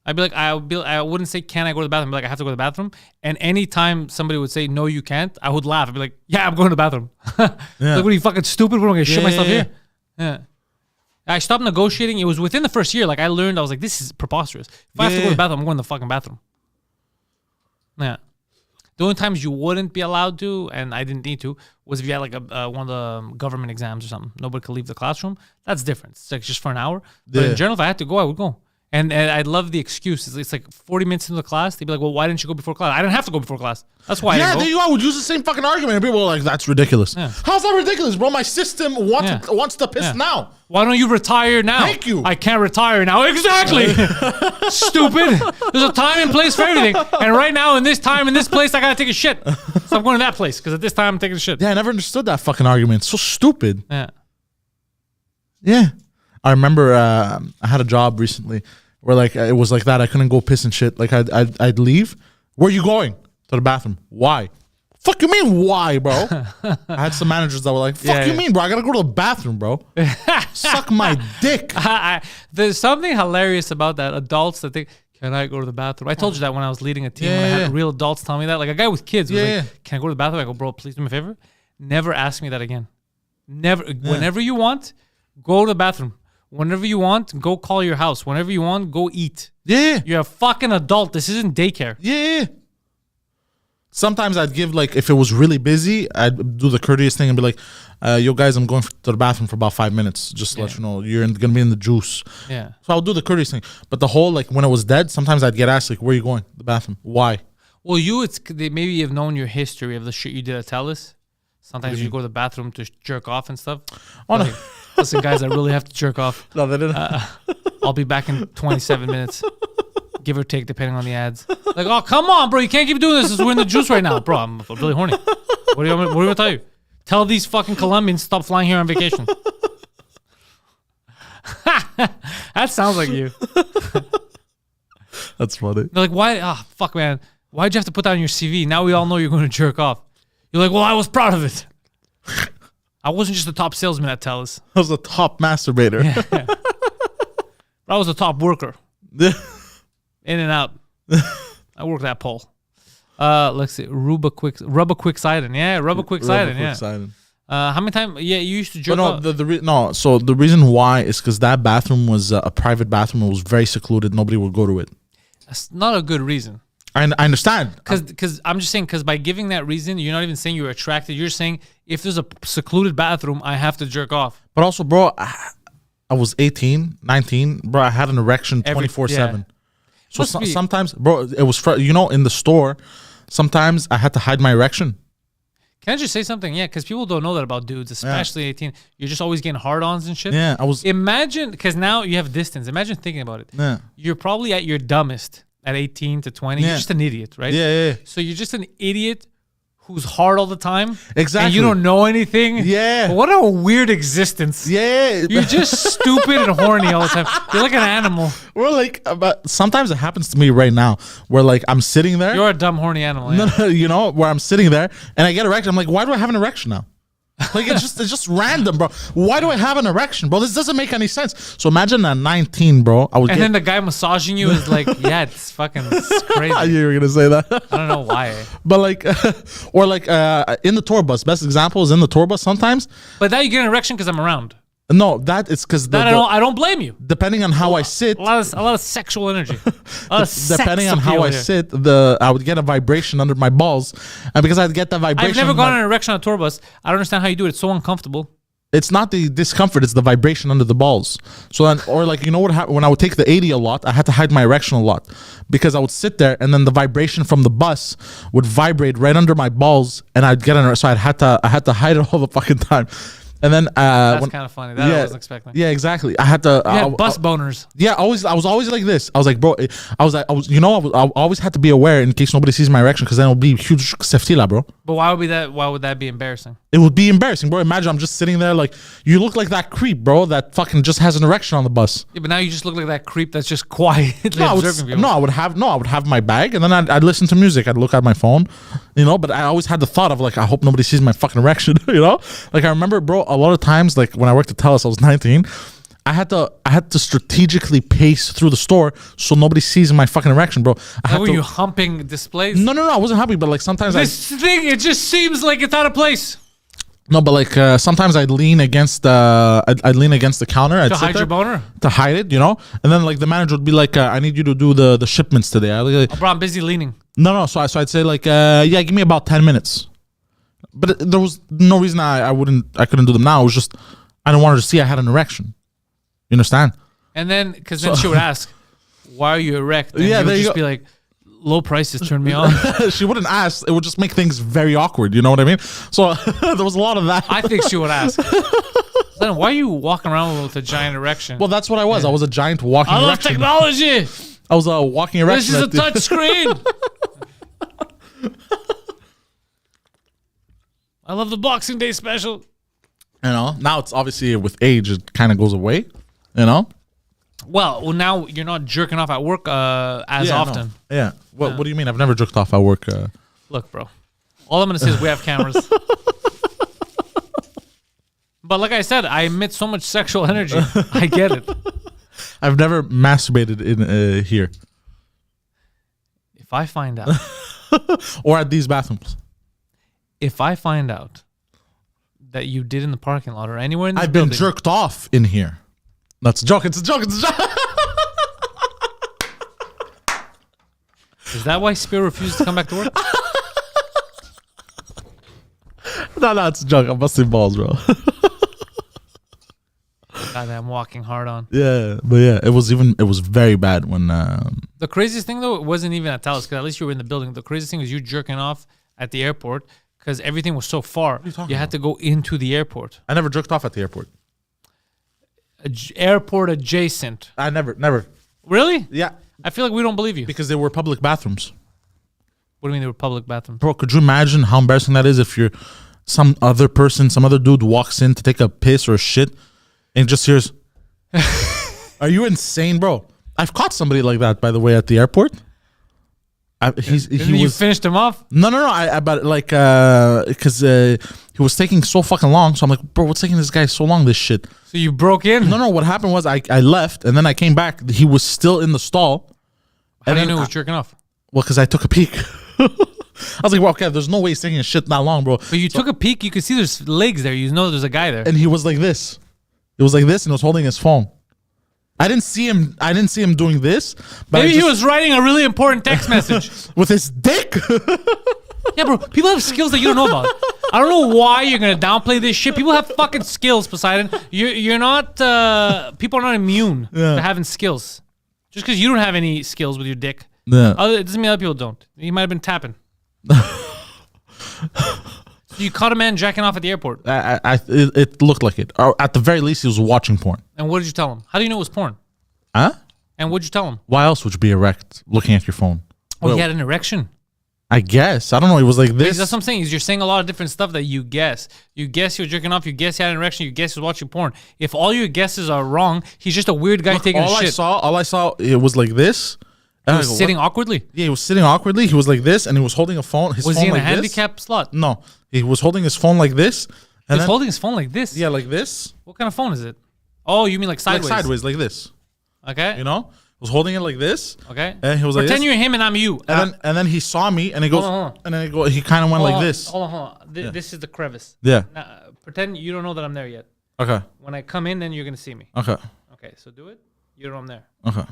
I'd be like, I wouldn't say, can I go to the bathroom? I'd be like, I have to go to the bathroom. And anytime somebody would say, no, you can't, I would laugh. I'd be like, yeah, I'm going to the bathroom. Like, what are you, fucking stupid? What am I going to shit myself here? Yeah. I stopped negotiating. It was within the first year. Like, I learned, I was like, this is preposterous. If I have to go to the bathroom, I'm going to the fucking bathroom. Yeah. The only times you wouldn't be allowed to, and I didn't need to, was if you had like one of the government exams or something. Nobody could leave the classroom. That's different. It's like just for an hour. But in general, if I had to go, I would go. And I love the excuse. It's like 40 minutes into the class. They'd be like, well, why didn't you go before class? I didn't have to go before class. That's why I didn't go. There you are. I would use the same fucking argument. And people were like, that's ridiculous. Yeah. How's that ridiculous, bro? My system wants to piss now. Why don't you retire now? Thank you. I can't retire now. Exactly. Stupid. There's a time and place for everything. And right now, in this time, in this place, I got to take a shit. So I'm going to that place because at this time, I'm taking a shit. Yeah, I never understood that fucking argument. It's so stupid. Yeah. Yeah. I remember I had a job recently where like it was like that. I couldn't go piss and shit. Like I'd leave. Where are you going? To the bathroom. Why? Fuck you mean why, bro? I had some managers that were like, fuck you mean, bro? I gotta go to the bathroom, bro. Suck my dick. There's something hilarious about that. Adults that think, can I go to the bathroom? I told you that when I was leading a team, when I had real adults tell me that. Like a guy with kids was like, can I go to the bathroom? I go, bro, please do me a favor. Never ask me that again. Never. Whenever you want, go to the bathroom. Whenever you want, go call your house. Whenever you want, go eat. Yeah. You're a fucking adult. This isn't daycare. Yeah. Sometimes I'd give like if it was really busy, I'd do the courteous thing and be like, "Yo guys, I'm going to the bathroom for about 5 minutes. Just to let you know you're gonna be in the juice." Yeah. So I'll do the courteous thing. But the whole like when it was dead, sometimes I'd get asked like, "Where are you going? The bathroom? Why?" Well, maybe you've known your history of the shit you did at Telus. Sometimes you go to the bathroom to jerk off and stuff. Oh like, no, listen, guys, I really have to jerk off. no, they didn't. I'll be back in 27 minutes, give or take, depending on the ads. Like, oh, come on, bro, you can't keep doing this. We're in the juice right now, bro. I'm really horny. What do you want me to tell you? Tell these fucking Colombians stop flying here on vacation. That sounds like you. That's funny. They're like, why? Ah, fuck, man. Why'd you have to put that on your CV? Now we all know you're going to jerk off. You're like, well, I was proud of it. I wasn't just the top salesman at Telus. I was a top masturbator. Yeah. I was a top worker. In and out. I worked that pole. Let's see. Rubber quick Poseidon. Yeah, rubber quick Poseidon. Yeah. Poseidon. How many times? Yeah, you used to jerk off. So the reason why is because that bathroom was a private bathroom. It was very secluded. Nobody would go to it. That's not a good reason. I understand. Because I'm just saying, because by giving that reason, you're not even saying you're attracted. You're saying if there's a secluded bathroom, I have to jerk off. But also, bro, I was 18, 19. Bro, I had an erection 24/7. So sometimes, bro, it was, in the store, sometimes I had to hide my erection. Can I just say something? Yeah, because people don't know that about dudes, especially 18. You're just always getting hard-ons and shit. Yeah, Imagine, because now you have distance. Imagine thinking about it. Yeah. You're probably at your dumbest at 18 to 20. Yeah. You're just an idiot, right? Yeah. So you're just an idiot who's hard all the time. Exactly. And you don't know anything. Yeah. What a weird existence. Yeah. You're just stupid and horny all the time. You're like an animal. We're like, but sometimes it happens to me right now where like I'm sitting there. You're a dumb, horny animal. Yeah. No, where I'm sitting there and I get erection. I'm like, why do I have an erection now? Like it's just random, bro. Why do I have an erection, bro? This doesn't make any sense. So imagine at 19, bro. Then the guy massaging you is like, yeah, it's crazy. You were gonna say that. I don't know why. But like, or like in the tour bus. Best example is in the tour bus sometimes. But now you get an erection because I'm around. No, that it's because I don't blame you. Depending on how I sit, a lot of sexual energy. Depending on how I sit, I would get a vibration under my balls, and because I'd get that vibration. I've never gotten an erection on a tour bus. I don't understand how you do it. It's so uncomfortable. It's not the discomfort; it's the vibration under the balls. So then, or like what happened when I would take the 80 a lot, I had to hide my erection a lot because I would sit there, and then the vibration from the bus would vibrate right under my balls, and I'd get an. So I had to hide it all the fucking time. And then that's kind of funny. That I wasn't expecting. Yeah, exactly. I had to. You had bus boners. Yeah, I was always like this. I was like, bro. I always had to be aware in case nobody sees my erection because then it'll be huge seftila, bro. But why would that be embarrassing? It would be embarrassing, bro. Imagine I'm just sitting there like you look like that creep, bro. That fucking just has an erection on the bus. Yeah, but now you just look like that creep that's just quietly observing people. I would have my bag and then I'd listen to music. I'd look at my phone, But I always had the thought of like I hope nobody sees my fucking erection, Like I remember, bro. A lot of times, like when I worked at Telus, I was 19. I had to strategically pace through the store so nobody sees my fucking erection, bro. Were you humping displays? No, I wasn't humping, but like sometimes it just seems like it's out of place. No, but like sometimes I'd lean against the counter to hide your boner, to hide it, and then like the manager would be like, "I need you to do the shipments today." Bro, I'm busy leaning. No. So I'd say like, "Yeah, give me about 10 minutes." But there was no reason I couldn't do them now. It was just I didn't want her to see I had an erection. You understand? And then because then she would ask, "Why are you erect?" And you would just be like, "Low prices turn me on." She wouldn't ask. It would just make things very awkward. You know what I mean? So there was a lot of that. I think she would ask. Then why are you walking around with a giant erection? Well, that's what I was. Yeah. I was a giant walking erection. I love technology. I was a walking erection. This is a touch screen. I love the Boxing Day special. Now it's obviously with age, it kind of goes away, Well, now you're not jerking off at work as often. No. Yeah. What do you mean? I've never jerked off at work. Look, bro. All I'm going to say is we have cameras. But like I said, I emit so much sexual energy. I get it. I've never masturbated in here. If I find out. Or at these bathrooms. If I find out that you did in the parking lot or anywhere in this I've building. been jerked off in here. That's a joke. It's a joke. It's a joke. Is that why Spear refused to come back to work? No, it's a joke. I'm busting balls, bro. God, I'm walking hard on. Yeah, but yeah, it was very bad when. The craziest thing though, it wasn't even at Talis, because at least you were in the building. The craziest thing was you jerking off at the airport because everything was so far. You had to go into the airport. I never jerked off at the airport. Airport adjacent. I never. Really? Yeah, I feel like we don't believe you. because they were public bathrooms. What do you mean they were public bathrooms? Bro, could you imagine how embarrassing that is if you're some other dude walks in to take a piss or a shit and just hears, "Are you insane, bro?" I've caught somebody like that, by the way, at the airport. You finished him off? No. Because he was taking so fucking long. So I'm like, bro, what's taking this guy so long? This shit. So you broke in? No. What happened was I left and then I came back. He was still in the stall. How do you know he was jerking off? Well, because I took a peek. I was like, well, okay, there's no way he's taking a shit that long, bro. But you took a peek. You could see there's legs there. You know there's a guy there. And he was like this. It was like this, and he was holding his phone. I didn't see him doing this. But Maybe he was writing a really important text message. with his dick. Yeah, bro. People have skills that you don't know about. I don't know why you're gonna downplay this shit. People have fucking skills, Poseidon. You're not. People are not immune to having skills. Just because you don't have any skills with your dick, it doesn't mean other people don't. You might have been tapping. You caught a man jacking off at the airport. It looked like it. Or at the very least, he was watching porn. And what did you tell him? How do you know it was porn? Huh? And what did you tell him? Why else would you be erect looking at your phone? Oh, he had an erection. I guess. I don't know. He was like this. That's what I'm saying. Is you're saying a lot of different stuff that you guess. You guess you're jerking off. You guess he had an erection. You guess he was watching porn. If all your guesses are wrong, he's just a weird guy taking a shit. All I saw, it was like this. He was sitting awkwardly? Yeah, he was sitting awkwardly. He was like this, and he was holding a phone. Was he in a handicap slot? No. He was holding his phone like this. He was holding his phone like this? Yeah, like this. What kind of phone is it? Oh, you mean like sideways? Like sideways, like this. Okay. You know? He was holding it like this. Okay. And he was like Pretend this. you're him and I'm you. And then he saw me, and he goes, and then he kind of went like this. Hold on. This is the crevice. Yeah. Now, pretend you don't know that I'm there yet. Okay. When I come in, then you're going to see me. Okay. Okay, so do it. You don't know I'm there. Okay.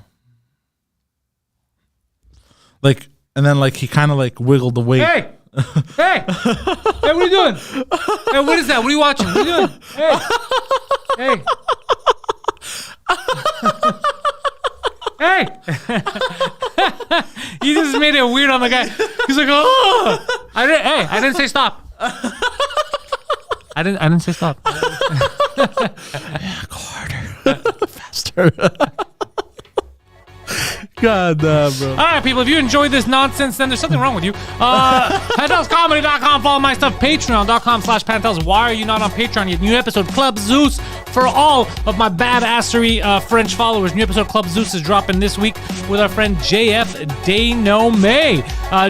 Like, and then like he kind of like wiggled away. Hey! Hey! Hey, what are you doing? Hey, what is that? What are you watching? What are you doing? Hey! Hey! He just made it weird on the guy. He's like, oh! I didn't say stop. I didn't say stop. Yeah, go harder. Faster. God damn, bro. All right, people, if you enjoyed this nonsense, then there's something wrong with you. PantelsComedy.com, follow my stuff. Patreon.com/Pantelis. Why are you not on Patreon yet? New episode, Club Zeus, for all of my badassery French followers. New episode, Club Zeus, is dropping this week with our friend JF Denome.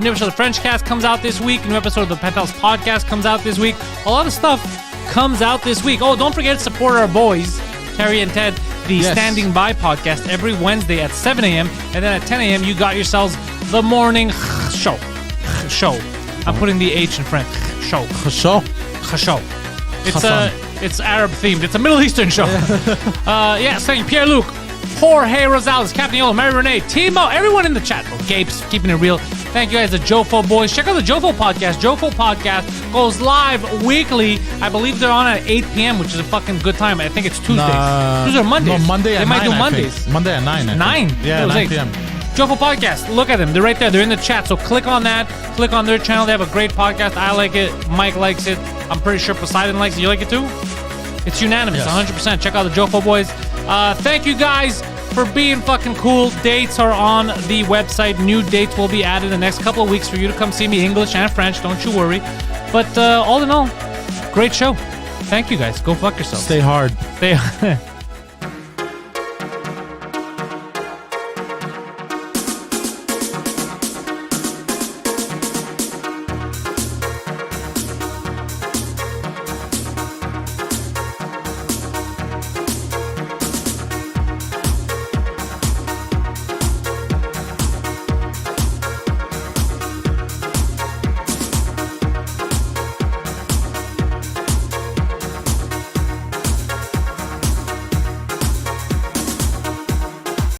New episode of French Cast comes out this week. New episode of the Pantelis Podcast comes out this week. A lot of stuff comes out this week. Oh, don't forget to support our boys, Terry and Ted, the Standing By podcast, every Wednesday at 7 a.m. And then at 10 a.m., you got yourselves the morning show. I'm putting the H in French. Show. It's Arab themed. It's a Middle Eastern show. Thank you, Pierre-Luc, Jorge Rosales, Captain Yolo, Mary Renee, Timo, everyone in the chat. Gapes, keeping it real. Thank you guys, the Jofo boys. Check out the Jofo podcast. Jofo podcast goes live weekly. I believe they're on at 8 p.m., which is a fucking good time. I think it's Tuesdays. Those are Mondays. No, Monday at 9. They might do Mondays. Monday at 9. 9? Yeah, 9 p.m. Jofo podcast. Look at them. They're right there. They're in the chat. So click on that. Click on their channel. They have a great podcast. I like it. Mike likes it. I'm pretty sure Poseidon likes it. You like it too? It's unanimous. Yes. 100%. Check out the Jofo boys. Thank you guys for being fucking cool. Dates are on the website. New dates will be added in the next couple of weeks for you to come see me, English and French. Don't you worry. But all in all, great show. Thank you guys. Go fuck yourselves. Stay hard. Stay